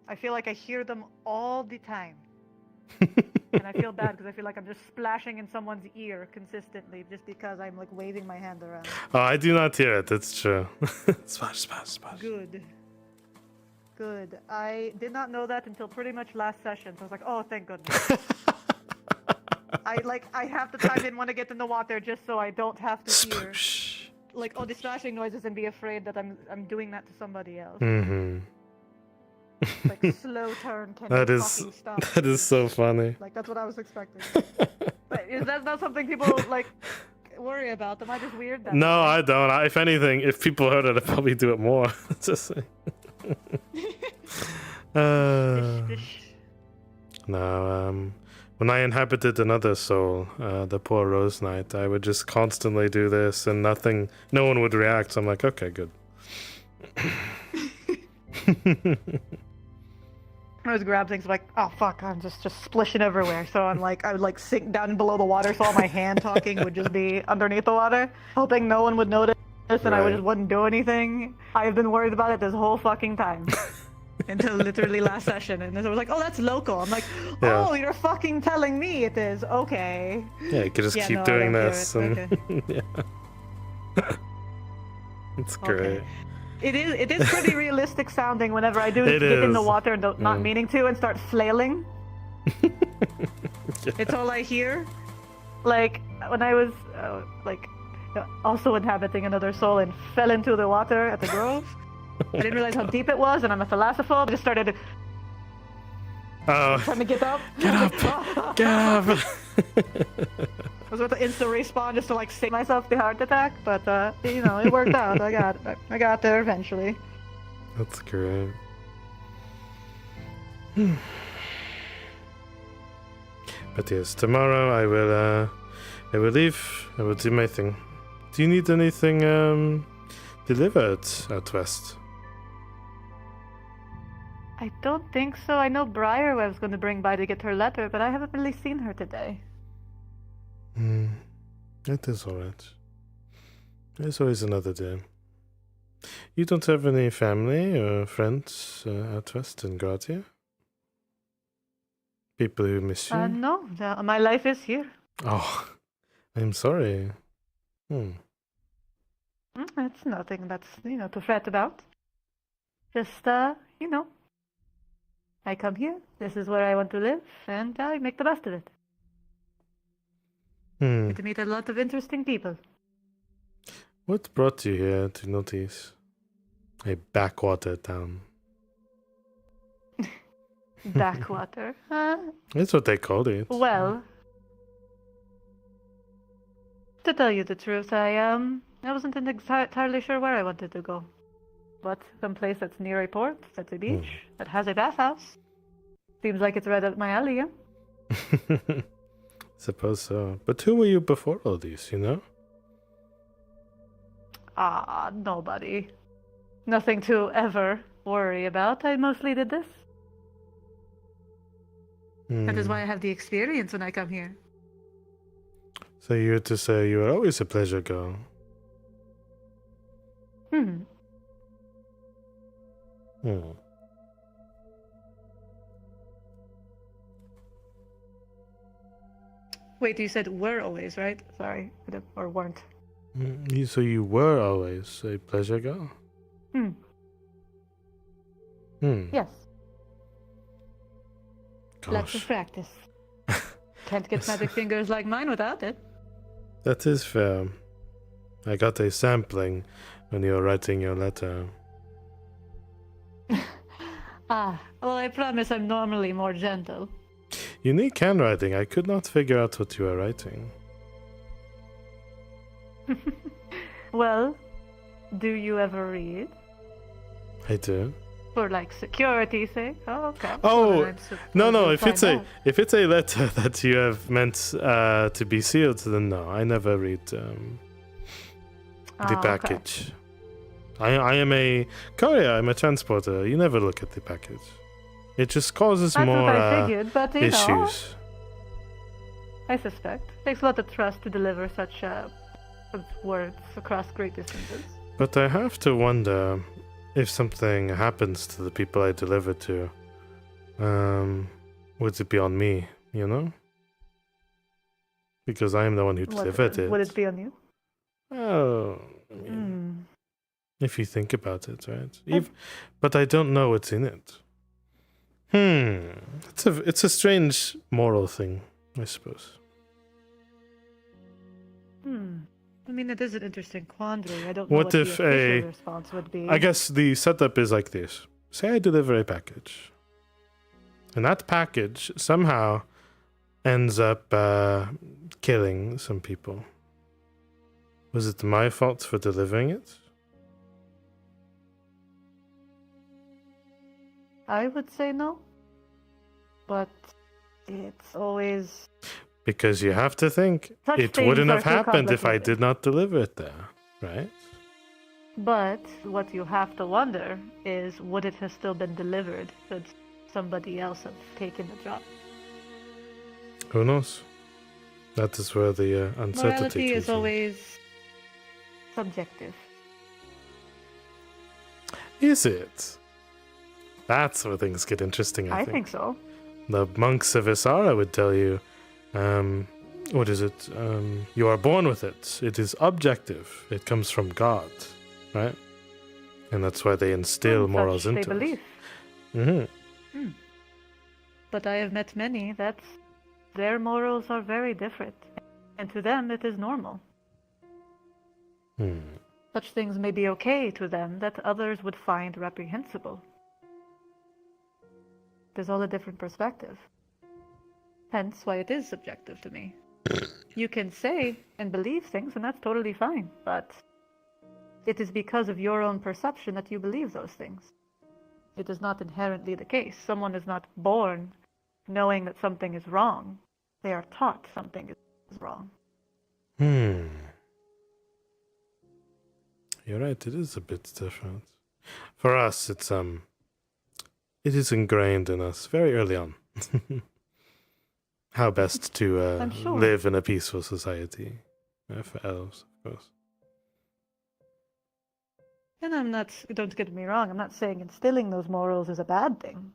I feel like I hear them all the time. And I feel bad because I feel like I'm just splashing in someone's ear consistently just because I'm like waving my hand around. Oh, I do not hear it. It's true. Splash. Good. I did not know that until pretty much last session. So I was like, oh, thank goodness. I half the time didn't want to get in the water just so I don't have to hear like the splashing noises and be afraid that I'm doing that to somebody else. Mm-hmm. Like slow turn. Can That you is fucking stop? that is so funny. Like that's what I was expecting. But is that not something people like worry about? Am I just weird? That No, I don't. If anything, if people heard it, I'd probably do it more. Just saying. No, when I inhabited another soul, the poor Rose Knight, I would just constantly do this and no one would react. So I'm like, okay, good. I was grab things like, oh fuck, I'm just splishing everywhere. So I would like sink down below the water so all my hand talking would just be underneath the water, hoping no one would notice and I Right. just wouldn't do anything. I've been worried about it this whole fucking time. until literally last session, and then I was like, "Oh, that's local." I'm like, Yeah. "Oh, you're fucking telling me it is okay." Yeah, you could just Yeah, keep no, I doing don't hear this. it. And Okay. yeah. It's great. It is pretty realistic sounding whenever I do It get in the is. water and not Mm. meaning to and start flailing. It's all I hear. Like when I was also inhabiting another soul and fell into the water at the grove. I didn't realize how deep it was, and I'm a thalassophile. I just started Oh. trying to get up. Get up! Get up! I was about to insta respawn just to like save myself the heart attack, but you know, it worked out. I got there eventually. That's great. But yes, tomorrow I will leave. I will do my thing. Do you need anything delivered out west? I don't think so. I know Briar was going to bring by to get her letter, but I haven't really seen her today. It is alright. There's always another day. You don't have any family or friends out west in Guardia? People who miss you? No, my life is here. Oh, I'm sorry. It's nothing that's, to fret about. Just, I come here, this is where I want to live, and I make the best of it. Get to meet a lot of interesting people. What brought you here to Notice? A backwater town. Backwater. That's what they called it. Well, to tell you the truth, I wasn't entirely sure where I wanted to go. But someplace that's near a port, that's a beach, that has a bathhouse. Seems like it's right up my alley, yeah? Suppose so. But who were you before all these, you know? Nobody. Nothing to ever worry about. I mostly did this. That is why I have the experience when I come here. So you're to say you were always a pleasure girl. Wait, you said were always, right? Sorry, or weren't. So you were always a pleasure girl? Yes. Lots Gosh. of practice. Can't get magic fingers like mine without it. That is fair. I got a sampling when you were writing your letter. Well, I promise I'm normally more gentle. Unique handwriting. I could not figure out what you were writing. Well, do you ever read? I do. For like security's sake? Oh, okay. Oh, Well, then no! we'll If it's find out. if it's a letter that you have meant to be sealed, then no, I never read the okay. package. I am a courier. I'm a transporter. You never look at the package. It just causes That's more what I figured, but issues. I suspect. Takes a lot of trust to deliver such words across great distances. But I have to wonder if something happens to the people I deliver to. Would it be on me? You know, because I am the one who delivered it. Would it be on you? Oh, I mean, if you think about it, right? But I don't know what's in it. It's a strange moral thing, I suppose. I mean, it is an interesting quandary. I don't know What what if the official response would be. I guess the setup is like this. Say I deliver a package. And that package somehow ends up killing some people. Was it my fault for delivering it? I would say no. But it's always... Because you have to think, Such it things wouldn't are have too happened if I complicated. did not deliver it there, right? But what you have to wonder is, would it have still been delivered should somebody else have taken the job? Who knows? That is where the uncertainty Morality comes is in. always subjective. Is it? That's where things get interesting, I I think. think so. The monks of Isara would tell you, what is it? You are born with it. It is objective. It comes from God, right? And that's why they instill morals Such into they us. believe. Mm-hmm. But I have met many that their morals are very different, and to them it is normal. Such things may be okay to them that others would find reprehensible. There's all a different perspective. Hence why it is subjective to me. You can say and believe things, and that's totally fine, but it is because of your own perception that you believe those things. It is not inherently the case. Someone is not born knowing that something is wrong. They are taught something is wrong. You're right, it is a bit different. For us, it is ingrained in us very early on. How best to I'm sure. live in a peaceful society. For elves, of course. And don't get me wrong, I'm not saying instilling those morals is a bad thing.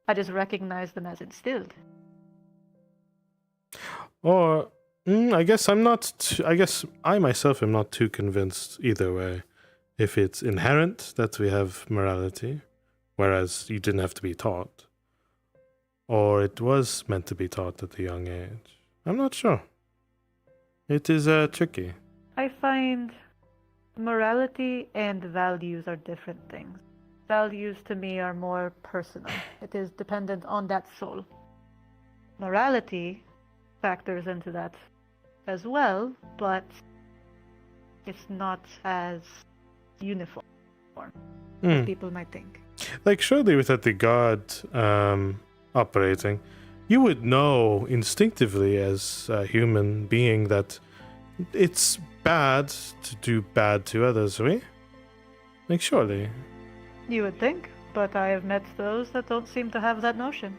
I just recognize them as instilled. Or, I guess I guess I myself am not too convinced either way. If it's inherent that we have morality, whereas you didn't have to be taught, or it was meant to be taught at a young age. I'm not sure. It is tricky. I find morality and values are different things. Values to me are more personal. It is dependent on that soul. Morality factors into that as well, but it's not as uniform as people might think. Like, surely without the god operating, you would know instinctively as a human being that it's bad to do bad to others, right? Like, surely. You would think, but I have met those that don't seem to have that notion.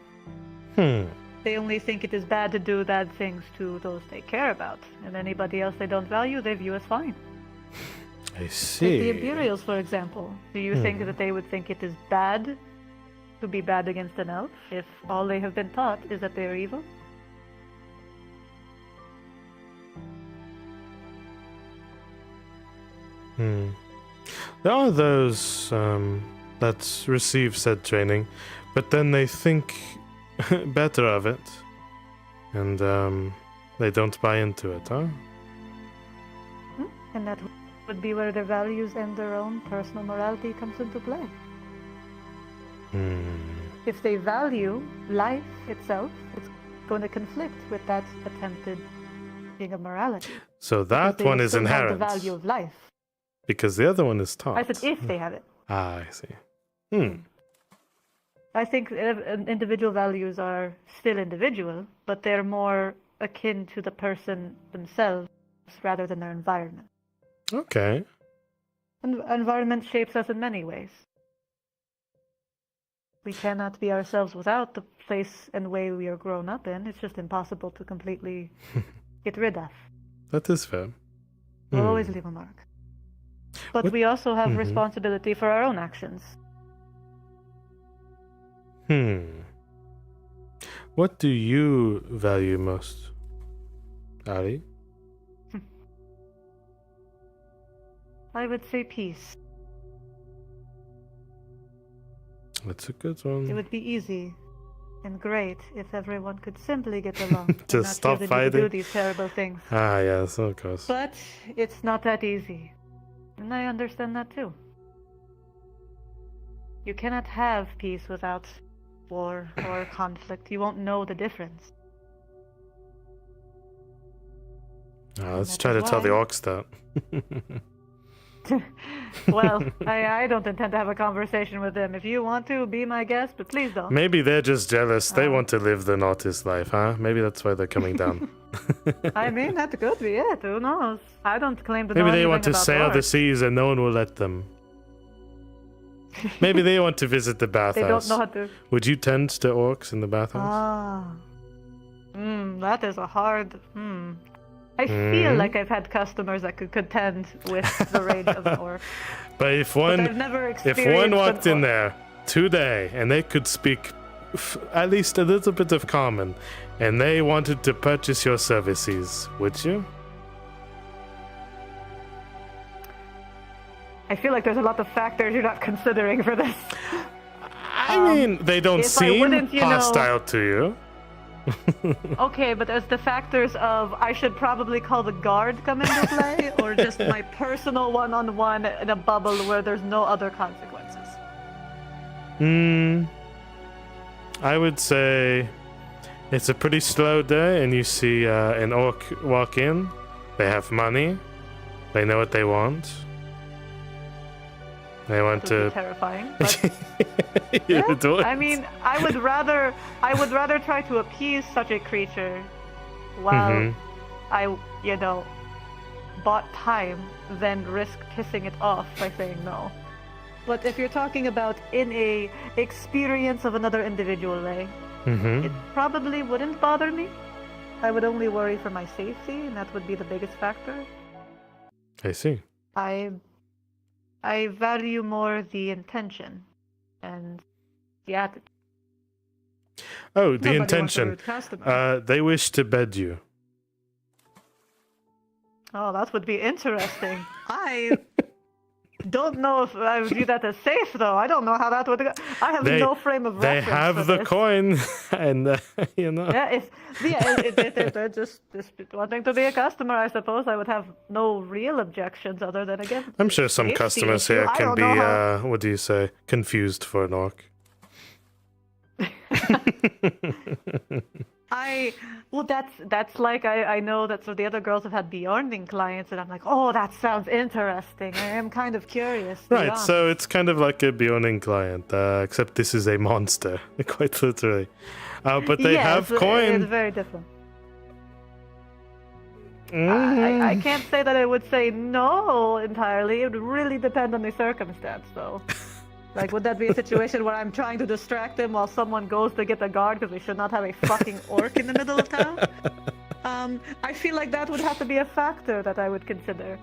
They only think it is bad to do bad things to those they care about, and anybody else they don't value, they view as fine. I see. Like the Imperials, for example. Do you think that they would think it is bad to be bad against an elf if all they have been taught is that they are evil? There are those that receive said training, but then they think better of it, and they don't buy into it, huh? And that would be where their values and their own personal morality comes into play. If they value life itself, it's going to conflict with that attempted thing of morality. So that one is inherent. The value of life. Because the other one is taught. I said if they have it. Ah, I see. I think individual values are still individual, but they're more akin to the person themselves rather than their environment. Okay. And environment shapes us in many ways. We cannot be ourselves without the place and way we are grown up in. It's just impossible to completely get rid of. That is fair. We'll always leave a mark. But we also have responsibility for our own actions. What do you value most, Ali? I would say peace. That's a good one. It would be easy and great if everyone could simply get along. Just and not stop feel the need to do fighting. these terrible things. Ah, yes, of course. But it's not that easy. And I understand that too. You cannot have peace without war or conflict. You won't know the difference. Let's try to tell the orcs that. Well, I don't intend to have a conversation with them. If you want to, be my guest, but please don't. Maybe they're just jealous. They want to live the Nautis life, huh? Maybe that's why they're coming down. I mean, that could be it. Who knows? I don't claim to know Maybe they anything want to about sail the orcs. seas and no one will let them. Maybe they want to visit the bathhouse. They don't know how to. Would you tend to orcs in the bathhouse? Ah. That is a hard. I feel like I've had customers that could contend with the rage of an orc. But if I've one never walked experienced in there today, and they could speak at least a little bit of common, and they wanted to purchase your services, would you? I feel like there's a lot of factors you're not considering for this. I mean, they don't seem hostile to you. Okay, but there's the factors of I should probably call the guard come into play, or just my personal one-on-one in a bubble where there's no other consequences. I would say it's a pretty slow day, and you see an orc walk in. They have money. They know what they want. They want to. Terrifying. But You yeah, do it. I mean, I would rather try to appease such a creature while I, bought time than risk pissing it off by saying no. But if you're talking about in a experience of another individual way, it probably wouldn't bother me. I would only worry for my safety, and that would be the biggest factor. I see. I value more the intention and the attitude. Oh, the Nobody intention. wants a rude customer. They wish to bed you. Oh, that would be interesting. I don't know if I would view that as safe, though. I don't know how that would go. I have no frame of They reference. have for the this. coin, and Yeah, if they're just wanting to be a customer, I suppose I would have no real objections other than, again, I'm sure some safety customers issue. here I can don't be, know how- what do you say, confused for an orc. That's like I know that so the other girls have had Bjorning clients, and I'm like, oh, that sounds interesting. I am kind of curious. to be Right, honest. so it's kind of like a Bjorning client, except this is a monster, quite literally. But they Yes, have It's coin. very different. Mm. I can't say that I would say no entirely. It would really depend on the circumstance, though. Like, would that be a situation where I'm trying to distract them while someone goes to get the guard because we should not have a fucking orc in the middle of town? I feel like that would have to be a factor that I would consider.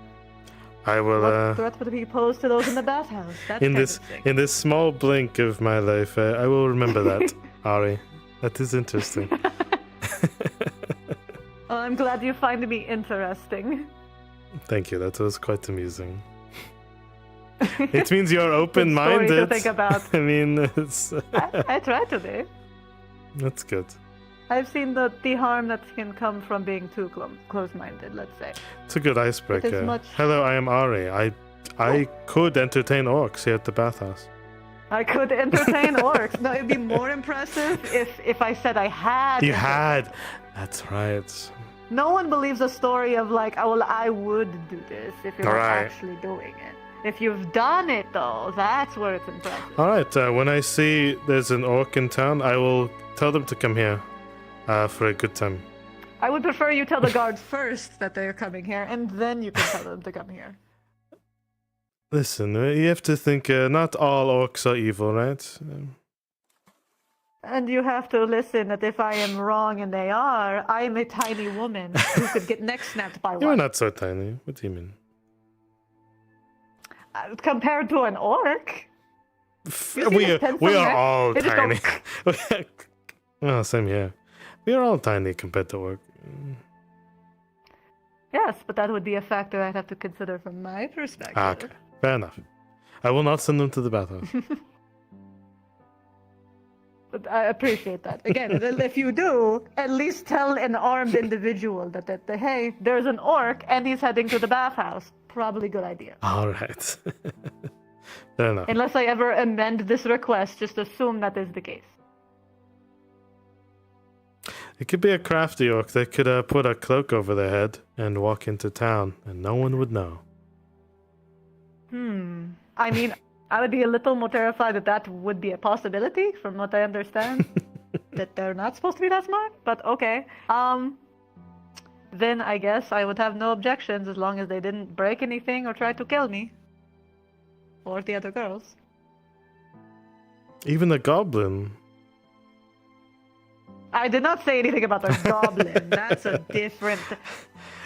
I will. What threat would be posed to those in the bathhouse? That In kind this of thing. in this small blink of my life, I will remember that, Ari. That is interesting. Oh, I'm glad you find me interesting. Thank you. That was quite amusing. It means you're Good open-minded. story to think about. I mean, it's I try to be. that's good. I've seen the harm that can come from being too close-minded, let's say. It's a good icebreaker. much- Hello, I am Ari. I could entertain orcs here at the bathhouse. I could entertain orcs. No, it'd be more impressive if I said I had. You had. That's right. No one believes a story of like, oh, well, I would do this if you're not Right. actually doing it. If you've done it, though, that's where it's impressive. All right. When I see there's an orc in town, I will tell them to come here for a good time. I would prefer you tell the guards first that they're coming here, and then you can tell them to come here. Listen, you have to think. Not all orcs are evil, right? And you have to listen that if I am wrong and they are, I am a tiny woman who could get neck snapped by You're one. not so tiny. What do you mean? Compared to an orc. You see We the are, pencil we are neck? all They just go- tiny. Well, same here. We are all tiny compared to orc. Yes, but that would be a factor I'd have to consider from my perspective. Okay, fair enough. I will not send them to the bathhouse. But I appreciate that. Again, if you do, at least tell an armed individual that hey, there's an orc and he's heading to the bathhouse. Probably good idea. All right. Fair enough. Unless I ever amend this request, just assume that is the case. It could be a crafty orc. They could put a cloak over their head and walk into town, and no one would know. I mean, I would be a little more terrified that would be a possibility, from what I understand. That they're not supposed to be that smart, but okay. Then I guess I would have no objections as long as they didn't break anything or try to kill me. Or the other girls. Even a goblin. I did not say anything about a goblin. That's a different.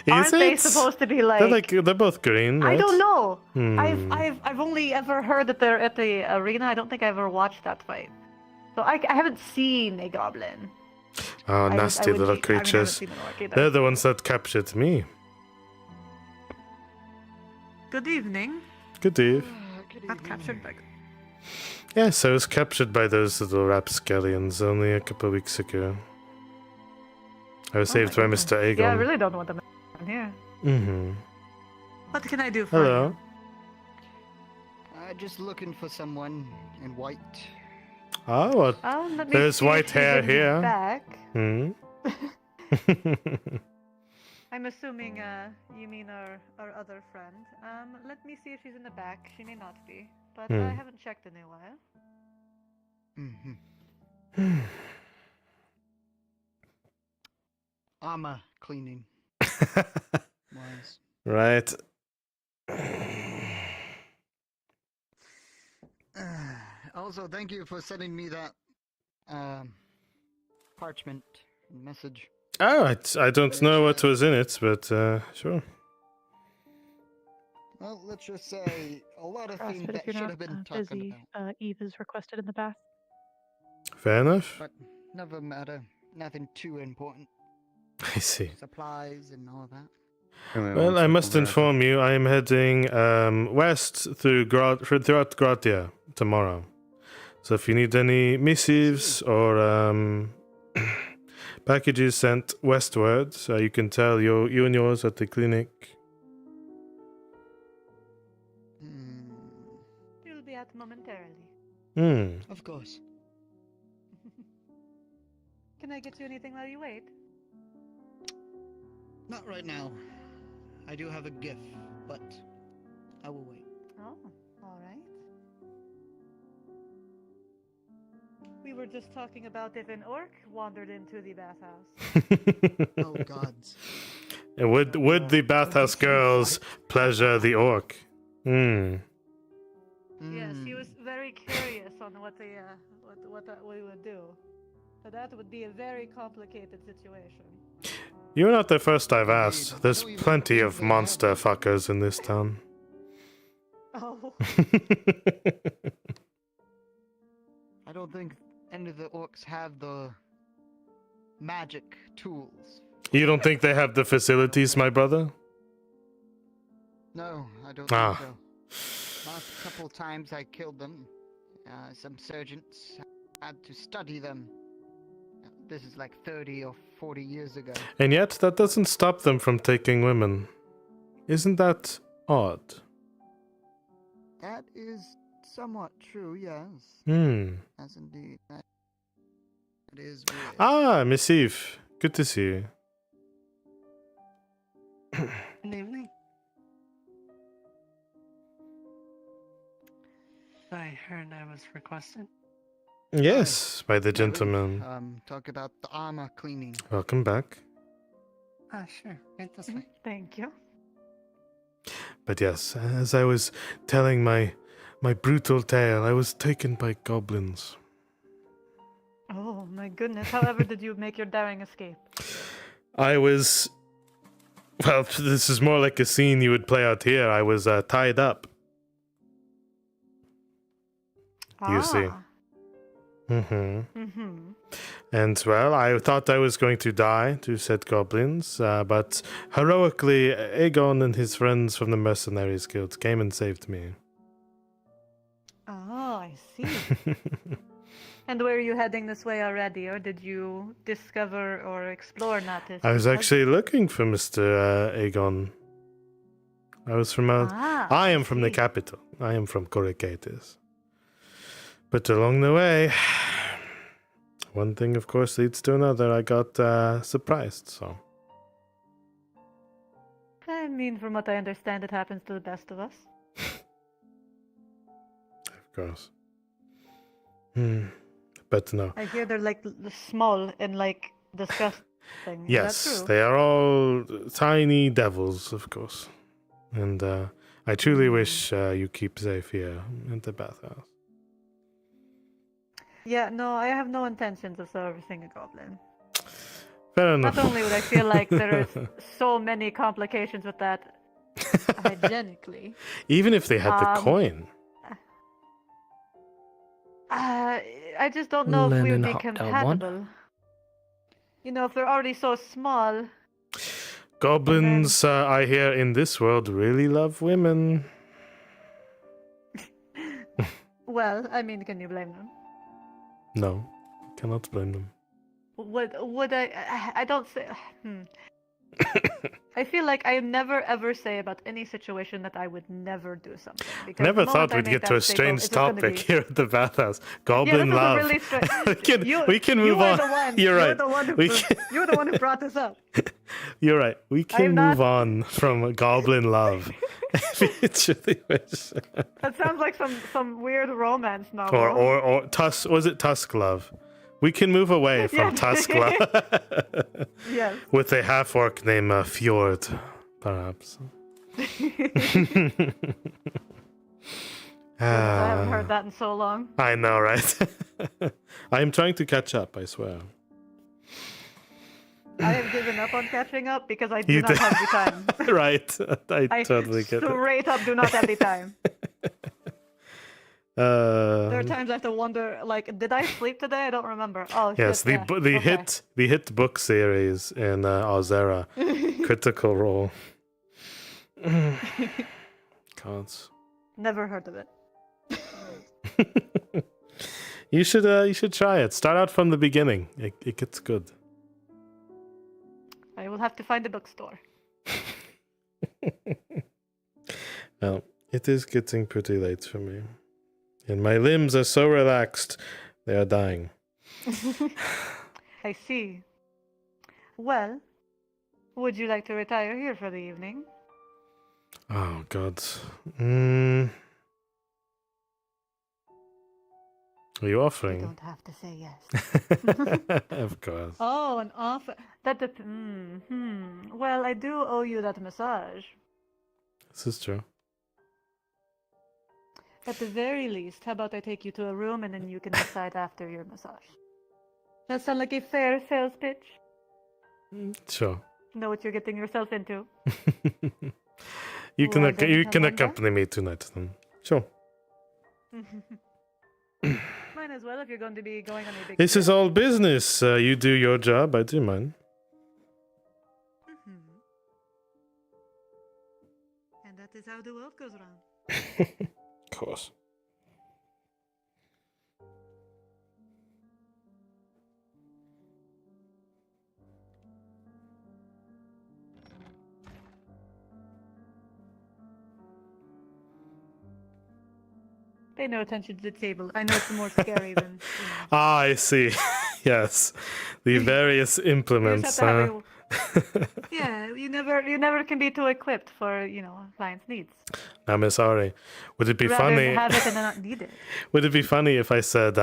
Aren't Is they it? supposed to be like? They're both green, right? I don't know. Hmm. I've only ever heard that they're at the arena. I don't think I ever watched that fight. So I haven't seen a goblin. Oh, I nasty would little be- I mean, I haven't creatures. seen an orc either. They're the ones that captured me. Good evening. Good eve. Not captured by. Yes, I was captured by those little rapscallions only a couple of weeks ago. I was saved by Mr. Aegon. Yeah, I really don't know what I'm here. Mm-hmm. What can I do for Hello. you? Just looking for someone in white. Ah, what? Let me There's see if white she's hair in the here. back. Hmm. I'm assuming you mean our other friend. Let me see if she's in the back. She may not be, but I haven't checked in a while. Mm-hmm. Armor cleaning. Wise. Right. Also, thank you for sending me that parchment message. Oh, I don't know what was in it, but sure. Well, let's just say a lot of Ross, things but that if you're should not have been talked busy, about. Eve is requested in the bath. Fair enough. But never matter. Nothing too important. I see. Supplies and all that. Well, I must inform you, I am heading west through throughout Gratia tomorrow. So if you need any missives or packages sent westward, you can tell you and yours at the clinic. You'll be out momentarily. Of course. Can I get you anything while you wait? Not right now. I do have a gift, but I will wait. Oh, all right. We were just talking about if an orc wandered into the bathhouse. Oh gods. And would the bathhouse girls pleasure the orc? Yes, he was very curious on what we would do. So that would be a very complicated situation. You're not the first I've asked. There's plenty of monster fuckers in this town. Oh. I don't think any of the orcs have the magic tools. You don't think they have the facilities, my brother? No, I don't Ah. think so. Last couple times I killed them. Some surgeons had to study them. This is like 30 or 40 years ago. And yet, that doesn't stop them from taking women. Isn't that odd? That is somewhat true, yes. As indeed. That is weird. Ah, Miss Eve. Good to see you. Good evening. I heard I was requested. Yes, by the gentleman. Talk about the armor cleaning. Welcome back. Sure. Right this way. Thank you. But yes, as I was telling my brutal tale, I was taken by goblins. Oh my goodness. However did you make your daring escape? I was... Well, this is more like a scene you would play out here. I was tied up. You see. And, well, I thought I was going to die to said goblins, but heroically, Aegon and his friends from the Mercenaries Guild came and saved me. Oh, I see. And were you heading this way already, or did you discover or explore Natis? I was actually looking for Mr. Aegon. I was from I am from the capital. I am from Corricatis. But along the way, one thing, of course, leads to another. I got surprised, so. I mean, from what I understand, it happens to the best of us. Of course. But no. I hear they're like small and like disgusting. Is Yes, that true? they are all tiny devils, of course. And I truly wish you keep safe here at the bathhouse. Yeah, no, I have no intentions of servicing a goblin. Fair enough. Not only would I feel like there is so many complications with that hygienically. Even if they had the coin. I just don't know if we would Lennon be hopped down one. compatible. You know, if they're already so small. Goblins, I hear, in this world really love women. Well, I mean, can you blame them? No, cannot blame them. Would I don't say. I feel like I never ever say about any situation that I would never do something. Because Never the thought moment I we'd make get to that a statement, strange it's just gonna topic be- here at the bathhouse. Goblin yeah, this love. Is a really we can move you are on. the one. You're right. You're the one who, you're the one who brought this up. You're right. We can I'm move not- on from goblin love. If you truly wish. That sounds like some weird romance novel. Or Tusk. Was it Tusk love? We can move away from Yeah. Tusk love. Yes. With a half orc named Fjord, perhaps. I haven't heard that in so long. I know, right? I am trying to catch up, I swear. I have given up on catching up because I do You not did- have the time. Right. I totally get it. Straight up do not have the time. There are Uh, times I have to wonder, like, did I sleep today? I don't remember. Oh, yes, shit, yeah. Okay. the hit book series in Ozera, Critical Role. Gods. Never heard of it. You should try it. Start out from the beginning. It gets good. I will have to find a bookstore. Well, it is getting pretty late for me. And my limbs are so relaxed, they are dying. I see. Well, would you like to retire here for the evening? Oh, God. Are you You offering? don't have to say yes. Of course. Oh, an offer. Well, I do owe you that massage. This is true. At the very least, how about I take you to a room and then you can decide after your massage? That sound like a fair sales pitch? Sure. Know what you're getting yourself into. You can Why don't you come can on accompany me tonight then. Sure. Might as well if you're going to be going on a big This trip. is all business. You do your job, I do mine. And that is how the world goes round. Of course. Pay no attention to the table. I know it's more scary than. Ah, I see. Yes. The various implements. Yeah, you never can be too equipped for clients' needs. I'm sorry. Would it be Rather funny? have it and not need it. Would it be funny if I said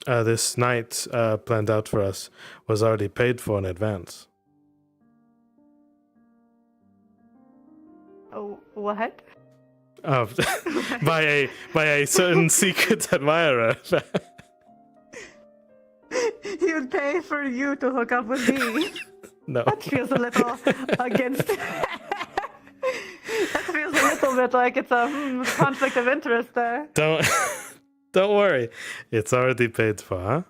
this night planned out for us was already paid for in advance? Oh, what? By a certain secret admirer. He would pay for you to hook up with me. No. That feels a little against. That feels a little bit like it's a conflict of interest there. Don't worry. It's already paid for, huh?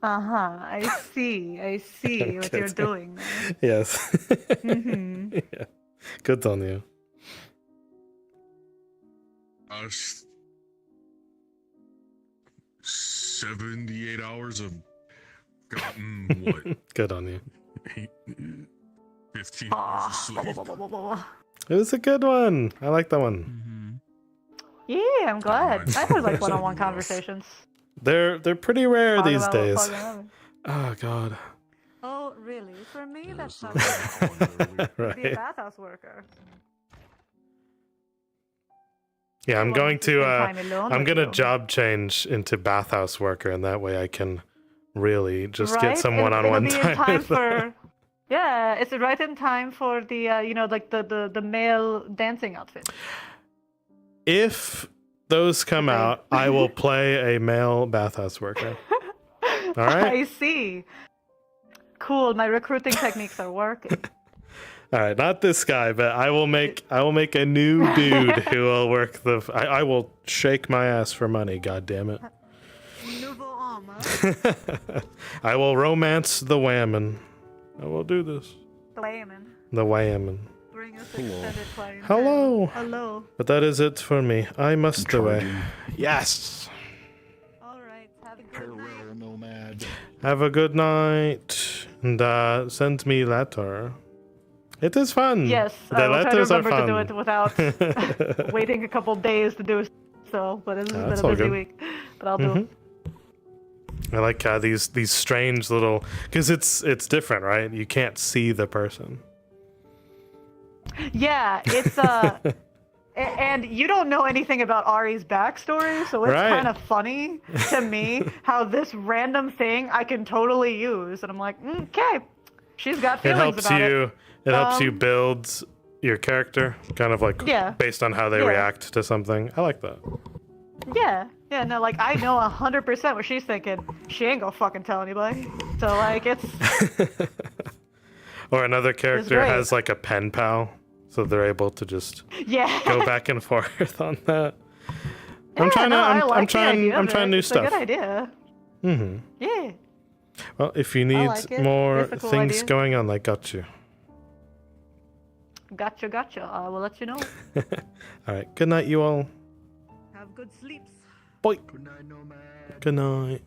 I see what you're Good. doing there. Yes. Mhm. Yeah. Good on you. 78 hours of gotten what? Good on you. 15 hours of sleep. It was a good one. I like that one. Yeah, I'm glad. I always like one-on-one conversations. They're pretty rare Talk these about days. what fucking Oh God. Oh, really? For me, that sounds like be a Right. bathhouse worker. Yeah, I'm wanted going to to. spend time alone I'm with gonna you. job change into bathhouse worker, and that way I can really just Right? get some one-on-one It'll be in time. time with them. for. Yeah, it's right in time for the like the male dancing outfit. If those come out, I will play a male bathhouse worker. All right. I see. Cool. My recruiting techniques are working. All right, not this guy, but I will make a new dude who will work the. I will shake my ass for money. God damn it. Nouveau homme. I will romance the whammon. I will do this. Whammon. The whammon. Bring us extended clientele. Hello. Hello. But that is it for me. I must away. Yes. All right. Have a good Farewell, nomad. Have a good night, and send me letter. It is fun. Yes, the I will try to letters are remember fun. to do it without waiting a couple days to do so. But this has That's been all a busy good. week. But I'll do it. I like these strange little, because it's different, right? You can't see the person. Yeah, it's and you don't know anything about Ari's backstory, so it's Right. kind of funny to me how this random thing I can totally use, and I'm like, okay, she's got It feelings helps about you. it. It helps you build your character, kind of like Yeah. based on how they Yeah. react to something. I like that. Yeah, no, like I know 100% what she's thinking. She ain't gonna fucking tell anybody. So like it's Or another character great. has like a pen pal, so they're able to just yeah. go back and forth on that. I'm Yeah, trying no, I like I'm the trying idea I'm of trying it. new It's stuff. a good idea. Mm-hmm. Yeah. Well, if you need like it. more It's a cool things idea. going on, I got you. Gotcha. I will let you know. All right. Good night, you all. Have good sleeps. Bye. Good night, nomad. Good night.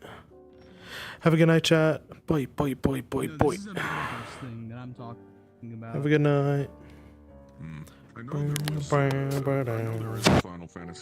Have a good night, chat. Bye. No, this is a metaverse thing that I'm talking about. Have a good night. I know there was. I know there is a Final Fantasy